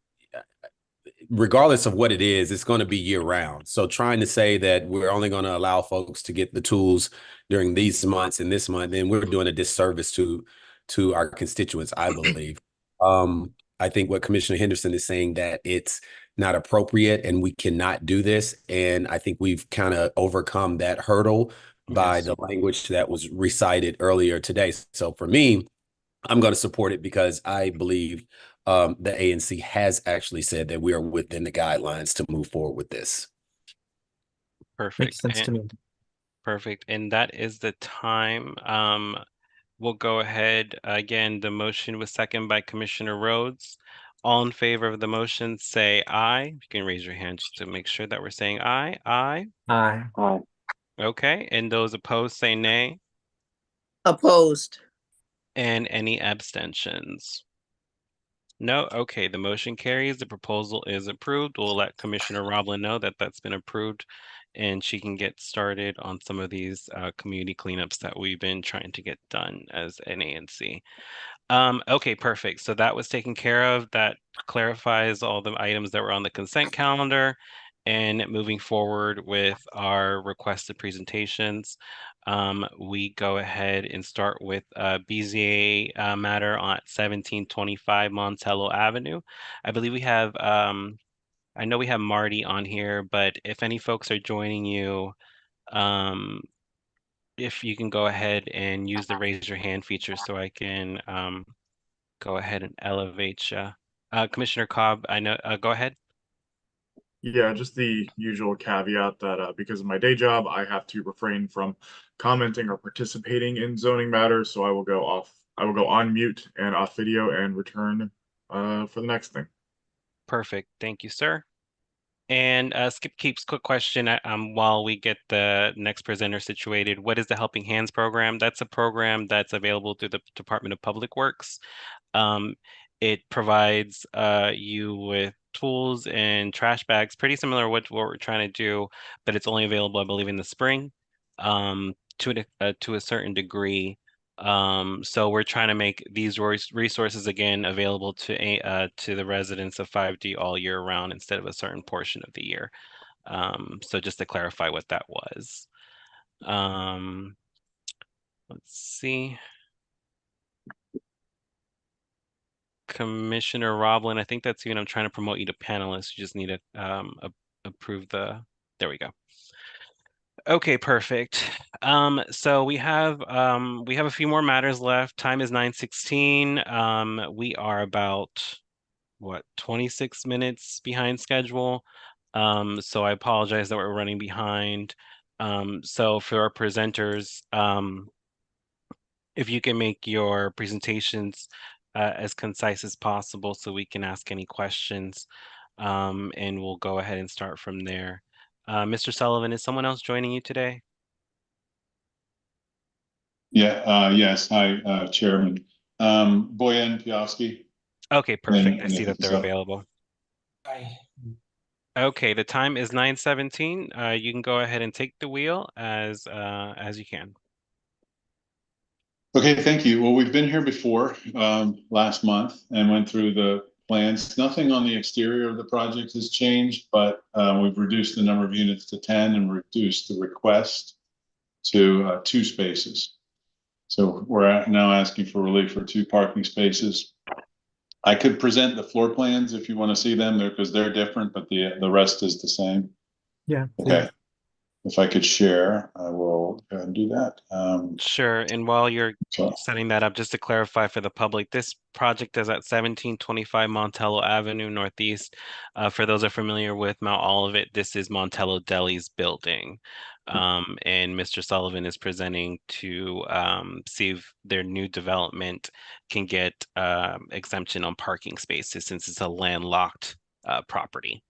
regardless of what it is, it's going to be year round. So trying to say that we're only going to allow folks to get the tools during these months and this month, then we're doing a disservice to our constituents, I believe. I think what Commissioner Henderson is saying that it's not appropriate and we cannot do this. And I think we've kind of overcome that hurdle by Yes. the language that was recited earlier today. So for me, I'm going to support it because I believe the ANC has actually said that we are within the guidelines to move forward with this. Perfect. Makes sense to me. Perfect. And that is the time. We'll go ahead. Again, the motion was seconded by Commissioner Rhodes. All in favor of the motion, say aye. You can raise your hand just to make sure that we're saying aye. Aye. Aye. Aye. Okay. And those opposed say nay. Opposed. And any abstentions? No. Okay. The motion carries. The proposal is approved. We'll let Commissioner Roblin know that that's been approved and she can get started on some of these community cleanups that we've been trying to get done as an ANC. Okay, perfect. So that was taken care of. That clarifies all the items that were on the consent calendar. And moving forward with our requested presentations, we go ahead and start with BZA matter on 1725 Montello Avenue. I believe we have, I know we have Marty on here, but if any folks are joining you, if you can go ahead and use the raise your hand feature so I can go ahead and elevate you. Commissioner Cobb, I know, go ahead. Yeah, just the usual caveat that because of my day job, I have to refrain from commenting or participating in zoning matters. So I will go on mute and off video and return for the next thing. Perfect. Thank you, sir. And Skip Keeps, quick question while we get the next presenter situated. What is the Helping Hands program? That's a program that's available through the Department of Public Works. It provides you with tools and trash bags, pretty similar to what we're trying to do, but it's only available, I believe, in the spring to a certain degree. So we're trying to make these resources again available to the residents of 5D all year round instead of a certain portion of the year. So just to clarify what that was. Let's see. Commissioner Roblin, I think that's you, and I'm trying to promote you to panelist. You just need to approve there we go. Okay, perfect. So we have a few more matters left. Time is 9:16. We are about 26 minutes behind schedule. So I apologize that we're running behind. So for our presenters, if you can make your presentations as concise as possible so we can ask any questions, and we'll go ahead and start from there. Mr. Sullivan, is someone else joining you today? Yeah, yes. Hi, Chairman. Boyan Piowski. Okay, perfect. I And see that they're available. Aye. Okay, the time is 9:17. You can go ahead and take the wheel as you can. Okay, thank you. Well, we've been here before last month and went through the plans. Nothing on the exterior of the project has changed, but we've reduced the number of units to 10 and reduced the request to 2 spaces. So we're now asking for relief for 2 parking spaces. I could present the floor plans if you want to see them there because they're different, but the rest is the same. Yeah. Okay. If I could share, I will go ahead and do that. Sure. And while you're So, setting that up, just to clarify for the public, this project is at 1725 Montello Avenue Northeast. For those who are familiar with Mount Olivet, this is Montello Deli's building. And Mr. Sullivan is presenting to see if their new development can get exemption on parking spaces since it's a landlocked property.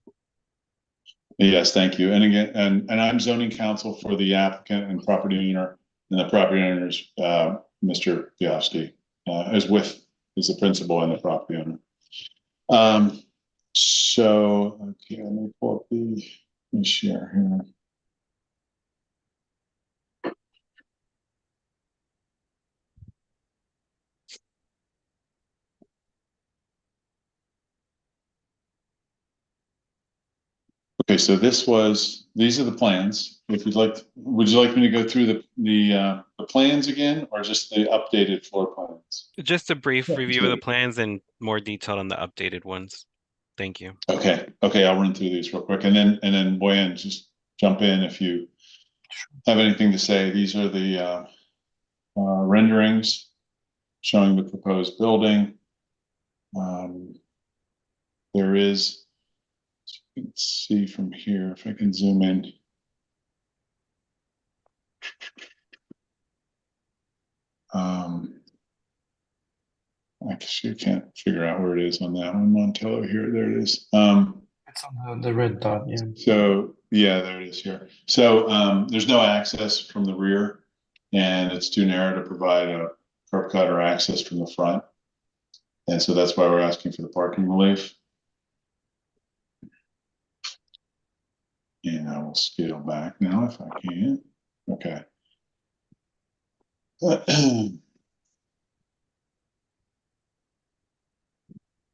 yes, thank you. And again, and I'm zoning counsel for the applicant and property owner, and the property owner's Mr. Biowski is the principal and the property owner. So okay, let me pull up let me share here. Okay, so these are the plans. If you'd like, would you like me to go through the plans again, or just the updated floor plans? Just a brief review of the plans and more detail on the updated ones. Thank you. Okay, I'll run through these real quick, and then Boyan, just jump in if you have anything to say. These are the renderings showing the proposed building. There is, you can see from here, if I can zoom in. Actually, I can't figure out where it is on that one. Montello here, there it is. It's on the red dot, yeah. So yeah, there it is here. So there's no access from the rear, and it's too narrow to provide a curb cut or access from the front. And so that's why we're asking for the parking relief. And I will scale back now if I can. Okay.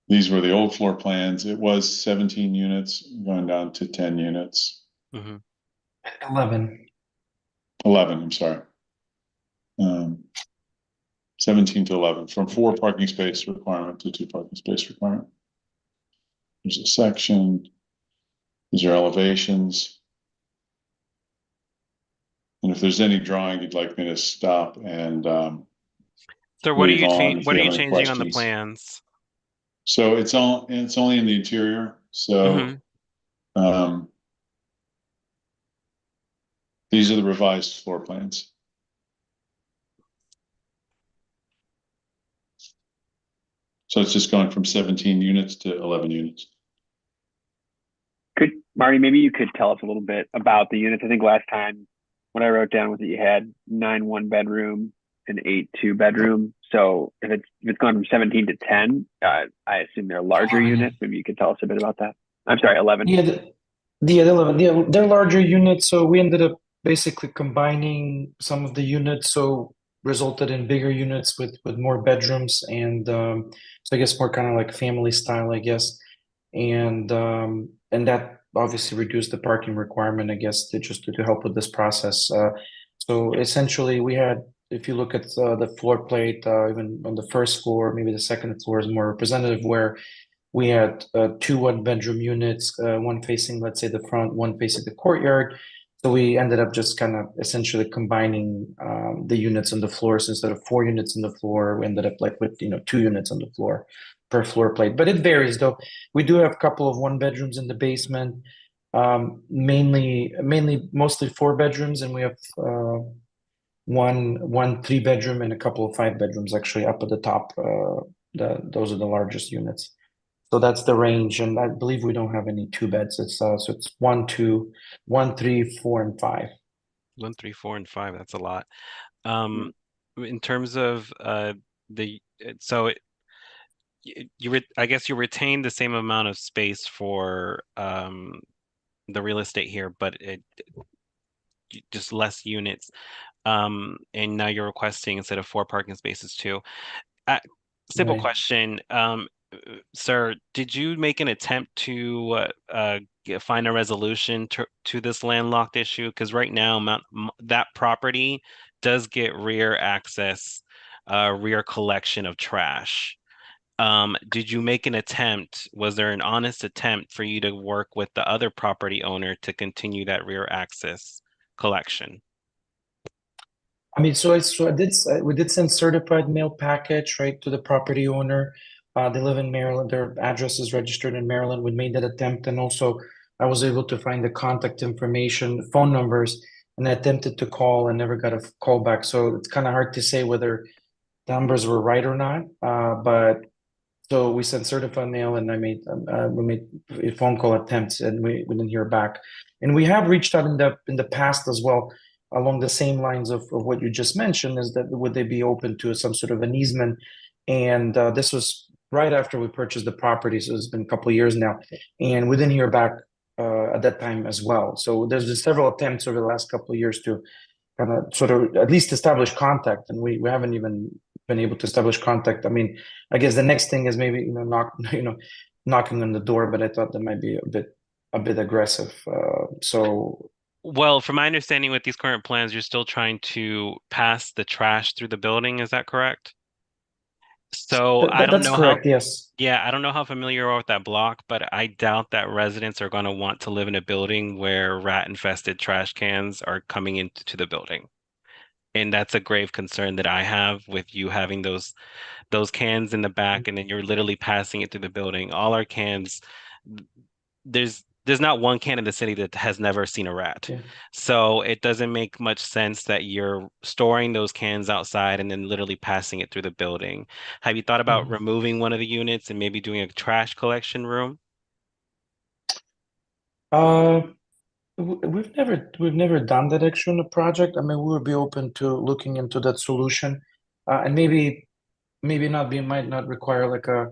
These were the old floor plans. It was 17 units going down to 10 units. 11. 11, I'm sorry. 17 to 11, from 4 parking space requirement to 2 parking space requirement. There's a section. These are elevations. And if there's any drawing you'd like me to stop and So what are you what are you changing on the plans? So it's only in the interior. So these are the revised floor plans. So it's just going from 17 units to 11 units. Marty, maybe you could tell us a little bit about the units. I think last time what I wrote down was that you had 9 1-bedroom and 8 2-bedroom. So if it's gone from 17 to 10, I assume they're larger units. Maybe you could tell us a bit about that. I'm sorry, 11. Yeah, the 11. Yeah, they're larger units, so we ended up basically combining some of the units, so resulted in bigger units with more bedrooms, and so I guess more kind of like family style, I guess, and that obviously reduced the parking requirement, I guess, to help with this process. So essentially, we had, if you look at the floor plate, even on the first floor, maybe the second floor is more representative, where we had 2 1-bedroom units, one facing, let's say, the front, one facing the courtyard. So we ended up just kind of essentially combining the units on the floors. Instead of 4 units on the floor, we ended up like with 2 units on the floor per floor plate. But it varies, though. We do have a couple of 1-bedrooms in the basement, mostly 4 bedrooms, and we have one 3-bedroom and a couple of 5-bedrooms actually up at the top. Those are the largest units. So that's the range, and I believe we don't have any 2 beds. It's so it's 1, 2, 1, 3, 4, and 5. 1, 3, 4, and 5. That's a lot. In terms of I guess you retain the same amount of space for the real estate here, but just less units. And now you're requesting instead of 4 parking spaces, 2. Simple question. Sir, did you make an attempt to find a resolution to this landlocked issue? Because right now, that property does get rear access, rear collection of trash. Did you make an attempt? Was there an honest attempt for you to work with the other property owner to continue that rear access collection? I mean, we did send certified mail package, right, to the property owner. They live in Maryland. Their address is registered in Maryland. We made that attempt, and also I was able to find the contact information, phone numbers, and I attempted to call and never got a call back. So it's kind of hard to say whether the numbers were right or not. But so we sent certified mail, and we made phone call attempts, and we didn't hear back. And we have reached out in the past as well, along the same lines of what you just mentioned, is that would they be open to some sort of an easement? And this was right after we purchased the property, so it's been a couple of years now, and we didn't hear back at that time as well. So there's been several attempts over the last couple of years to kind of sort of at least establish contact, and we haven't even been able to establish contact. I mean, I guess the next thing is maybe knocking on the door, but I thought that might be a bit aggressive. So Well, from my understanding with these current plans, you're still trying to pass the trash through the building, is that correct? So I don't that's know how, correct. Yes. yeah, I don't know how familiar you are with that block, but I doubt that residents are going to want to live in a building where rat-infested trash cans are coming into the building. And that's a grave concern that I have with you having those cans in the back, and then you're literally passing it through the building. All our cans, there's not one can in the city that has never seen a rat. Yeah. So it doesn't make much sense that you're storing those cans outside and then literally passing it through the building. Have you thought about Mhm. removing one of the units and maybe doing a trash collection room? Uh, we've never done that actually on a project. I mean, we would be open to looking into that solution, and maybe might not require like a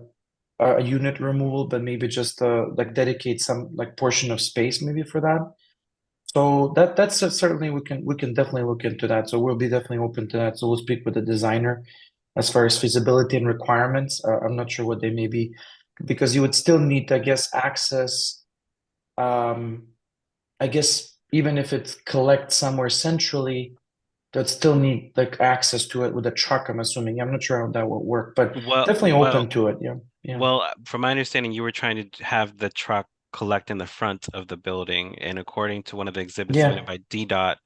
unit removal, but maybe just like dedicate some like portion of space maybe for that. So that's certainly we can definitely look into that. So we'll be definitely open to that. So we'll speak with the designer as far as feasibility and requirements. I'm not sure what they may be, because you would still need, I guess, access. Um, I guess even if it collects somewhere centrally, they'd still need like access to it with a truck, I'm assuming. I'm not sure how that will work, but Well, definitely well, open to it. Yeah. Yeah. well, from my understanding, you were trying to have the truck collect in the front of the building, and according to one of the exhibits submitted Yeah. by DDOT,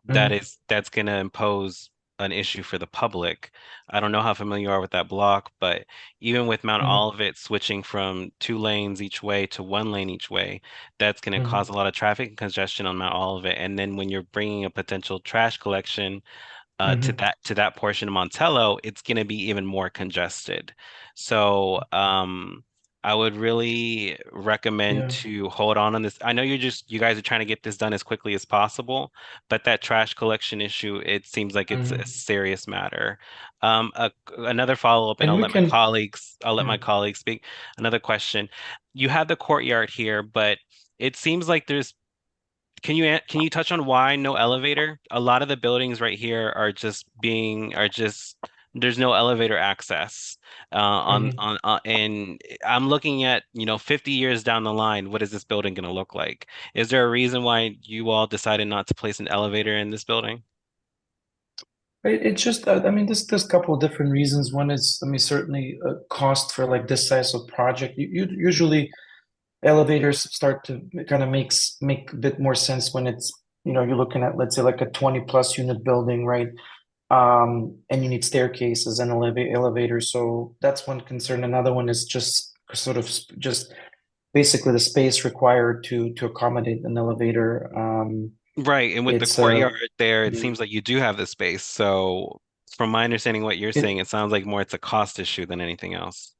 Mhm. that's going to impose an issue for the public. I don't know how familiar you are with that block, but even with Mount Mhm. Olivet switching from 2 lanes each way to 1 lane each way, that's going to cause Mhm. a lot of traffic congestion on Mount Olivet. And then when you're bringing a potential trash collection Mhm. to that portion of Montello, it's going to be even more congested. So I would really recommend Yeah. to hold on this. I know you guys are trying to get this done as quickly as possible, but that trash collection issue, it seems like it's a Mhm. serious matter. Another follow-up, and And we can. I'll let Yeah. my colleagues speak. Another question. You have the courtyard here, but it seems like can you touch on why no elevator? A lot of the buildings right here are just there's no elevator access Mhm. and I'm looking at 50 years down the line, what is this building going to look like? Is there a reason why you all decided not to place an elevator in this building? It's just, I mean, there's a couple of different reasons. One is, I mean, certainly cost for like this size of project. Usually elevators start to kind of make a bit more sense when it's, you're looking at, let's say, like a 20 plus unit building, right? And you need staircases and elevators. So that's one concern. Another one is just sort of just basically the space required to accommodate an elevator. Right, and with the It's courtyard there, it yeah. seems like you do have the space. So from my understanding, what you're saying, It, it sounds like more it's a cost issue than anything else.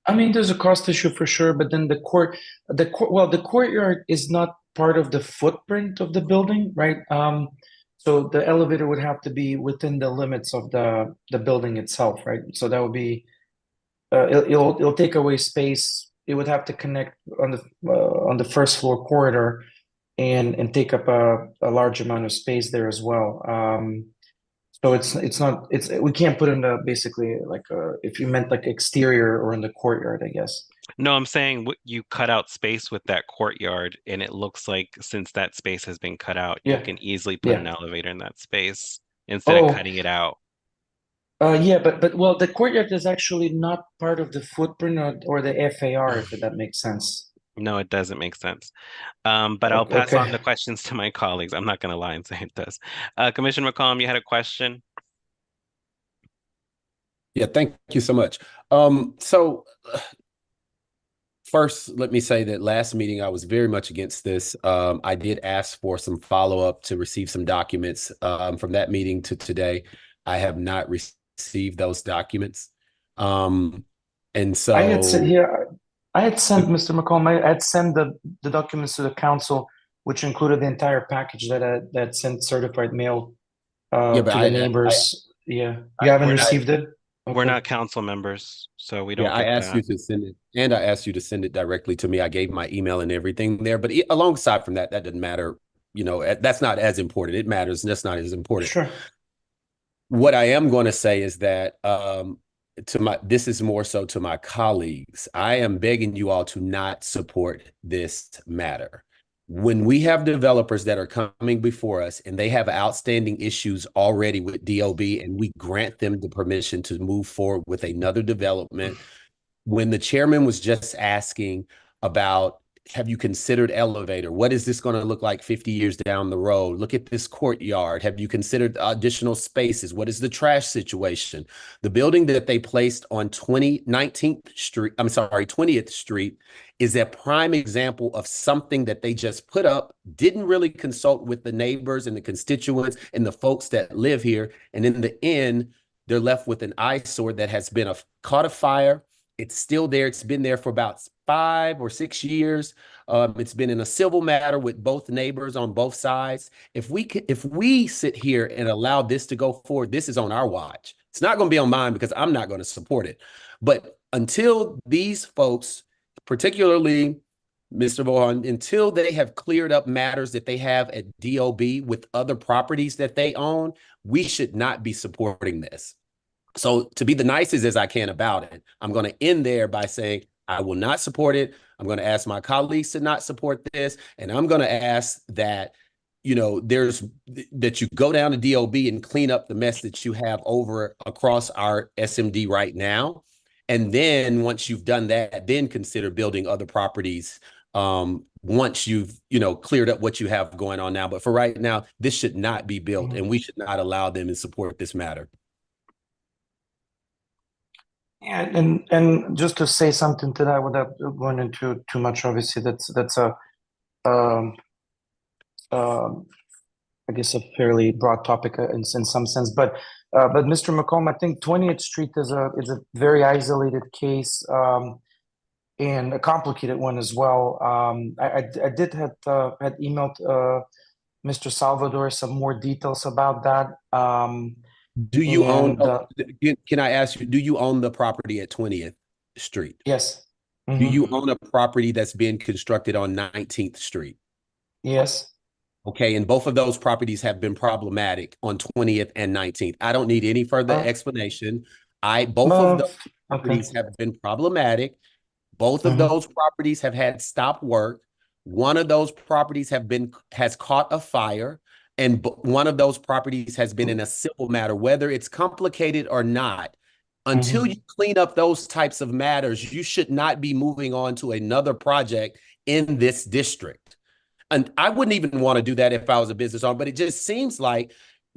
I mean, there's a cost issue for sure, but then the courtyard is not part of the footprint of the building, right? So the elevator would have to be within the limits of the building itself, right? So that would be it'll take away space. It would have to connect on the first floor corridor and take up a large amount of space there as well. So it's not, we can't put in the, basically, like, if you meant like exterior or in the courtyard, I guess. No, I'm saying you cut out space with that courtyard, and it looks like since that space has been cut out, you Yeah, can easily put yeah. an elevator in that space instead of Oh, cutting it out. yeah, but well, the courtyard is actually not part of the footprint or the FAR, if that makes sense. No, it doesn't make sense. But I'll pass on Okay. the questions to my colleagues. I'm not going to lie and say it does. Commissioner McCollum, you had a question? Yeah, thank you so much. So first, let me say that last meeting I was very much against this. I did ask for some follow-up to receive some documents from that meeting to today. I have not received those documents. And I had so sent, yeah, I had sent Mr. McComb, I had sent the documents to the council, which included the entire package that sent certified mail yeah, but to the neighbors. Yeah, you haven't We're not received it? we're Okay. not council members, so we yeah, don't I get asked that. you to send it, and I asked you to send it directly to me. I gave my email and everything there, but alongside from that, that doesn't matter. You know, that's not as important. It matters. That's not as important. Sure. What I am going to say is that this is more so to my colleagues. I am begging you all to not support this matter. When we have developers that are coming before us and they have outstanding issues already with DOB and we grant them the permission to move forward with another development, when the chairman was just asking about, have you considered elevator? What is this going to look like 50 years down the road? Look at this courtyard. Have you considered additional spaces? What is the trash situation? The building that they placed on 19th Street, I'm sorry, 20th Street is a prime example of something that they just put up, didn't really consult with the neighbors and the constituents and the folks that live here. And in the end, they're left with an eyesore that has been caught a fire. It's still there. It's been there for about 5 or 6 years. It's been in a civil matter with both neighbors on both sides. If we sit here and allow this to go forward, this is on our watch. It's not going to be on mine because I'm not going to support it. But until these folks, particularly Mr. Vaughan, until they have cleared up matters that they have at DOB with other properties that they own, we should not be supporting this. So to be the nicest as I can about it, I'm going to end there by saying I will not support it. I'm going to ask my colleagues to not support this. And I'm going to ask that, you know, that you go down to DOB and clean up the mess that you have over across our SMD right now. And then once you've done that, then consider building other properties once you've, you know, cleared up what you have going on now. But for right now, this should not be built and we should not allow them to support this matter. Yeah, and just to say something to that without going into too much, obviously that's a um, I guess a fairly broad topic in some sense, but Mr. McComb, I think 20th Street is a very isolated case and a complicated one as well. I did had emailed Mr. Salvador some more details about that. Do you own, and can I ask you, do you own the property at 20th Street? yes. Do you own a property that's being constructed on 19th Street? Yes. Okay, and both of those properties have been problematic on 20th and 19th. I don't need any further explanation. Both of those properties have been problematic. Both of those properties have had stop work. One of those properties has caught a fire, and one of those properties has been in a civil matter, whether it's complicated or not. Until you clean up those types of matters, you should not be moving on to another project in this district. And I wouldn't even want to do that if I was a business owner, but it just seems like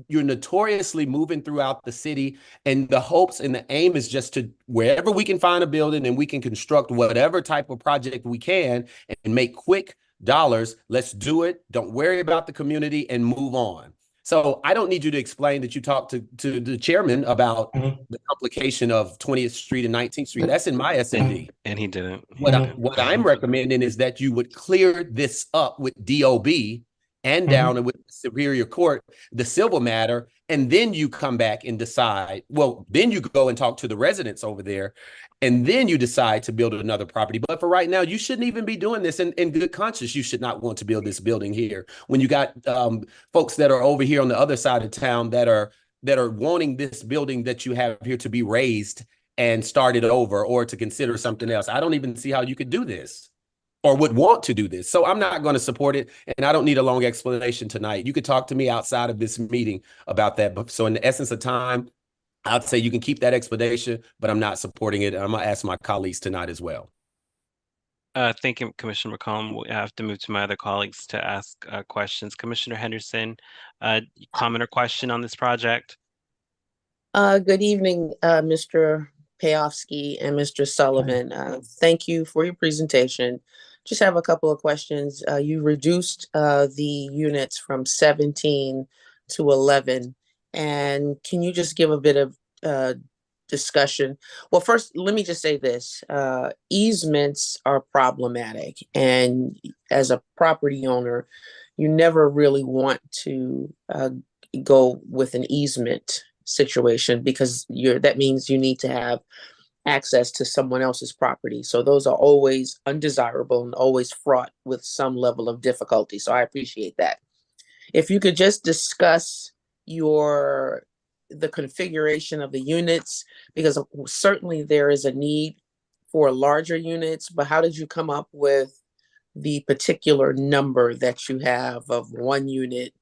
you're notoriously moving throughout the city, and the hopes and the aim is just to wherever we can find a building and we can construct whatever type of project we can and make quick dollars. Let's do it. Don't worry about the community and move on. So I don't need you to explain that you talked to the chairman about the complication of 20th Street and 19th Street. That's in my SND. And he didn't. What I'm recommending is that you would clear this up with DOB and down with Superior Court, the civil matter, and then you come back and decide. Well, then you go and talk to the residents over there, and then you decide to build another property. But for right now, you shouldn't even be doing this in good conscience. You should not want to build this building here when you got folks that are over here on the other side of town that are that are wanting this building that you have here to be raised and started over or to consider something else. I don't even see how you could do this or would want to do this. So I'm not going to support it. And I don't need a long explanation tonight. You could talk to me outside of this meeting about that. But so in the essence of time, I'd say you can keep that explanation, but I'm not supporting it. I'm going to ask my colleagues tonight as well. Thank you, Commissioner McCollum. We have to move to my other colleagues to ask questions. Commissioner Henderson, comment or question on this project? Good evening, Mr. Payofsky and Mr. Sullivan. Thank you for your presentation. Just have a couple of questions. You reduced the units from 17 to 11. And can you just give a bit of discussion? Well, first, let me just say this. Easements are problematic. And as a property owner, you never really want to go with an easement situation because that means you need to have access to someone else's property. So those are always undesirable and always fraught with some level of difficulty. So I appreciate that. If you could just discuss the configuration of the units, because certainly there is a need for larger units, but how did you come up with the particular number that you have of one unit,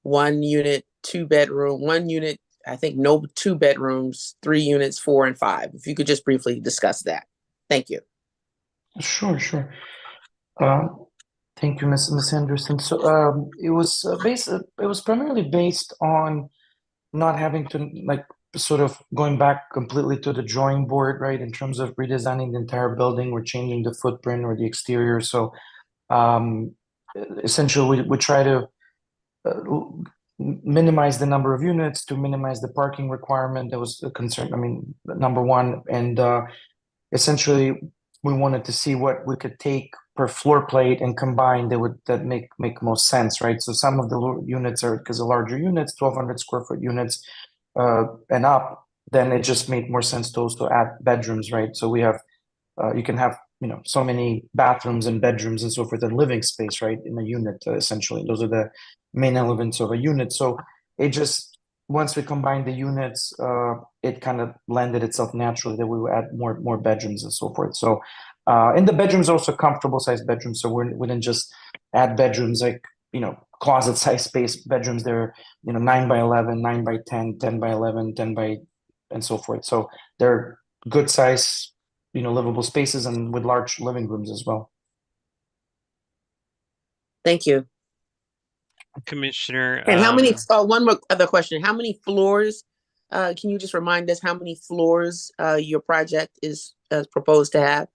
one unit, 2-bedroom, one unit, I think no 2 bedrooms, 3 units, 4 and 5. If you could just briefly discuss that. Thank you. Sure. Thank you, Ms. Anderson. So it was primarily based on not having to sort of going back completely to the drawing board, right? In terms of redesigning the entire building or changing the footprint or the exterior. So essentially we try to minimize the number of units to minimize the parking requirement. That was a concern. I mean, number one, and essentially we wanted to see what we could take per floor plate and combine that make most sense, right? So some of the units are, because the larger units, 1,200 square foot units and up, then it just made more sense to also add bedrooms, right? So we have you can have so many bathrooms and bedrooms and so forth and living space, right, in a unit. Essentially those are the main elements of a unit. So it just, once we combined the units, it kind of landed itself naturally that we would add more bedrooms and so forth. So and the bedrooms are also comfortable sized bedrooms, so we didn't just add bedrooms like closet size space bedrooms. They're 9 by 11, 9 by 10, 10 by 11, 10 by and so forth. So they're good size livable spaces and with large living rooms as well. Thank you. Commissioner. And how many, one more other question. How many floors, can you just remind us how many floors your project is proposed to have?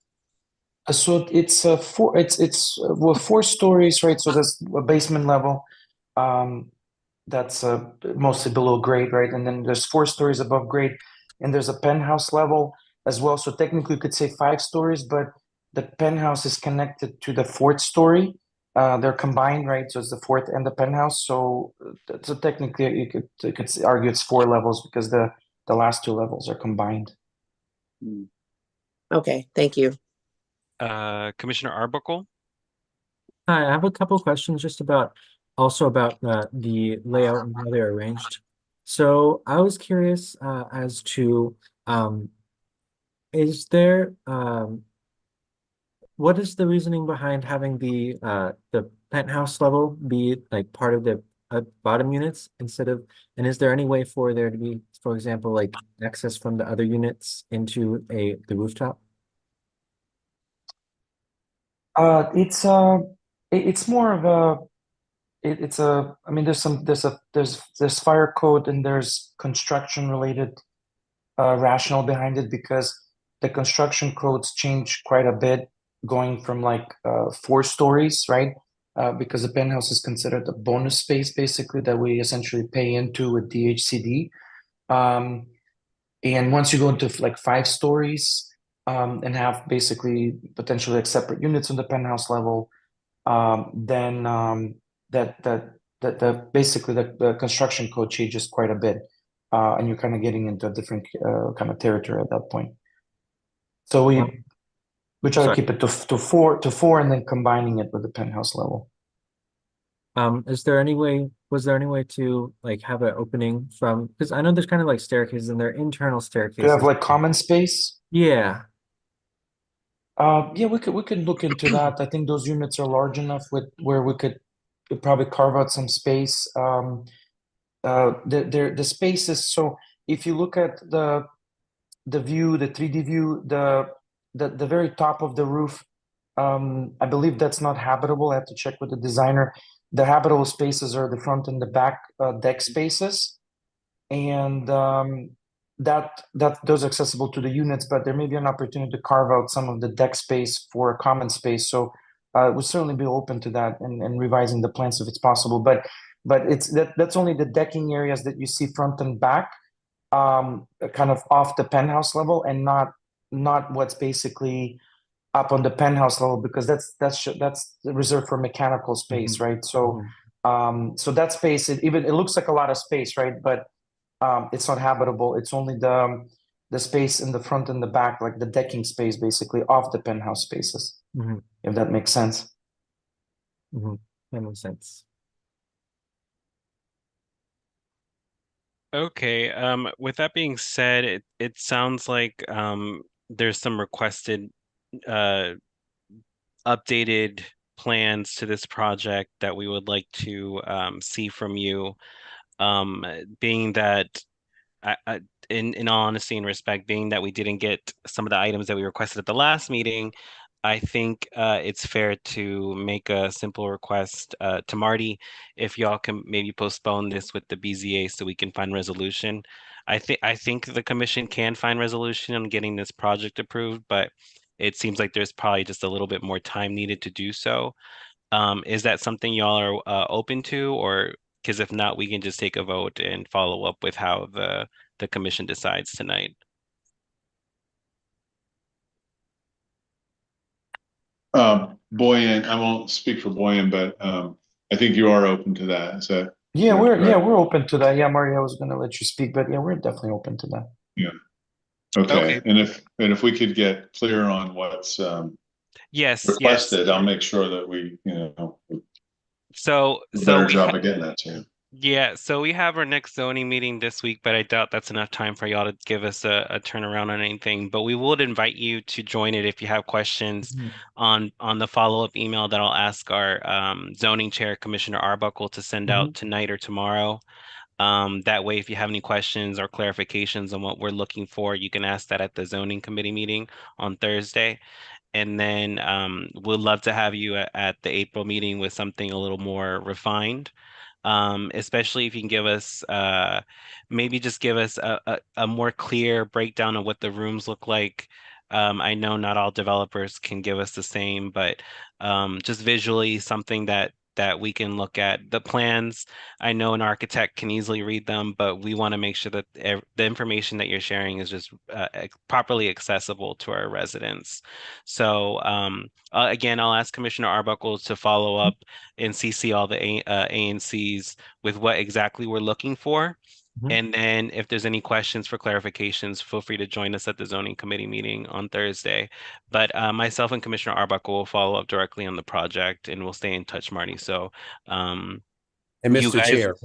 So it's 4 stories, right? So there's a basement level that's mostly below grade, right? And then there's 4 stories above grade, and there's a penthouse level as well. So technically you could say 5 stories, but the penthouse is connected to the 4th story. They're combined, right? So it's the 4th and the penthouse. So technically you could argue it's 4 levels because the last 2 levels are combined. Okay, thank you. Commissioner Arbuckle. Hi, I have a couple questions just about the layout and how they're arranged. So I was curious as to is there what is the reasoning behind having the penthouse level be like part of the bottom units instead of, and is there any way for there to be, for example, like access from the other units into the rooftop? It's more of a I mean there's fire code and there's construction related rationale behind it, because the construction codes change quite a bit going from 4 stories, right? Because the penthouse is considered a bonus space basically that we essentially pay into with DHCD. And once you go into 5 stories and have basically potentially separate units on the penthouse level, then basically the construction code changes quite a bit, and you're kind of getting into a different kind of territory at that point. So we try to keep it to 4 and then combining it with the penthouse level. Is there any way was there any way to like have an opening from, because I know there's kind of like staircases and they're internal Do staircases. you have like common space? Yeah. Yeah, we could look into that. I think those units are large enough with where we could probably carve out some space. The spaces. So if you look at the view, the 3D view, the very top of the roof, I believe that's not habitable. I have to check with the designer. The habitable spaces are the front and the back deck spaces, and that those are accessible to the units, but there may be an opportunity to carve out some of the deck space for a common space. So we'll certainly be open to that and revising the plans if it's possible. But that's only the decking areas that you see front and back, kind of off the penthouse level, and not what's basically up on the penthouse level, because that's reserved for mechanical space, right? So so that space, it looks like a lot of space, right? But it's not habitable. It's only the space in the front and the back, like the decking space, basically off the penthouse spaces. If that makes sense. That makes sense. Okay, with that being said, it sounds like there's some requested uh updated plans to this project that we would like to see from you. Being that in all honesty and respect, being that we didn't get some of the items that we requested at the last meeting, I think it's fair to make a simple request to Marty, if y'all can maybe postpone this with the BZA so we can find resolution. I think the commission can find resolution on getting this project approved, but it seems like there's probably just a little bit more time needed to do so. Is that something y'all are open to, or because if not, we can just take a vote and follow up with how the commission decides tonight. Boyan, I won't speak for Boyan, but I think you are open to that. Is that Yeah, correct? we're open to that. Yeah, Mario, I was gonna let you speak, but yeah, we're definitely open to that. Yeah. Okay. Okay. And if we could get clear on what's Yes, requested, I'll make sure that we, So do a so better we job of getting that to you. yeah, so we have our next zoning meeting this week, but I doubt that's enough time for y'all to give us a turnaround on anything. But we would invite you to join it if you have questions on the follow-up email that I'll ask our zoning chair, Commissioner Arbuckle, to send out tonight or tomorrow. That way, if you have any questions or clarifications on what we're looking for, you can ask that at the zoning committee meeting on Thursday. And then we'd love to have you at the April meeting with something a little more refined, especially if you can give us maybe just give us a more clear breakdown of what the rooms look like. I know not all developers can give us the same, but just visually something that we can look at. The plans, I know an architect can easily read them, but we want to make sure that the information that you're sharing is just properly accessible to our residents. So again, I'll ask Commissioner Arbuckle to follow up and CC all the ANCs with what exactly we're looking for. And then if there's any questions for clarifications, feel free to join us at the zoning committee meeting on Thursday. But myself and Commissioner Arbuckle will follow up directly on the project and we'll stay in touch, Marty. So And you Mr. guys, Chair,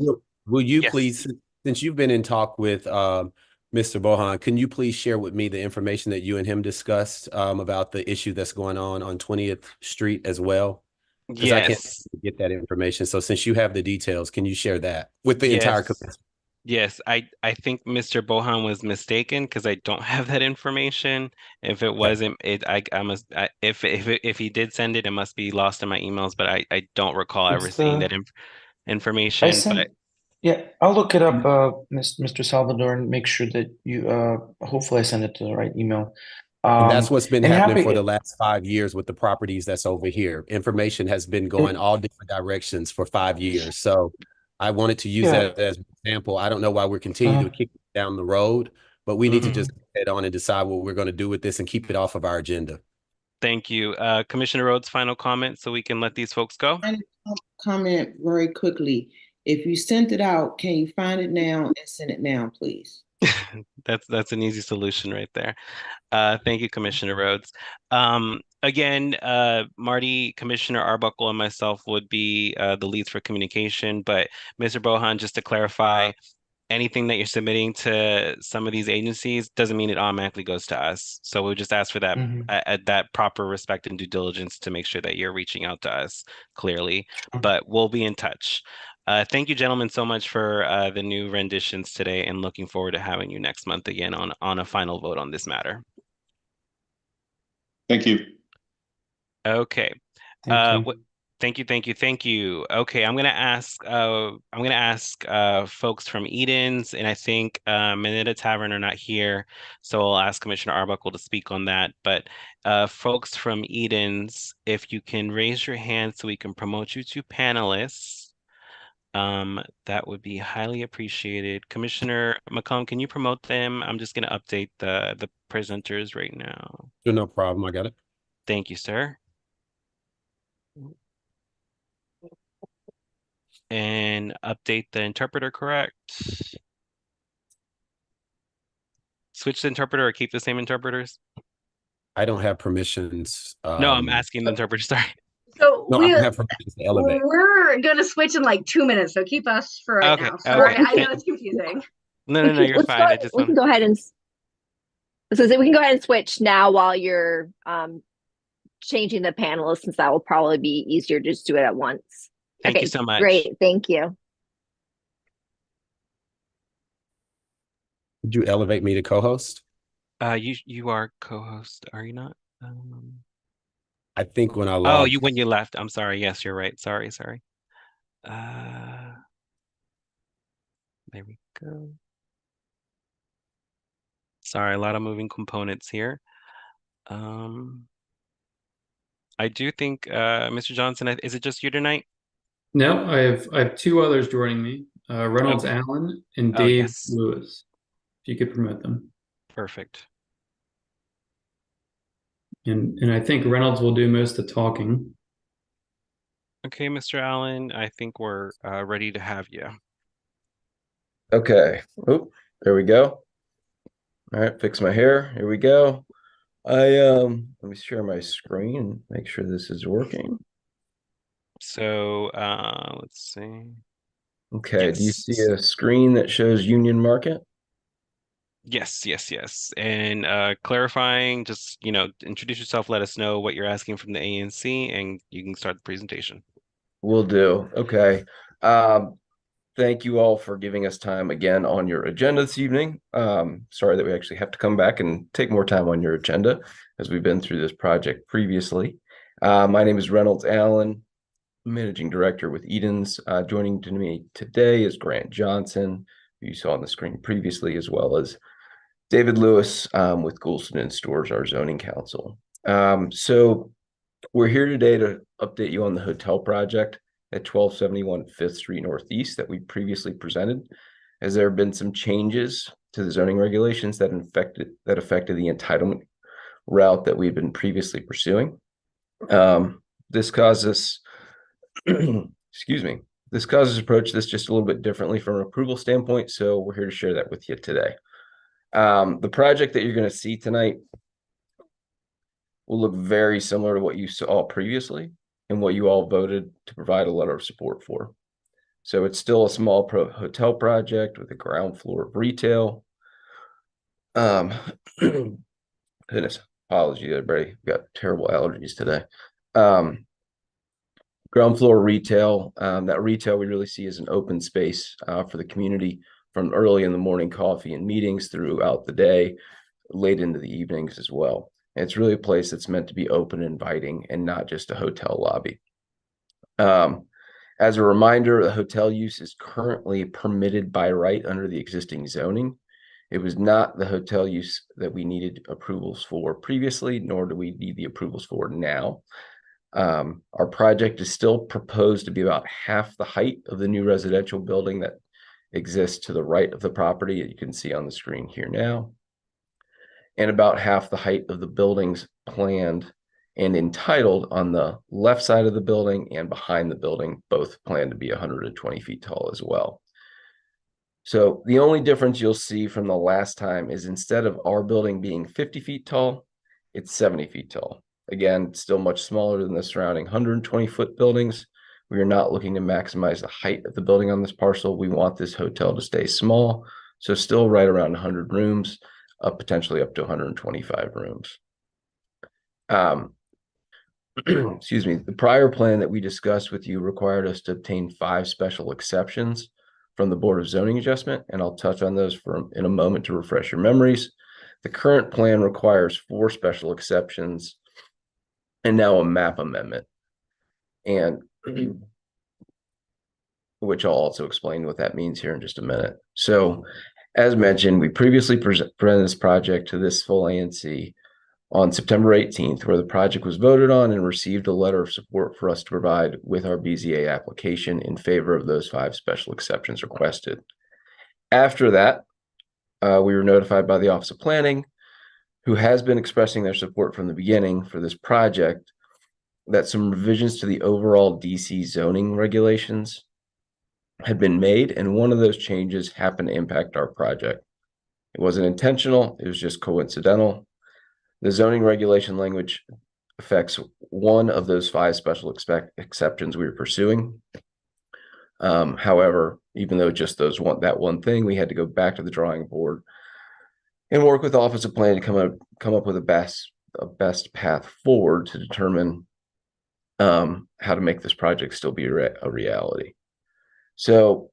will you yes. please, since you've been in talk with Mr. Bohan, can you please share with me the information that you and him discussed about the issue that's going on 20th Street as well? Because I can't Yes. get that information. So since you have the details, can you share that with the entire Yes. committee? Yes, I think Mr. Bohan was mistaken because I don't have that information. If it wasn't, I must if he did send it, it must be lost in my emails. But I don't recall ever It's seeing that I information. sent. But Yeah, I'll look it up, Mr. Salvador, and make sure that you. Hopefully, I send it to the right email. And that's what's been And happening for happy. the last 5 years with the properties that's over here. Information has been going all different directions for 5 years. So I wanted to use Yeah. that as an example. I don't know why we're continuing to kick it down the road, but we need to just head on and decide what we're going to do with this and keep it off of our agenda. thank you, Commissioner Rhodes. Final comment, so we can let these folks go. Comment very quickly. If you sent it out, can you find it now and send it now, please? That's an easy solution right there. Thank you, Commissioner Rhodes. again, Marty, Commissioner Arbuckle, and myself would be the leads for communication. But Mr. Bohan, just to clarify, anything that you're submitting to some of these agencies doesn't mean it automatically goes to us. So we'll just ask for that that proper respect and due diligence to make sure that you're reaching out to us clearly. But we'll be in touch. Thank you, gentlemen, so much for the new renditions today, and looking forward to having you next month again on a final vote on this matter. Thank you. Okay. Thank you. Okay, I'm gonna ask folks from Eden's, and I think Minetta Tavern are not here, so I'll ask Commissioner Arbuckle to speak on that. But folks from Eden's, if you can raise your hand so we can promote you to panelists, that would be highly appreciated. Commissioner McComb, can you promote them? I'm just gonna update the presenters right now. No problem. I got it. Thank you, sir. And update the interpreter, correct? Switch the interpreter or keep the same interpreters? I don't have permissions. No, I'm asking the interpreter, sorry. So No, I don't have permissions to elevate. we're gonna switch in like 2 minutes, so keep us for right now. Sorry, okay. I know it's confusing. No, you're fine. We can go ahead and we can go ahead and switch now while you're changing the panelists, since that will probably be easier to just do it at once. Thank you so much. Great, thank you. Would you elevate me to co-host? You are co-host, are you not? I think when I Oh, logged. when you left. I'm sorry. Yes, you're right. Sorry. There we go. Sorry, a lot of moving components here. I do think, Mr. Johnson, is it just you tonight? No, I have two others joining me, Reynolds Allen and Dave Lewis. If you could promote them. Perfect. And I think Reynolds will do most of the talking. Okay, Mr. Allen, I think we're ready to have you. Okay. Oh, there we go. All right, fix my hair. Here we go. Let me share my screen, make sure this is working. So let's see. Okay, do you see a screen that shows Union Market? Yes. And clarifying, just introduce yourself, let us know what you're asking from the ANC, and you can start the presentation. Will do. Okay. Thank you all for giving us time again on your agenda this evening. Sorry that we actually have to come back and take more time on your agenda, as we've been through this project previously. My name is Reynolds Allen, Managing Director with Eden's. Joining me today is Grant Johnson, who you saw on the screen previously, as well as David Lewis with Goulston and Stores, our zoning council. So we're here today to update you on the hotel project at 1271 5th Street Northeast that we previously presented, as there have been some changes to the zoning regulations that affected the entitlement route that we've been previously pursuing. This causes excuse me, this causes us to approach this just a little bit differently from an approval standpoint, so we're here to share that with you today. The project that you're going to see tonight will look very similar to what you saw previously and what you all voted to provide a letter of support for. So it's still a small hotel project with a ground floor of retail. Goodness, apologies, everybody. We've got terrible allergies today. Ground floor retail. That retail we really see as an open space for the community, from early in the morning coffee and meetings throughout the day, late into the evenings as well. It's really a place that's meant to be open and inviting, and not just a hotel lobby. As a reminder, the hotel use is currently permitted by right under the existing zoning. It was not the hotel use that we needed approvals for previously, nor do we need the approvals for now. Our project is still proposed to be about half the height of the new residential building that exists to the right of the property that you can see on the screen here now, and about half the height of the buildings planned and entitled on the left side of the building and behind the building, both planned to be 120 feet tall as well. So the only difference you'll see from the last time is, instead of our building being 50 feet tall, it's 70 feet tall. Again, still much smaller than the surrounding 120-foot buildings. We are not looking to maximize the height of the building on this parcel. We want this hotel to stay small, so still right around 100 rooms, potentially up to 125 rooms. Excuse me, the prior plan that we discussed with you required us to obtain 5 special exceptions from the Board of Zoning Adjustment, and I'll touch on those in a moment to refresh your memories. The current plan requires 4 special exceptions and now a map amendment, and which I'll also explain what that means here in just a minute. So, as mentioned, we previously presented this project to this full ANC on September 18th, where the project was voted on and received a letter of support for us to provide with our BZA application in favor of those 5 special exceptions requested. After that, we were notified by the Office of Planning, who has been expressing their support from the beginning for this project, that some revisions to the overall DC zoning regulations had been made, and one of those changes happened to impact our project. It wasn't intentional, it was just coincidental. The zoning regulation language affects one of those 5 special exceptions we were pursuing. However, even though just that one thing, we had to go back to the drawing board and work with the Office of Planning to come up with a best path forward to determine how to make this project still be a reality. So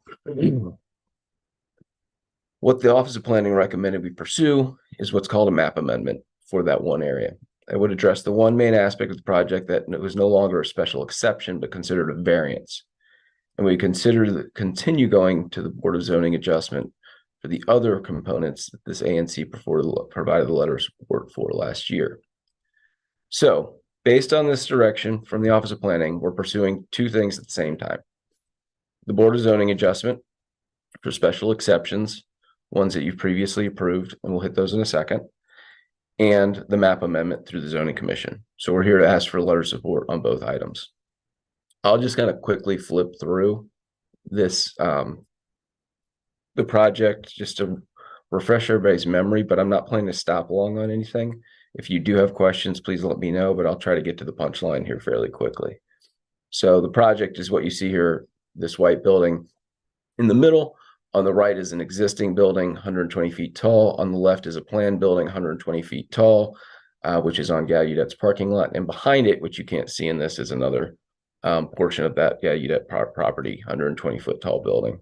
what the Office of Planning recommended we pursue is what's called a map amendment for that one area. It would address the one main aspect of the project that was no longer a special exception, but considered a variance. And we continue going to the Board of Zoning Adjustment for the other components that this ANC provided the letter of support for last year. So, based on this direction from the Office of Planning, we're pursuing 2 things at the same time. The Board of Zoning Adjustment for special exceptions, ones that you've previously approved, and we'll hit those in a second, and the map amendment through the Zoning Commission. So we're here to ask for a letter of support on both items. I'll just kind of quickly flip through this, the project, just to refresh everybody's memory, but I'm not planning to stop long on anything. If you do have questions, please let me know, but I'll try to get to the punchline here fairly quickly. So the project is what you see here, this white building. In the middle, on the right is an existing building, 120 feet tall. On the left is a planned building, 120 feet tall, which is on Gaudette's parking lot. And behind it, which you can't see in this, is another portion of that Gaudette property, 120-foot tall building.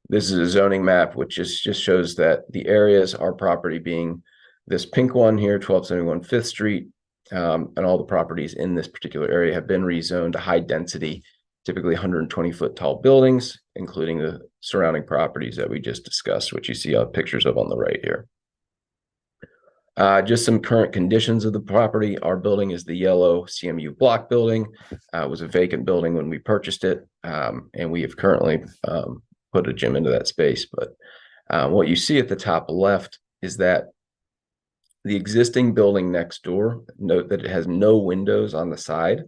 This is a zoning map, which just shows that the areas, our property being this pink one here, 1271 5th Street, and all the properties in this particular area have been rezoned to high density, typically 120-foot tall buildings, including the surrounding properties that we just discussed, which you see pictures of on the right here. Just some current conditions of the property. Our building is the yellow CMU block building. It was a vacant building when we purchased it, and we have currently put a gym into that space. But what you see at the top left is that the existing building next door, note that it has no windows on the side.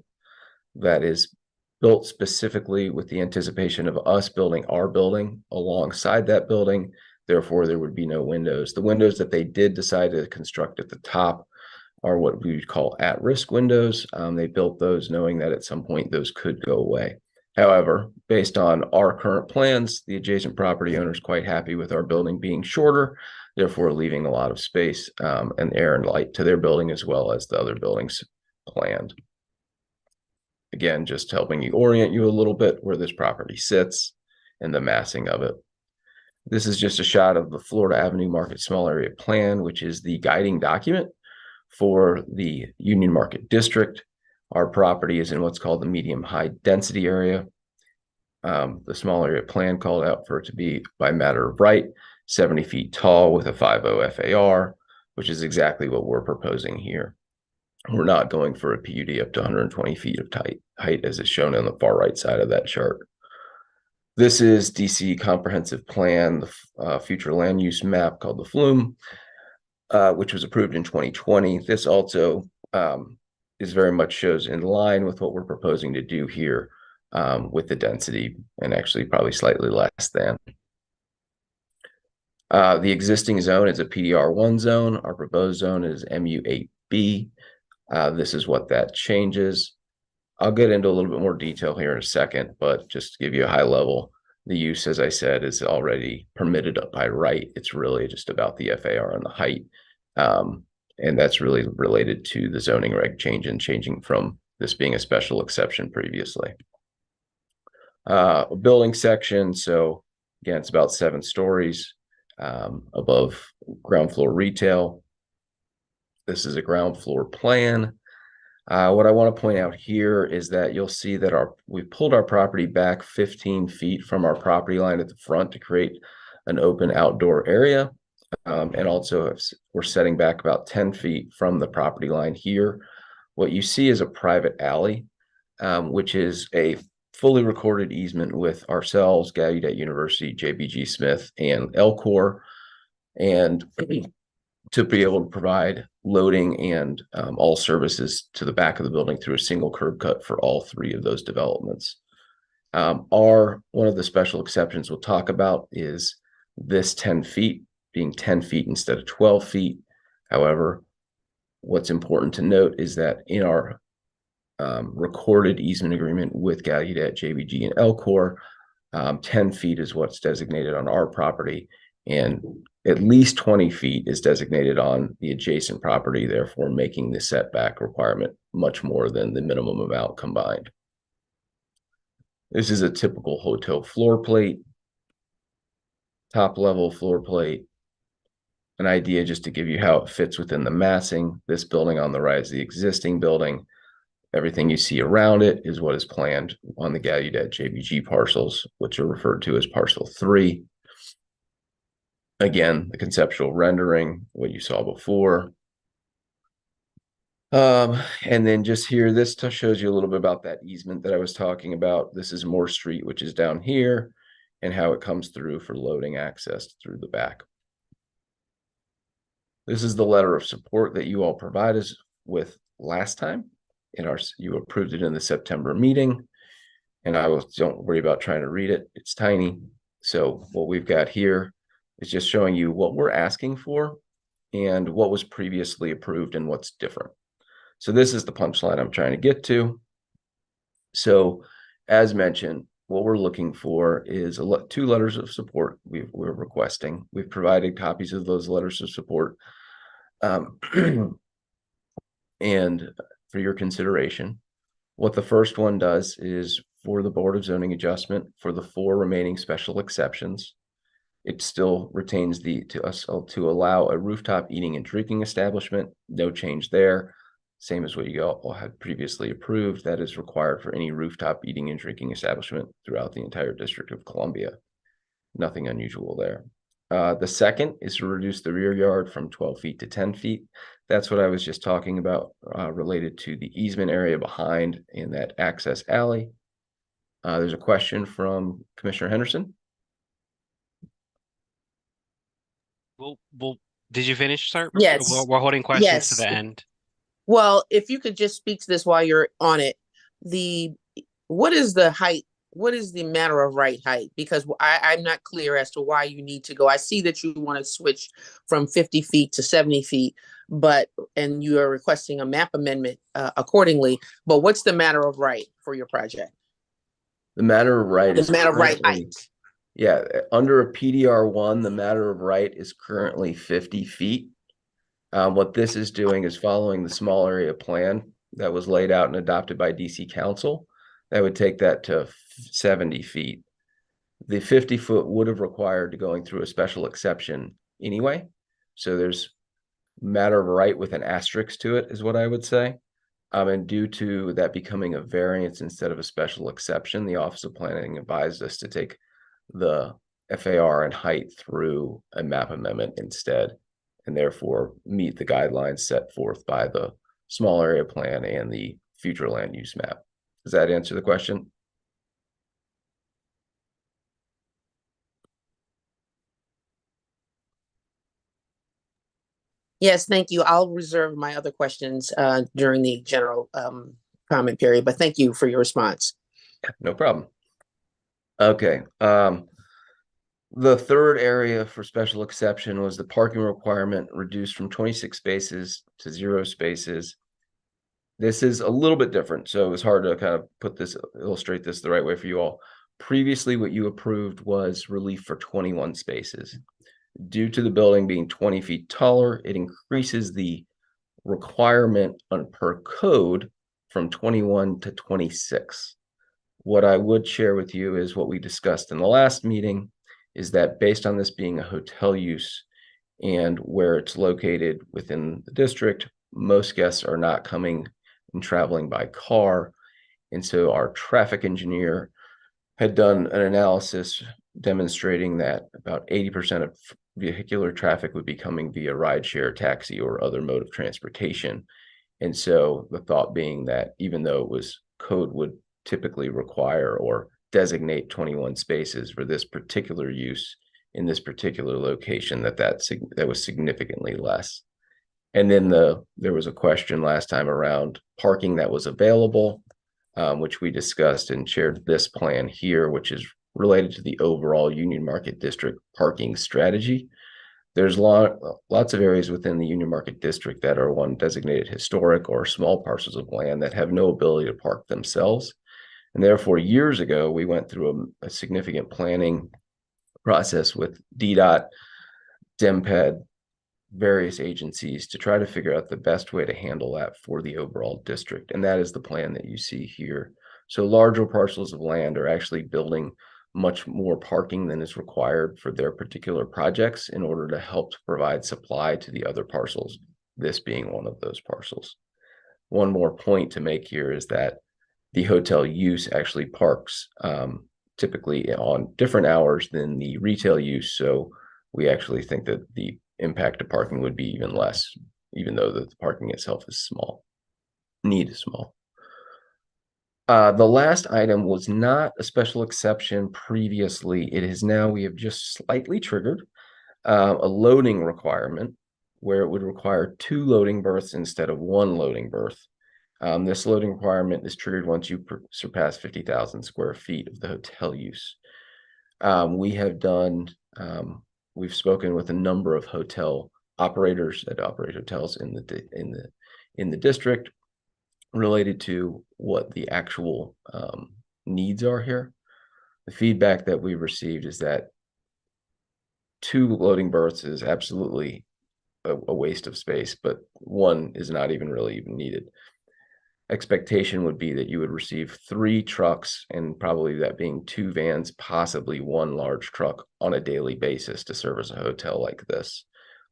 That is built specifically with the anticipation of us building our building alongside that building. Therefore, there would be no windows. The windows that they did decide to construct at the top are what we would call at-risk windows. They built those knowing that at some point those could go away. However, based on our current plans, the adjacent property owner is quite happy with our building being shorter, therefore leaving a lot of space and air and light to their building as well as the other buildings planned. Again, just helping you orient you a little bit where this property sits and the massing of it. This is just a shot of the Florida Avenue Market Small Area Plan, which is the guiding document for the Union Market District. Our property is in what's called the medium high density area. The small area plan called out for it to be by matter of right, 70 feet tall with a 5.0 FAR, which is exactly what we're proposing here. We're not going for a PUD up to 120 feet of height as is shown on the far right side of that chart. This is DC Comprehensive Plan, the future land use map called the Flume, which was approved in 2020. This also is very much shows in line with what we're proposing to do here with the density, and actually probably slightly less than. The existing zone is a PDR1 zone. Our proposed zone is MU8B. This is what that changes. I'll get into a little bit more detail here in a second, but just to give you a high level, the use, as I said, is already permitted by right. It's really just about the FAR and the height. And that's really related to the zoning reg change and changing from this being a special exception previously. Building section. So again, it's about 7 stories above ground floor retail. This is a ground floor plan. What I want to point out here is that you'll see that we've pulled our property back 15 feet from our property line at the front to create an open outdoor area. And also we're setting back about 10 feet from the property line here. What you see is a private alley, which is a fully recorded easement with ourselves, Gallaudet University, JBG Smith, and LCOR, and to be able to provide loading and all services to the back of the building through a single curb cut for all 3 of those developments. One of the special exceptions we'll talk about is this 10 feet being 10 feet instead of 12 feet. However, what's important to note is that in our recorded easement agreement with Gallaudet, JBG, and LCOR, 10 feet is what's designated on our property, and at least 20 feet is designated on the adjacent property, therefore making the setback requirement much more than the minimum amount combined. This is a typical hotel floor plate, top level floor plate. An idea just to give you how it fits within the massing. This building on the right is the existing building. Everything you see around it is what is planned on the Gallaudet JBG parcels, which are referred to as parcel 3. Again, the conceptual rendering, what you saw before. And then just here, this shows you a little bit about that easement that I was talking about. This is Moore Street, which is down here, and how it comes through for loading access through the back. This is the letter of support that you all provided us with last time. You approved it in the September meeting, and don't worry about trying to read it. It's tiny. So what we've got here is just showing you what we're asking for and what was previously approved and what's different. So this is the punchline I'm trying to get to. So as mentioned, what we're looking for is 2 letters of support we're requesting. We've provided copies of those letters of support. And for your consideration, what the first one does is for the Board of Zoning Adjustment for the 4 remaining special exceptions, it still retains to allow a rooftop eating and drinking establishment. No change there. Same as what you all had previously approved. That is required for any rooftop eating and drinking establishment throughout the entire District of Columbia. Nothing unusual there. The second is to reduce the rear yard from 12 feet to 10 feet. That's what I was just talking about related to the easement area behind in that access alley. There's a question from Commissioner Henderson. Well, did you finish, sir? Yes. We're holding questions to Yes. the end. Well, if you could just speak to this while you're on it, what is the height? What is the matter of right height? Because I'm not clear as to why you need to go. I see that you want to switch from 50 feet to 70 feet, and you are requesting a map amendment accordingly. But what's the matter of right for your project? The matter of right is the matter of right height. Yeah, under a PDR1, the matter of right is currently 50 feet. What this is doing is following the small area plan that was laid out and adopted by DC Council. That would take that to 70 feet. The 50-foot would have required going through a special exception anyway. So there's matter of right with an asterisk to it is what I would say. And due to that becoming a variance instead of a special exception, the Office of Planning advised us to take the FAR and height through a map amendment instead, and therefore meet the guidelines set forth by the small area plan and the future land use map. Does that answer the question? Yes, thank you. I'll reserve my other questions during the general comment period, but thank you for your response. No problem. Okay. The third area for special exception was the parking requirement reduced from 26 spaces to 0 spaces. This is a little bit different, so it's hard to kind of illustrate this the right way for you all. Previously, what you approved was relief for 21 spaces. Due to the building being 20 feet taller, it increases the requirement per code from 21 to 26. What I would share with you is what we discussed in the last meeting, is that based on this being a hotel use and where it's located within the district, most guests are not coming and traveling by car. And so our traffic engineer had done an analysis demonstrating that about 80% of vehicular traffic would be coming via rideshare, taxi, or other mode of transportation. And so the thought being that even though it was code would typically require or designate 21 spaces for this particular use in this particular location, that was significantly less. And then there was a question last time around parking that was available, which we discussed and shared this plan here, which is related to the overall Union Market District parking strategy. There's lots of areas within the Union Market District that are designated historic or small parcels of land that have no ability to park themselves. And therefore, years ago, we went through a significant planning process with DDOT, DEMPED, various agencies to try to figure out the best way to handle that for the overall district. And that is the plan that you see here. So larger parcels of land are actually building much more parking than is required for their particular projects in order to help provide supply to the other parcels, this being one of those parcels. One more point to make here is that the hotel use actually parks typically on different hours than the retail use. So we actually think that the impact of parking would be even less, even though the parking itself is small. Need is small. The last item was not a special exception previously. It is now, we have just slightly triggered a loading requirement where it would require 2 loading berths instead of 1 loading berth. This loading requirement is triggered once you surpass 50,000 square feet of the hotel use. We've spoken with a number of hotel operators that operate hotels in the district related to what the actual needs are here. The feedback that we received is that 2 loading berths is absolutely a waste of space, but 1 is not even needed. Expectation would be that you would receive 3 trucks, and probably that being 2 vans, possibly 1 large truck on a daily basis to service a hotel like this.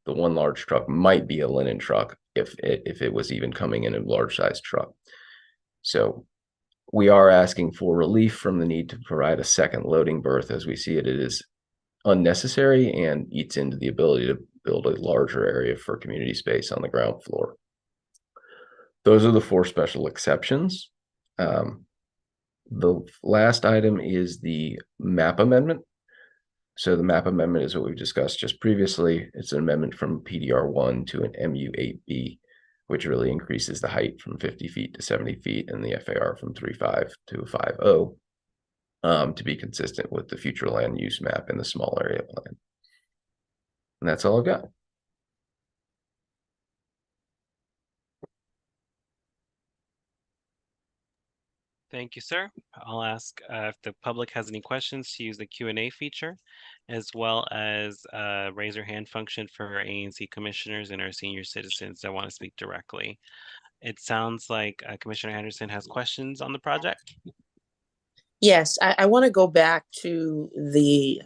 The 1 large truck might be a linen truck if it was even coming in a large size truck. So we are asking for relief from the need to provide a second loading berth. As we see it, it is unnecessary and eats into the ability to build a larger area for community space on the ground floor. Those are the 4 special exceptions. The last item is the map amendment. So the map amendment is what we've discussed just previously. It's an amendment from PDR 1 to an MU8B, which really increases the height from 50 feet to 70 feet and the FAR from 3.5 to 5.0 to be consistent with the future land use map in the small area plan. And that's all I've got. Thank you, sir. I'll ask if the public has any questions to use the Q&A feature, as well as raise your hand function for our ANC commissioners and our senior citizens that want to speak directly. It sounds like Commissioner Henderson has questions on the project. Yes, I want to go back to the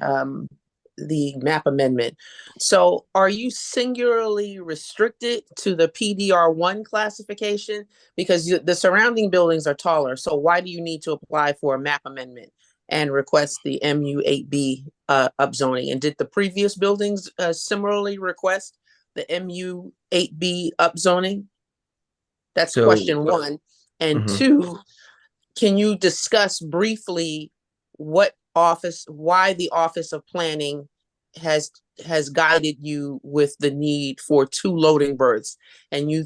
map amendment. So are you singularly restricted to the PDR1 classification? Because the surrounding buildings are taller. So why do you need to apply for a map amendment and request the MU8B upzoning? And did the previous buildings similarly request the MU8B upzoning? That's question 1. And 2, can you discuss briefly why the Office of Planning has guided you with the need for 2 loading berths? And you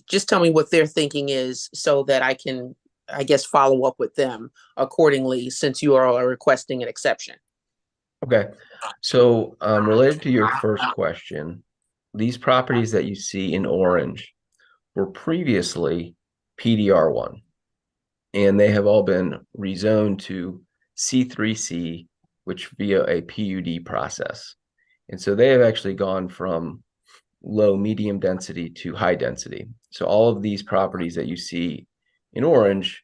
just tell me what their thinking is so that I can, I guess, follow up with them accordingly, since you are requesting an exception. Okay. So related to your first question, these properties that you see in orange were previously PDR1. And they have all been rezoned to C3C, which via a PUD process. And so they have actually gone from low, medium density to high density. So all of these properties that you see in orange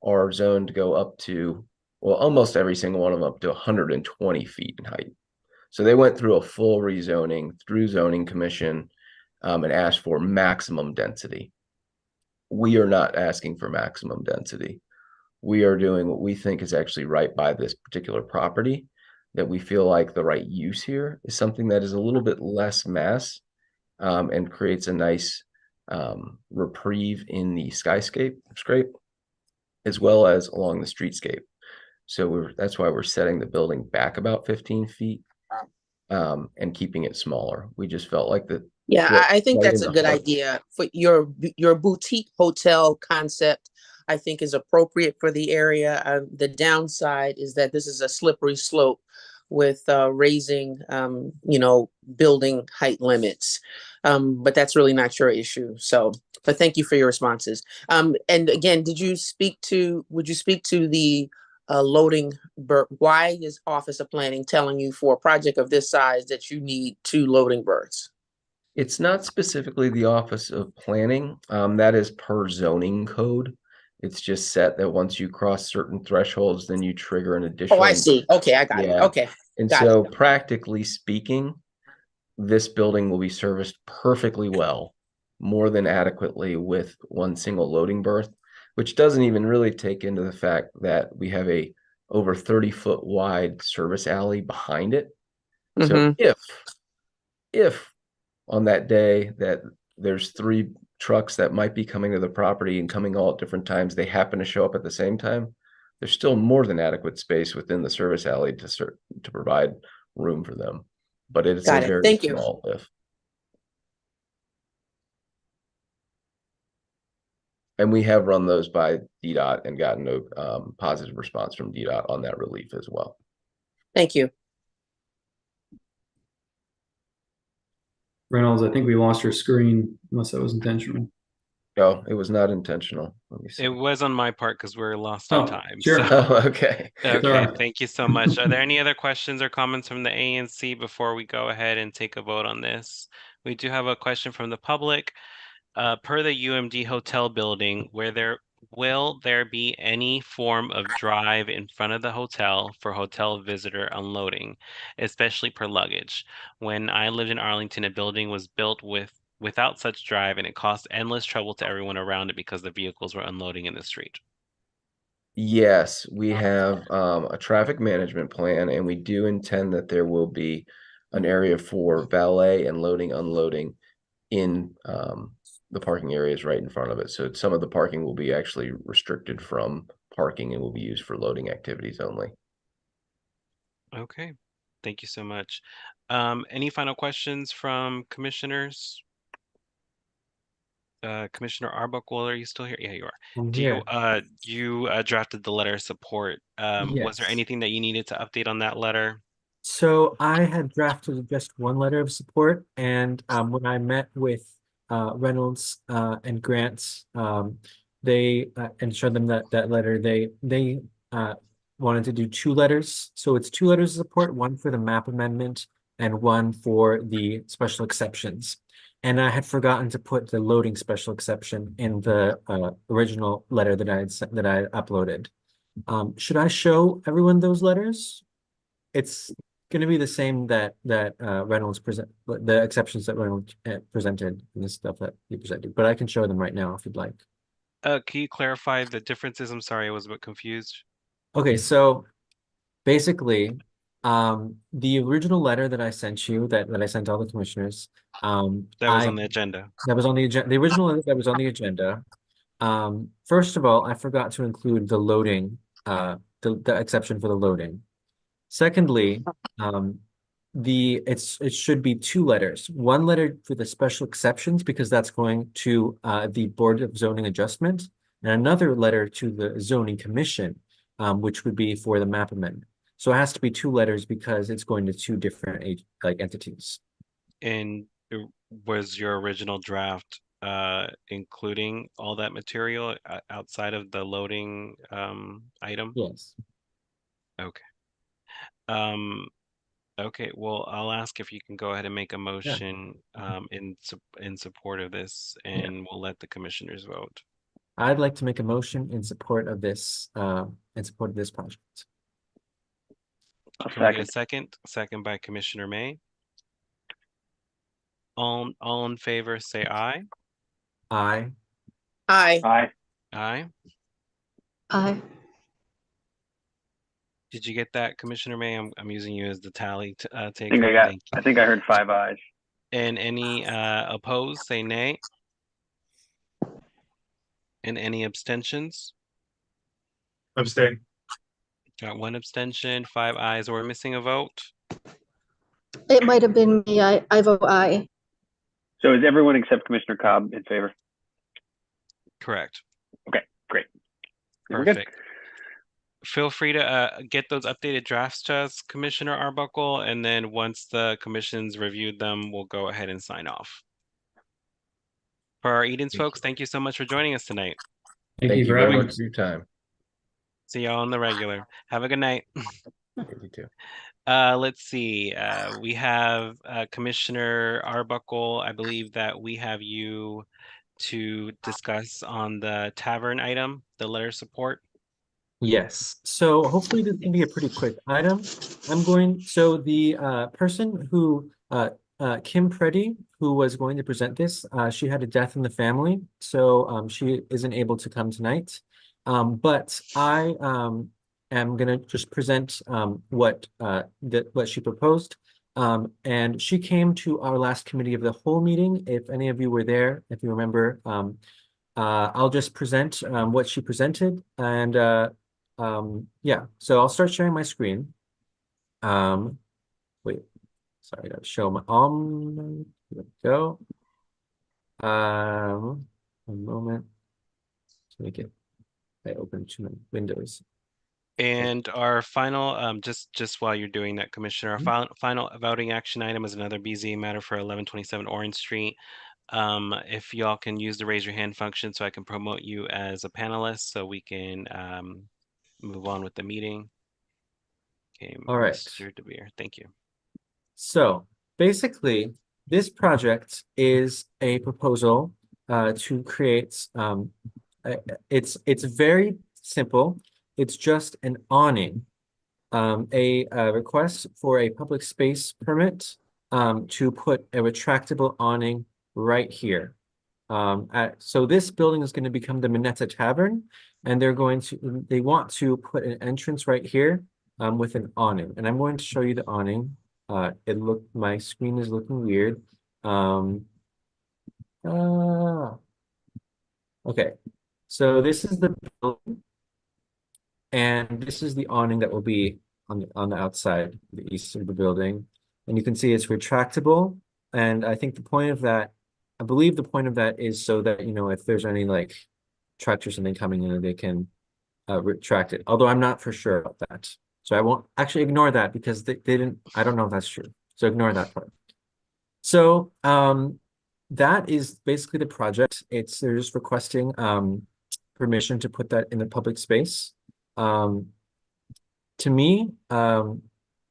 are zoned to go up to, well, almost every single one of them up to 120 feet in height. So they went through a full rezoning through zoning commission and asked for maximum density. We are not asking for maximum density. We are doing what we think is actually right by this particular property, that we feel like the right use here is something that is a little bit less mass and creates a nice reprieve in the skyscape scrape, as well as along the streetscape. So that's why we're setting the building back about 15 feet and keeping it smaller. We just felt like that. Yeah, I think right that's in a the good heart. idea for your boutique hotel concept. I think is appropriate for the area. The downside is that this is a slippery slope with raising, building height limits. But that's really not your issue. So, but thank you for your responses. And again, would you speak to the loading berth? Why is Office of Planning telling you for a project of this size that you need 2 loading berths? It's not specifically the Office of Planning. That is per zoning code. It's just set that once you cross certain thresholds, then you trigger an additional. Oh, I see. Okay, I got it. Okay. And got so it. practically speaking, this building will be serviced perfectly well, more than adequately with one single loading berth, which doesn't even really take into the fact that we have a over 30-foot wide service alley behind it. So if on that day that there's 3 trucks that might be coming to the property and coming all at different times, they happen to show up at the same time, there's still more than adequate space within the service alley to provide room for them. But it's a very Thank you. small if. And we have run those by DDOT and gotten a positive response from DDOT on that relief as well. Thank you. Reynolds, I think we lost your screen, unless that was intentional. No, it was not intentional. Let me see. It was on my part because we're lost on time. Sure. So. Oh, okay. Okay, thank you so much. Are there any other questions or comments from the ANC before we go ahead and take a vote on this? We do have a question from the public. Per the UMD hotel building, will there be any form of drive in front of the hotel for hotel visitor unloading, especially per luggage? When I lived in Arlington, a building was built without such drive, and it caused endless trouble to everyone around it because the vehicles were unloading in the street. Yes, we have a traffic management plan, and we do intend that there will be an area for valet and loading, unloading in the parking areas right in front of it. So some of the parking will be actually restricted from parking and will be used for loading activities only. Okay, thank you so much. Any final questions from commissioners? Commissioner Arbuckle, are you still here? Yeah, you are. I'm Do here. you drafted the letter of support. Was there Yes. anything that you needed to update on that letter? So I had drafted just one letter of support, and when I met with Reynolds and Grants, they and showed them that letter. They wanted to do 2 letters, so it's 2 letters of support, one for the map amendment and one for the special exceptions. And I had forgotten to put the loading special exception in the original letter that I had sent, that I had uploaded. Should I show everyone those letters? It's going to be the same that Reynolds the exceptions that Reynolds presented and the stuff that he presented, but I can show them right now if you'd like. Can you clarify the differences? I'm sorry, I was a bit confused. Okay, so basically, the original letter that I sent you, that I sent all the commissioners, that was on the agenda. That was on the agenda. The original letter that was on the agenda. First of all, I forgot to include the loading, the exception for the loading. Secondly, it should be 2 letters. One letter for the special exceptions, because that's going to the Board of Zoning Adjustment, and another letter to the Zoning Commission, which would be for the map amendment. So it has to be 2 letters because it's going to 2 different entities. And was your original draft including all that material outside of the loading item? Yes. Okay. Okay, well, I'll ask if you can go ahead and make a motion in support of this, and we'll let the commissioners vote. I'd like to make a motion in support of this project. Can we get a second? Second by Commissioner May. All in favor, say aye. Aye. Aye. Aye. Aye. Aye. Did you get that, Commissioner May? I'm using you as the tally I taker. think I got. Thank you. I think I heard 5 ayes. And any opposed, say nay. And any abstentions? Abstain. Got one abstention, 5 ayes, or missing a vote. It might have been me. I vote aye. So is everyone except Commissioner Cobb in favor? Correct. Okay, great. We're good. Perfect. Feel free to get those updated drafts to us, Commissioner Arbuckle, and then once the commission's reviewed them, we'll go ahead and sign off. For our Edens folks, thank you so much for joining us tonight. Thank you for very having much us. for your time. See y'all on the regular. Have a good night. You too. Let's see. We have Commissioner Arbuckle. I believe that we have you to discuss on the tavern item, the letter of support. Yes, so hopefully this can be a pretty quick item. So the person who, Kim Preddy, who was going to present this, she had a death in the family, so she isn't able to come tonight. But I am gonna just present what she proposed. And she came to our last committee of the whole meeting. If any of you were there, if you remember, I'll just present what she presented, and yeah, so I'll start sharing my screen. Wait, sorry, I gotta show my here we go. One moment to make it. I open two windows. And our final, just while you're doing that, Commissioner, our final voting action item is another BZA matter for 1127 Orange Street. If y'all can use the raise your hand function so I can promote you as a panelist so we can move on with the meeting. Okay, All right. Mr. DeBeer, thank you. So basically, this project is a proposal to create. It's very simple. It's just an awning, a request for a public space permit to put a retractable awning right here. So this building is going to become the Minetta Tavern, and they want to put an entrance right here with an awning. And I'm going to show you the awning. My screen is looking weird. Okay, so this is the building, and this is the awning that will be on the outside, the east of the building. And you can see it's retractable. And I think I believe the point of that is so that, if there's any like trucks or something coming in, they can retract it. Although I'm not for sure about that. So I won't actually ignore that because they didn't, I don't know if that's true. So ignore that part. So that is basically the project. They're just requesting permission to put that in the public space. To me,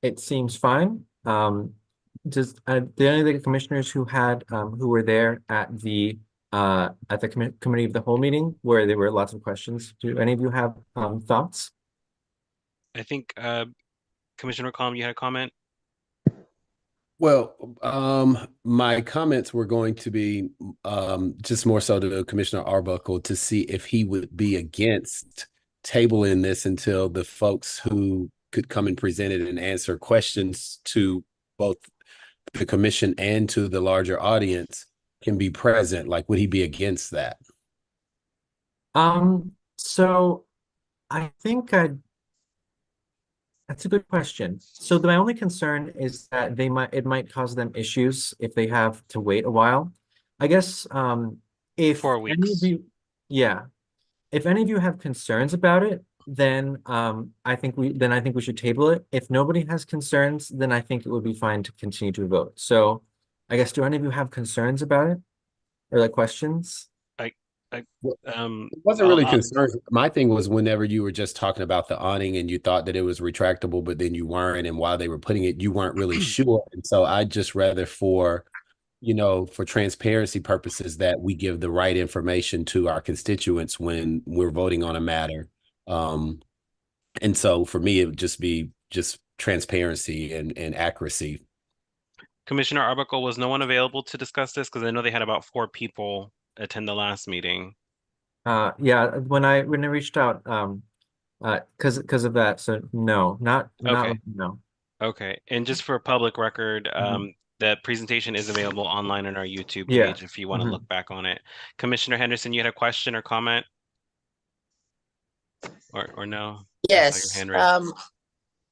it seems fine. Does any of the commissioners who were there at the committee of the whole meeting where there were lots of questions, do any of you have thoughts? I think Commissioner McCollum, you had a comment? Well, my comments were going to be just more so to Commissioner Arbuckle to see if he would be against tabling this until the folks who could come and present it and answer questions to both the commission and to the larger audience can be present. Like, would he be against that? So I think that's a good question. So my only concern is that it might cause them issues if they have to wait a while. I guess if 4 weeks. If any of you have concerns about it, then I think we should table it. If nobody has concerns, then I think it would be fine to continue to vote. So I guess, do any of you have concerns about it? Are there questions? It wasn't really concerned. My thing was whenever you were just talking about the awning and you thought that it was retractable, but then you weren't, and while they were putting it, you weren't really sure. And so I just rather for, for transparency purposes that we give the right information to our constituents when we're voting on a matter. And so for me, it would just be just transparency and accuracy. Commissioner Arbuckle, was no one available to discuss this? Because I know they had about 4 people attend the last meeting. Yeah, when I reached out, because of that, so no, not Okay. no. Okay, and just for public record, Mhm. the presentation is available online on our YouTube Yeah. page if you want to Mhm. look back on it. Commissioner Henderson, you had a question or comment? Or no? I saw your Yes, hand raised.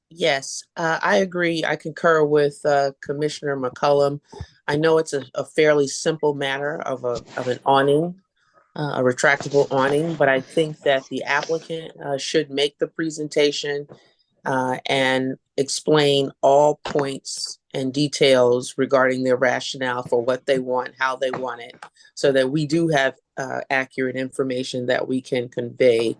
yes, I agree. I concur with Commissioner McCollum. I know it's a fairly simple matter of an awning, a retractable awning, but I think that the applicant should make the presentation and explain all points and details regarding their rationale for what they want, how they want it, so that we do have accurate information that we can convey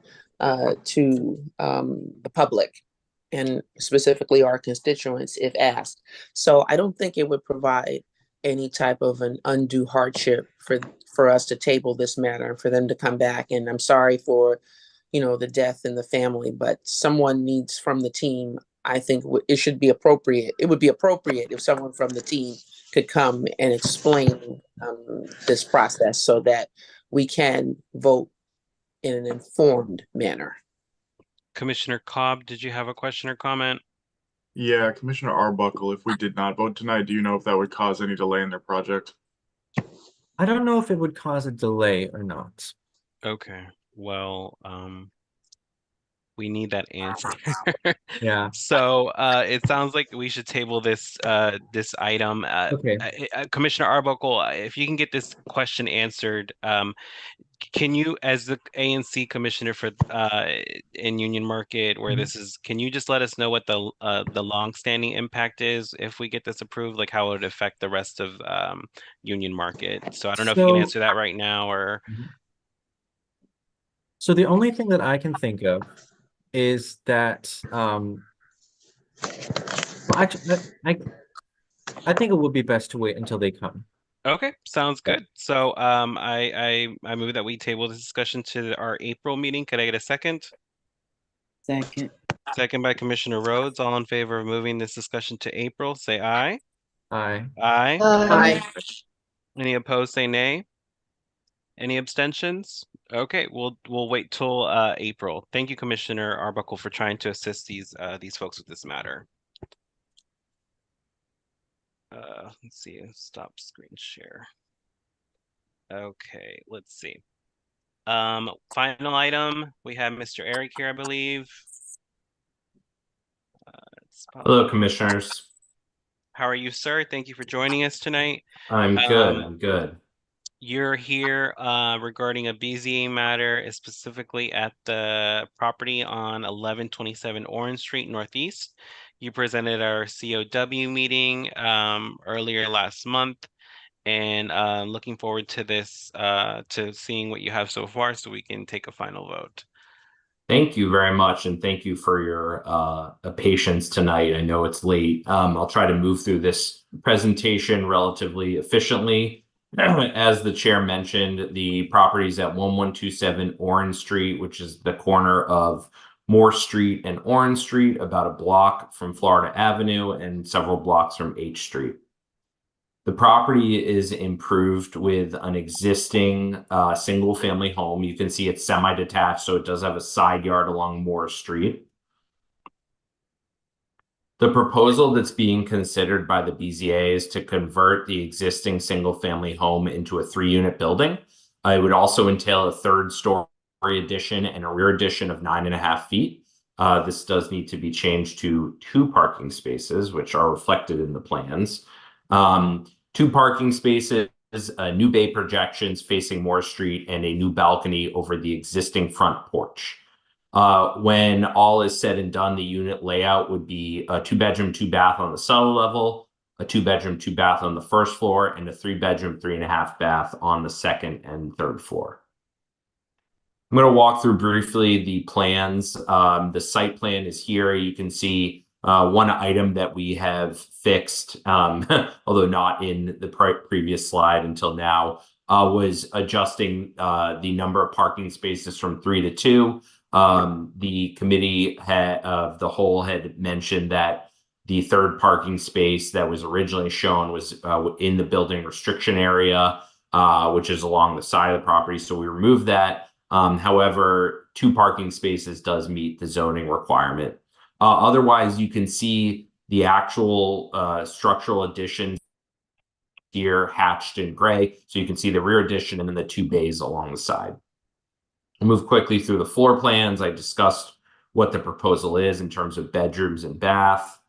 to the public and specifically our constituents if asked. So I don't think it would provide any type of an undue hardship for us to table this matter and for them to come back. And I'm sorry for the death in the family, but someone needs from the team. I think it should be appropriate. It would be appropriate if someone from the team could come and explain this process so that we can vote in an informed manner. Commissioner Cobb, did you have a question or comment? Yeah, Commissioner Arbuckle, if we did not vote tonight, do you know if that would cause any delay in their project? I don't know if it would cause a delay or not. Okay, well, we need that answer. Yeah. So it sounds like we should table this item. Okay. Commissioner Arbuckle, if you can get this question answered, can you, as the ANC commissioner for in Union Market, where this is, can you just let us know what the long-standing impact is if we get this approved, like how it would affect the rest of Union Market? So I don't know if you can answer that right now or. So the only thing that I can think of is that well, actually, I think it would be best to wait until they come. Okay, sounds good. So I move that we table this discussion to our April meeting. Could I get a second? Second. Second by Commissioner Rhodes. All in favor of moving this discussion to April, say aye. Aye. Aye. Aye. Any opposed, say nay. Any abstentions? Okay, we'll wait till April. Thank you, Commissioner Arbuckle, for trying to assist these folks with this matter. Let's see, stop screen share. Okay, let's see. Final item, we have Mr. Eric here, I believe. Hello, commissioners. How are you, sir? Thank you for joining us tonight. I'm good. I'm good. You're here regarding a BZA matter, specifically at the property on 1127 Orange Street Northeast. You presented our COW meeting earlier last month, and looking forward to this, to seeing what you have so far so we can take a final vote. Thank you very much, and thank you for your patience tonight. I know it's late. I'll try to move through this presentation relatively efficiently. As the chair mentioned, the properties at 1127 Orange Street, which is the corner of Moore Street and Orange Street, about a block from Florida Avenue and several blocks from H Street. The property is improved with an existing single-family home. You can see it's semi-detached, so it does have a side yard along Moore Street. The proposal that's being considered by the BZA is to convert the existing single-family home into a 3-unit building. It would also entail a 3rd-story addition and a rear addition of 9.5 feet. This does need to be changed to 2 parking spaces, which are reflected in the plans. 2 parking spaces, new bay projections facing Moore Street, and a new balcony over the existing front porch. When all is said and done, the unit layout would be a 2-bedroom, 2-bath on the cellar level, a 2-bedroom, 2-bath on the first floor, and a 3-bedroom, 3.5-bath on the second and third floor. I'm going to walk through briefly the plans. The site plan is here. You can see one item that we have fixed, although not in the previous slide until now, was adjusting the number of parking spaces from 3 to 2. The committee of the whole had mentioned that the third parking space that was originally shown was in the building restriction area, which is along the side of the property. So we removed that. However, 2 parking spaces does meet the zoning requirement. Otherwise, you can see the actual structural additions here hatched in gray. So you can see the rear addition and then the 2 bays along the side. I'll move quickly through the floor plans. I discussed what the proposal is in terms of bedrooms and bath.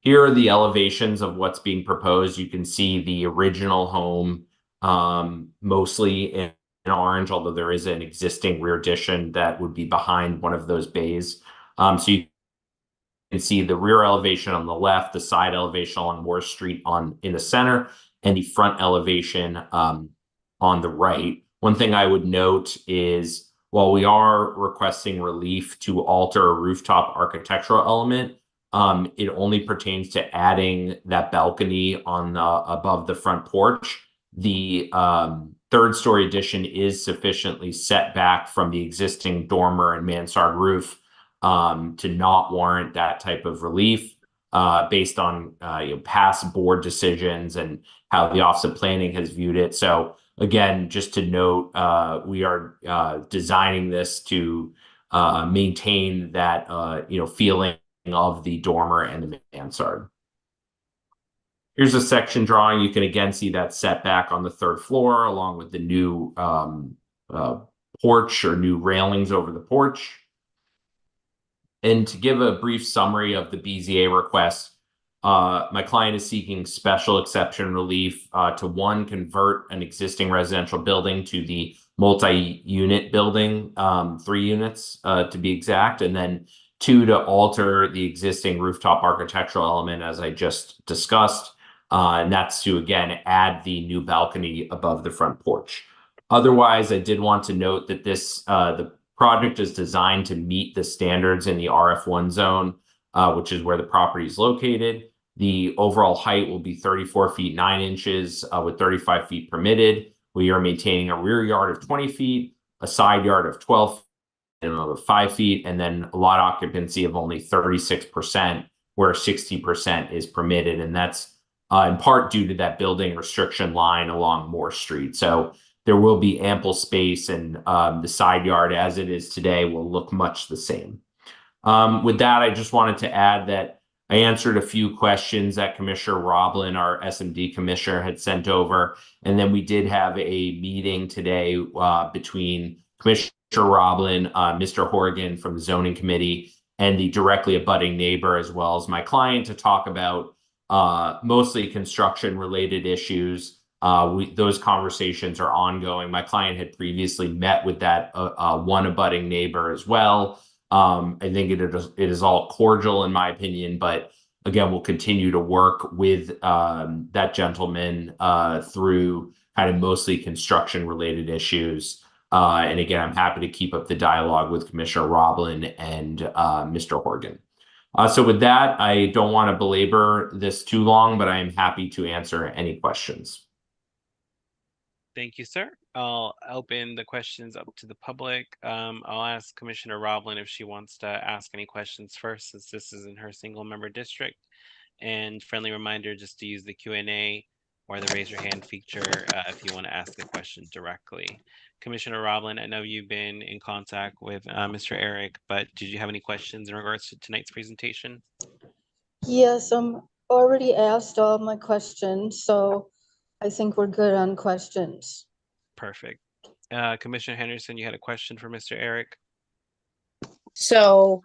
Here are the elevations of what's being proposed. You can see the original home mostly in orange, although there is an existing rear addition that would be behind one of those bays. So you can see the rear elevation on the left, the side elevation along Moore Street in the center, and the front elevation on the right. One thing I would note is while we are requesting relief to alter a rooftop architectural element, it only pertains to adding that balcony on above the front porch. The third-story addition is sufficiently set back from the existing dormer and mansard roof to not warrant that type of relief based on past board decisions and how the Office of Planning has viewed it. So again, just to note, we are designing this to maintain that feeling of the dormer and the mansard. Here's a section drawing. You can again see that setback on the third floor along with the new porch or new railings over the porch. And to give a brief summary of the BZA request, my client is seeking special exception relief to 1, convert an existing residential building to the multi-unit building, 3 units to be exact, and then 2, to alter the existing rooftop architectural element as I just discussed. And that's to, again, add the new balcony above the front porch. Otherwise, I did want to note that the project is designed to meet the standards in the RF1 zone, which is where the property is located. The overall height will be 34 feet 9 inches with 35 feet permitted. We are maintaining a rear yard of 20 feet, a side yard of 12 feet, and another 5 feet, and then a lot occupancy of only 36%, where 60% is permitted. And that's in part due to that building restriction line along Moore Street. So there will be ample space, and the side yard as it is today will look much the same. With that, I just wanted to add that I answered a few questions that Commissioner Roblin, our SMD commissioner, had sent over. And then we did have a meeting today between Commissioner Roblin, Mr. Horgan from the Zoning Committee, and the directly abutting neighbor, as well as my client, to talk about mostly construction-related issues. Those conversations are ongoing. My client had previously met with that one abutting neighbor as well. I think it is all cordial in my opinion, but again, we'll continue to work with that gentleman through kind of mostly construction-related issues. And again, I'm happy to keep up the dialogue with Commissioner Roblin and Mr. Horgan. So with that, I don't want to belabor this too long, but I am happy to answer any questions. Thank you, sir. I'll open the questions up to the public. I'll ask Commissioner Roblin if she wants to ask any questions first, since this is in her single member district. And friendly reminder just to use the Q&A or the raise your hand feature if you want to ask the question directly. Commissioner Roblin, I know you've been in contact with Mr. Eric, but did you have any questions in regards to tonight's presentation? Yes, already asked all my questions, so I think we're good on questions. Perfect. Commissioner Henderson, you had a question for Mr. Eric? So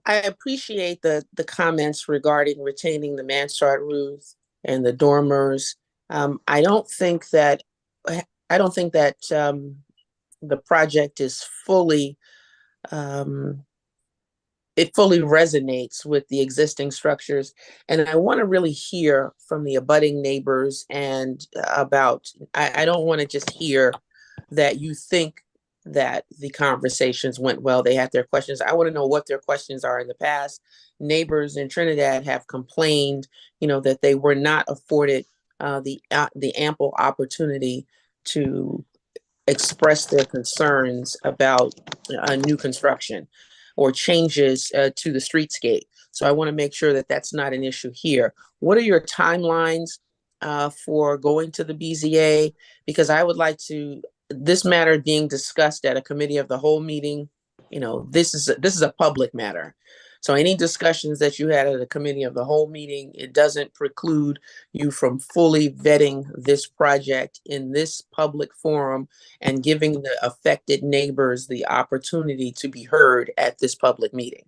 I appreciate the comments regarding retaining the mansard roof and the dormers. I don't think that the project is fully it fully resonates with the existing structures. And I want to really hear from the abutting neighbors and about, I don't want to just hear that you think that the conversations went well, they had their questions. I want to know what their questions are in the past. Neighbors in Trinidad have complained, that they were not afforded the ample opportunity to express their concerns about new construction or changes to the streetscape. So I want to make sure that that's not an issue here. What are your timelines for going to the BZA? Because I would like to, this matter being discussed at a committee of the whole meeting, this is a public matter. So any discussions that you had at a committee of the whole meeting, it doesn't preclude you from fully vetting this project in this public forum and giving the affected neighbors the opportunity to be heard at this public meeting.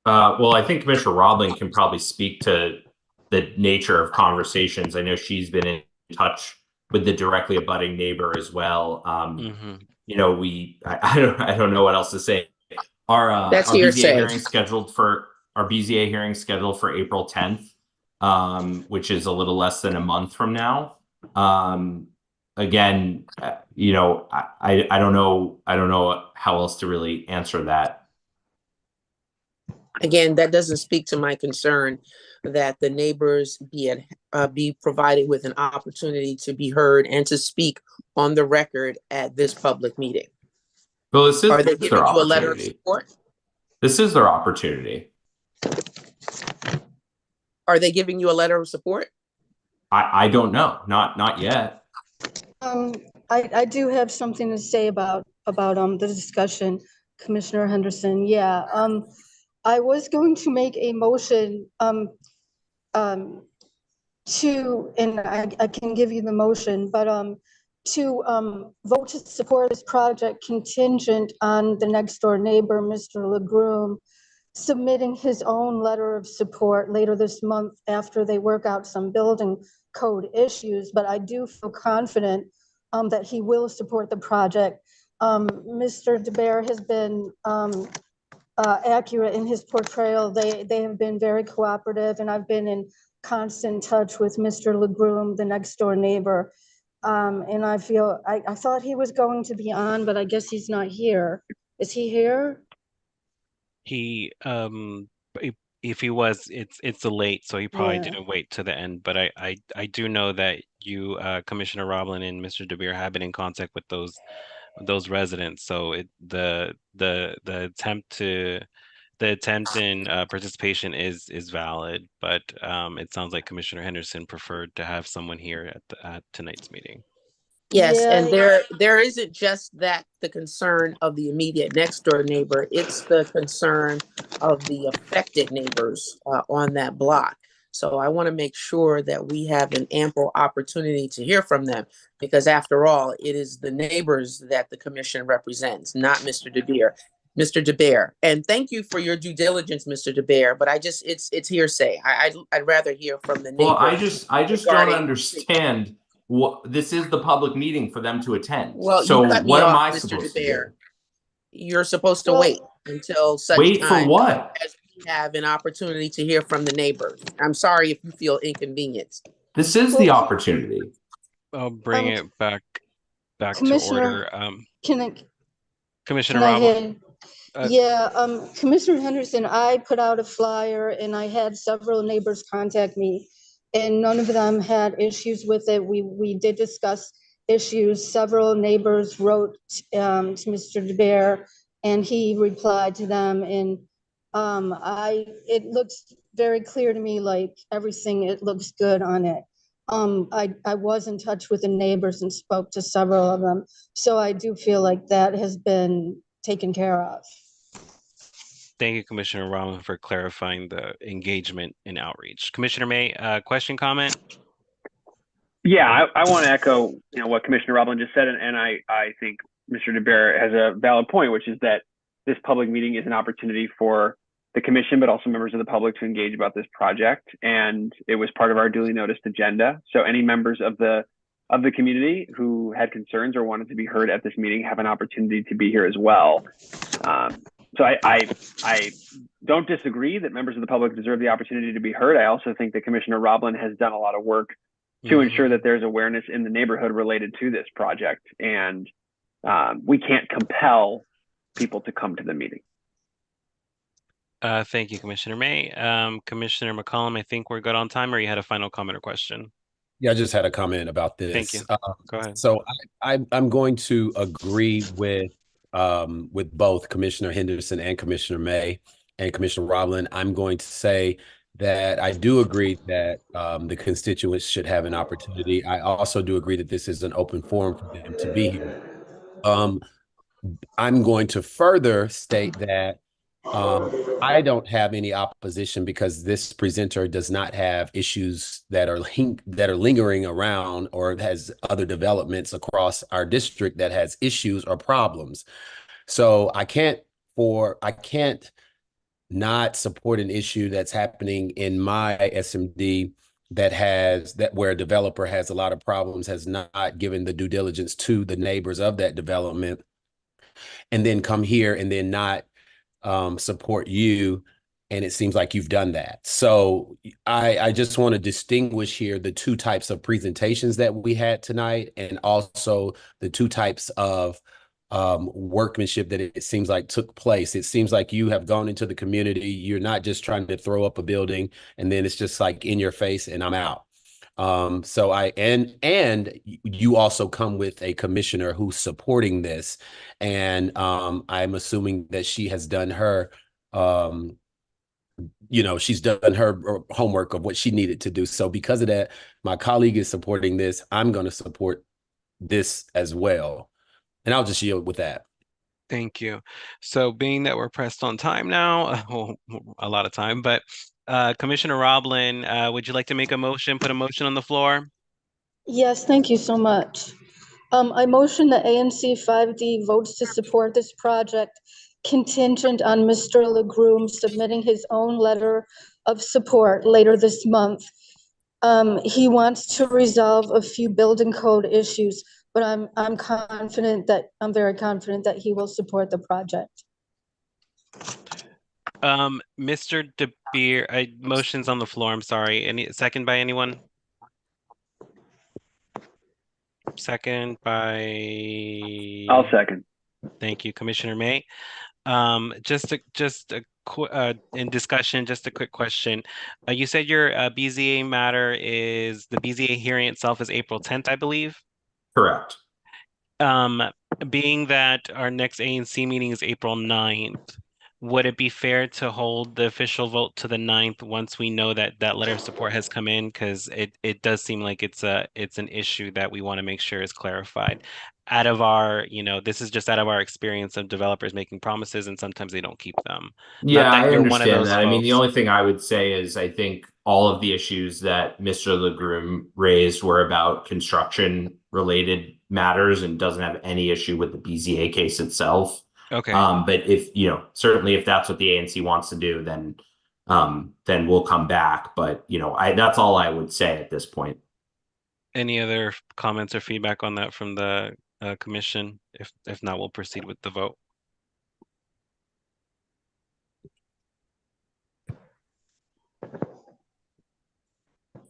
Well, I think Commissioner Rodling can probably speak to the nature of conversations. I know she's been in touch with the directly abutting neighbor as well. I don't know what else to say. Our That's BZA hearsay. hearing scheduled for April 10th, which is a little less than a month from now. Again, I don't know how else to really answer that. Again, that doesn't speak to my concern that the neighbors be provided with an opportunity to be heard and to speak on the record at this public meeting. Well, this is Are they giving their you a letter of opportunity. support? This is their opportunity. Are they giving you a letter of support? I don't know. Not yet. I do have something to say about the discussion, Commissioner Henderson. Yeah. I was going to make a motion to, and I can give you the motion, but to vote to support this project contingent on the next door neighbor, Mr. LeGroom, submitting his own letter of support later this month after they work out some building code issues. But I do feel confident that he will support the project. Mr. DeBear has been accurate in his portrayal. They have been very cooperative, and I've been in constant touch with Mr. LeGroom, the next door neighbor. And I thought he was going to be on, but I guess he's not here. Is he here? He if he was, it's a late, so he probably didn't wait to the end. But I do know that you, Commissioner Roblin and Mr. DeBeer, have been in contact with those residents. So the attempt in participation is valid, but it sounds like Commissioner Henderson preferred to have someone here at tonight's meeting. Yes, Yeah. and there isn't just that the concern of the immediate next door neighbor, it's the concern of the affected neighbors on that block. So I want to make sure that we have an ample opportunity to hear from them, because after all, it is the neighbors that the commission represents, not Mr. DeBeer. Mr. DeBear, and thank you for your due diligence, Mr. DeBear, but it's hearsay. I'd rather hear from the neighbors. Well, I just don't understand. This is the public meeting for them to attend. Well, so you cut me what am off, I Mr. supposed to DeBear. do? You're supposed to wait until such Wait for time what? as we have an opportunity to hear from the neighbors. I'm sorry if you feel inconvenienced. This is the opportunity. I'll bring it back to Commissioner, order. can Commissioner I Roblin. Commissioner Henderson, I put out a flyer and I had several neighbors contact me, and none of them had issues with it. We did discuss issues. Several neighbors wrote to Mr. DeBear, and he replied to them. And it looks very clear to me, like everything, it looks good on it. I was in touch with the neighbors and spoke to several of them, so I do feel like that has been taken care of. Thank you, Commissioner Roblin, for clarifying the engagement and outreach. Commissioner May, question, comment? Yeah, I want to echo what Commissioner Roblin just said, and I think Mr. DeBear has a valid point, which is that this public meeting is an opportunity for the commission, but also members of the public to engage about this project. And it was part of our duly noticed agenda. So any members of the of the community who had concerns or wanted to be heard at this meeting have an opportunity to be here as well. So I don't disagree that members of the public deserve the opportunity to be heard. I also think that Commissioner Roblin has done a lot of work to ensure that there's awareness in the neighborhood related to this project. And we can't compel people to come to the meeting. Thank you, Commissioner May. Commissioner McCollum, I think we're good on time, or you had a final comment or question? Yeah, I just had a comment about this. Thank you. Go ahead. So I'm going to agree with both Commissioner Henderson and Commissioner May and Commissioner Roblin. I'm going to say that I do agree that the constituents should have an opportunity. I also do agree that this is an open forum for them to be here. I'm going to further state that I don't have any opposition because this presenter does not have issues that are lingering around or has other developments across our district that has issues or problems. So I can't not support an issue that's happening in my SMD where a developer has a lot of problems, has not given the due diligence to the neighbors of that development, and then come here and then not support you. And it seems like you've done that. So I just want to distinguish here the two types of presentations that we had tonight, and also the two types of workmanship that it seems like took place. It seems like you have gone into the community. You're not just trying to throw up a building and then it's just like in your face and I'm out. So and you also come with a commissioner who's supporting this, and I'm assuming that she has done her she's done her homework of what she needed to do. So because of that, my colleague is supporting this. I'm going to support this as well, and I'll just yield with that. Thank you. So being that we're pressed on time now, a lot of time, but Commissioner Roblin, would you like to make put a motion on the floor? Yes, thank you so much. I motion that ANC 5D votes to support this project contingent on Mr. LeGroom submitting his own letter of support later this month. He wants to resolve a few building code issues, but I'm very confident that he will support the project. Mr. DeBeer, motion's on the floor. I'm sorry. Any second by anyone? Second by. I'll second. Thank you, Commissioner May. In discussion, just a quick question. You said your BZA matter is the BZA hearing itself is April 10th, I believe. Correct. Being that our next ANC meeting is April 9th, would it be fair to hold the official vote to the 9th once we know that that letter of support has come in? Because it does seem like it's an issue that we want to make sure is clarified. Out of our, this is just out of our experience of developers making promises and sometimes they don't keep them. Yeah, I you're one of understand those that. I mean, the folks. only thing I would say is I think all of the issues that Mr. LeGroom raised were about construction related matters and doesn't have any issue with the BZA case itself. Okay. But if, certainly if that's what the ANC wants to do, then we'll come back. But, that's all I would say at this point. Any other comments or feedback on that from the commission? If not, we'll proceed with the vote.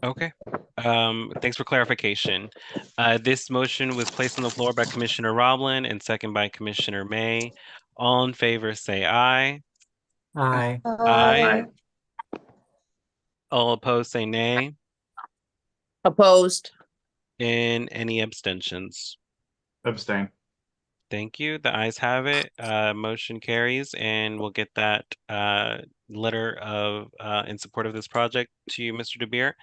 Okay. Thanks for clarification. This motion was placed on the floor by Commissioner Roblin and second by Commissioner May. All in favor, say aye. Aye. Aye. All opposed, say nay. Opposed. And any abstentions? Abstain. Thank you. The ayes have it. Motion carries, and we'll get that letter of in support of this project to you, Mr. DeBeer,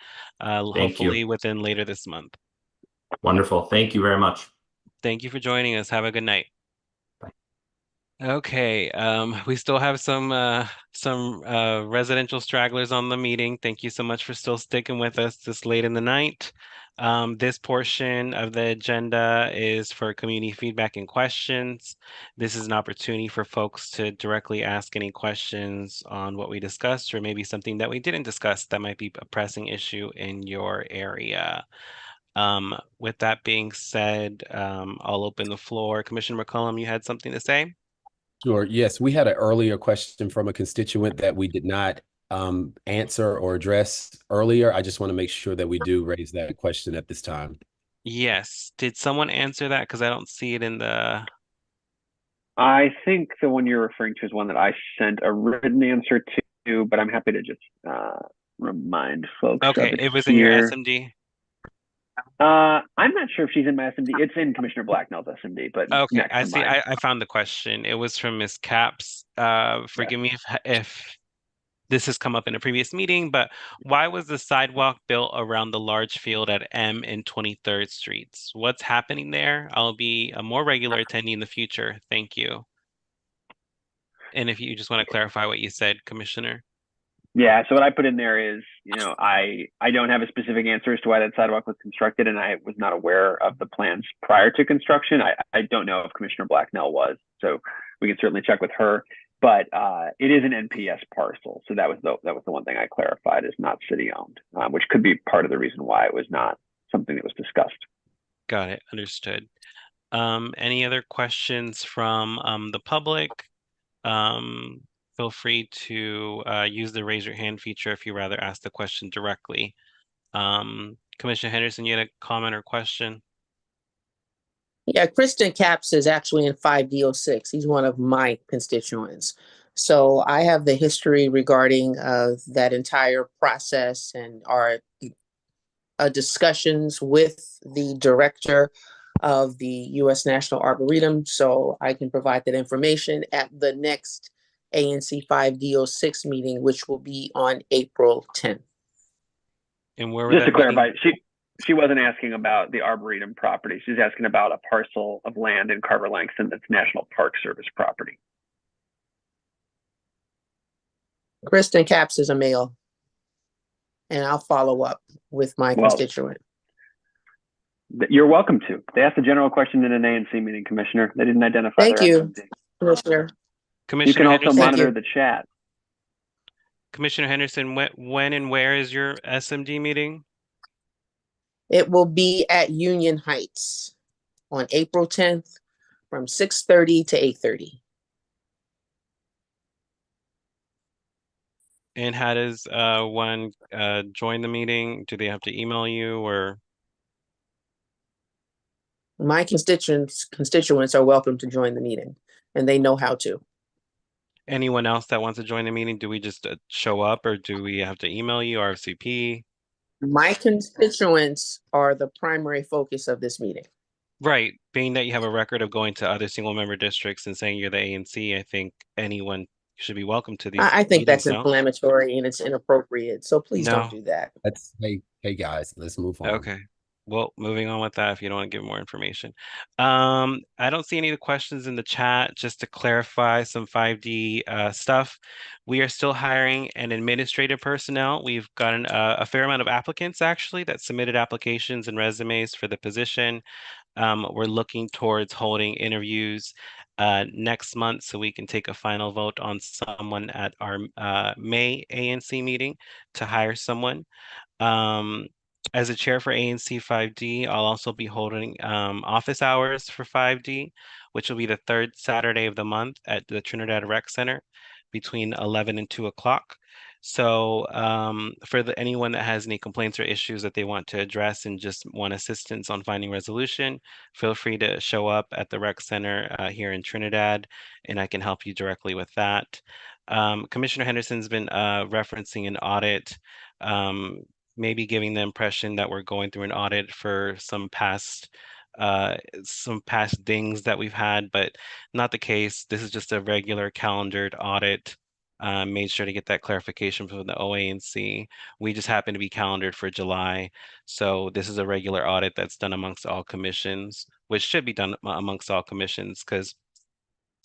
hopefully within later this month. Wonderful. Thank you very much. Thank you for joining us. Have a good night. Okay, we still have some residential stragglers on the meeting. Thank you so much for still sticking with us this late in the night. This portion of the agenda is for community feedback and questions. This is an opportunity for folks to directly ask any questions on what we discussed, or maybe something that we didn't discuss that might be a pressing issue in your area. With that being said, I'll open the floor. Commissioner McCollum, you had something to say? Sure. Yes, we had an earlier question from a constituent that we did not answer or address earlier. I just want to make sure that we do raise that question at this time. Yes. Did someone answer that? Because I don't see it in the. I think the one you're referring to is one that I sent a written answer to, but I'm happy to just remind folks of Okay, it it was in your here. SMD. I'm not sure if she's in my SMD. It's in Commissioner Blacknell's SMD, but Okay, next I from see. mine. I found the question. It was from Ms. Capps. Forgive me if this has come up in a previous meeting, but why was the sidewalk built around the large field at M and 23rd Streets? What's happening there? I'll be a more regular attendee in the future. Thank you. And if you just want to clarify what you said, Commissioner. Yeah, so what I put in there is, I don't have a specific answer as to why that sidewalk was constructed, and I was not aware of the plans prior to construction. I don't know if Commissioner Blacknell was, so we can certainly check with her. But it is an NPS parcel, so that was the one thing I clarified is not city owned, which could be part of the reason why it was not something that was discussed. Got it. Understood. Any other questions from the public? Feel free to use the raise your hand feature if you rather ask the question directly. Commissioner Henderson, you had a comment or question? Yeah, Kristen Capps is actually in 5D06. He's one of my constituents. So I have the history regarding that entire process and our discussions with the director of the U.S. National Arboretum. So I can provide that information at the next ANC 5D06 meeting, which will be on April 10th. And where Just to clarify, she wasn't asking about the Arboretum property. She's asking about a parcel of land in Carver Langston that's National Park Service property. Kristen Capps is a male, and I'll follow up with my constituent. You're welcome to. They asked a general question in an ANC meeting, Commissioner. They didn't identify Thank their you, SMD. Commissioner. You can also monitor the chat. Commissioner Henderson, when and where is your SMD meeting? It will be at Union Heights on April 10th from 6:30 to 8:30. And how does one join the meeting? Do they have to email you or? My constituents are welcome to join the meeting, and they know how to. Anyone else that wants to join the meeting, do we just show up or do we have to email you, RFCP? My constituents are the primary focus of this meeting. Right. Being that you have a record of going to other single member districts and saying you're the ANC, I think anyone should be welcome to these I think that's meetings, no? inflammatory and it's inappropriate. So please No. don't do that. Hey guys, let's move on. Okay. Well, moving on with that, if you don't want to give more information. I don't see any of the questions in the chat. Just to clarify some 5D stuff, we are still hiring an administrative personnel. We've gotten a fair amount of applicants actually that submitted applications and resumes for the position. We're looking towards holding interviews next month so we can take a final vote on someone at our May ANC meeting to hire someone. As a chair for ANC 5D, I'll also be holding office hours for 5D, which will be the third Saturday of the month at the Trinidad Rec Center between 11 and 2 o'clock. So for anyone that has any complaints or issues that they want to address and just want assistance on finding resolution, feel free to show up at the rec center here in Trinidad, and I can help you directly with that. Commissioner Henderson's been referencing an audit, maybe giving the impression that we're going through an audit for some past things that we've had, but not the case. This is just a regular calendared audit. Made sure to get that clarification from the OANC. We just happen to be calendared for July. So this is a regular audit that's done amongst all commissions, which should be done amongst all commissions because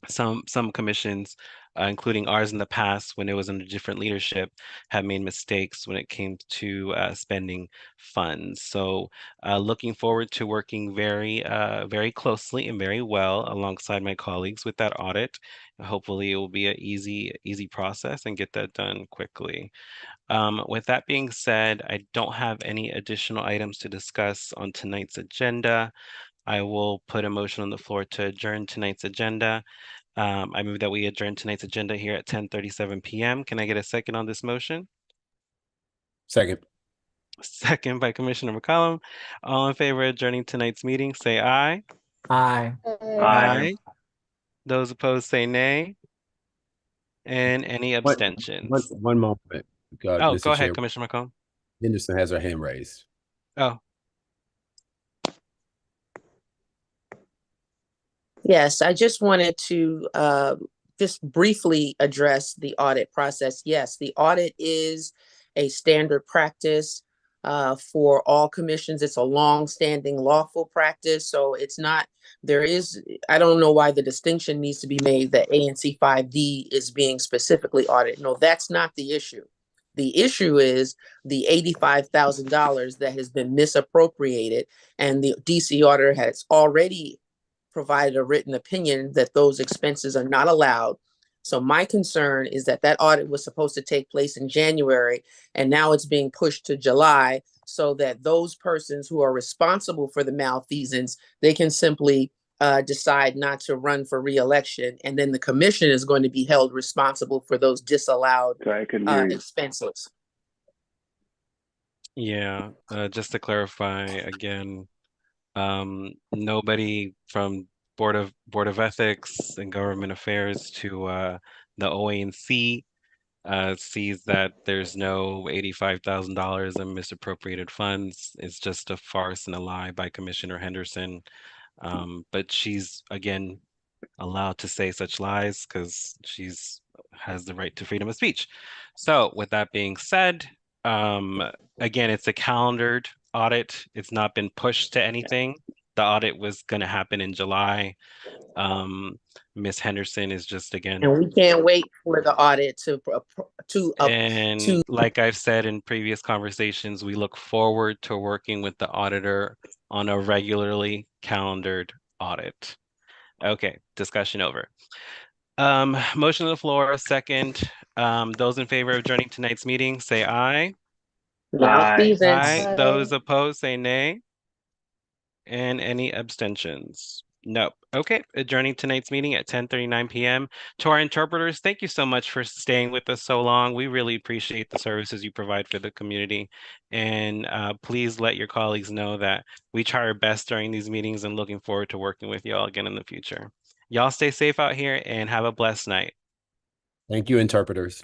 some commissions, including ours in the past when it was under different leadership, have made mistakes when it came to spending funds. So looking forward to working very closely and very well alongside my colleagues with that audit. Hopefully it will be an easy process and get that done quickly. With that being said, I don't have any additional items to discuss on tonight's agenda. I will put a motion on the floor to adjourn tonight's agenda. I move that we adjourn tonight's agenda here at 10:37 p.m. Can I get a second on this motion? Second. Second by Commissioner McCollum. All in favor of adjourning tonight's meeting, say aye. Aye. Aye. Those opposed say nay. And any abstentions? One moment. Oh, Mr. go ahead, Chair. Commissioner McCollum. Henderson has her hand raised. Oh, Yes, I just wanted to just briefly address the audit process. Yes, the audit is a standard practice for all commissions. It's a long-standing lawful practice. So it's not, I don't know why the distinction needs to be made that ANC 5D is being specifically audited. No, that's not the issue. The issue is the $85,000 that has been misappropriated, and the DC auditor has already provided a written opinion that those expenses are not allowed. So my concern is that that audit was supposed to take place in January, and now it's being pushed to July so that those persons who are responsible for the malfeasance, they can simply decide not to run for re-election, and then the commission is going to be held responsible for those disallowed expenses. yeah. Just to clarify again, nobody from Board of Ethics and Government Affairs to the OANC sees that there's no $85,000 in misappropriated funds. It's just a farce and a lie by Commissioner Henderson. But she's again allowed to say such lies because she's has the right to freedom of speech. So with that being said, again, it's a calendared audit. It's not been pushed to anything. The audit was going to happen in July. Miss Henderson is just again. And we can't wait for the audit And like I've said in previous conversations, we look forward to working with the auditor on a regularly calendared audit. Okay, discussion over. Motion on the floor, second. Those in favor of adjourning tonight's meeting, say aye. Aye. Those opposed, say nay. And any abstentions? No. Okay, adjourning tonight's meeting at 10:39 p.m. To our interpreters, thank you so much for staying with us so long. We really appreciate the services you provide for the community. And please let your colleagues know that we try our best during these meetings and looking forward to working with you all again in the future. Y'all stay safe out here and have a blessed night. Thank you, interpreters.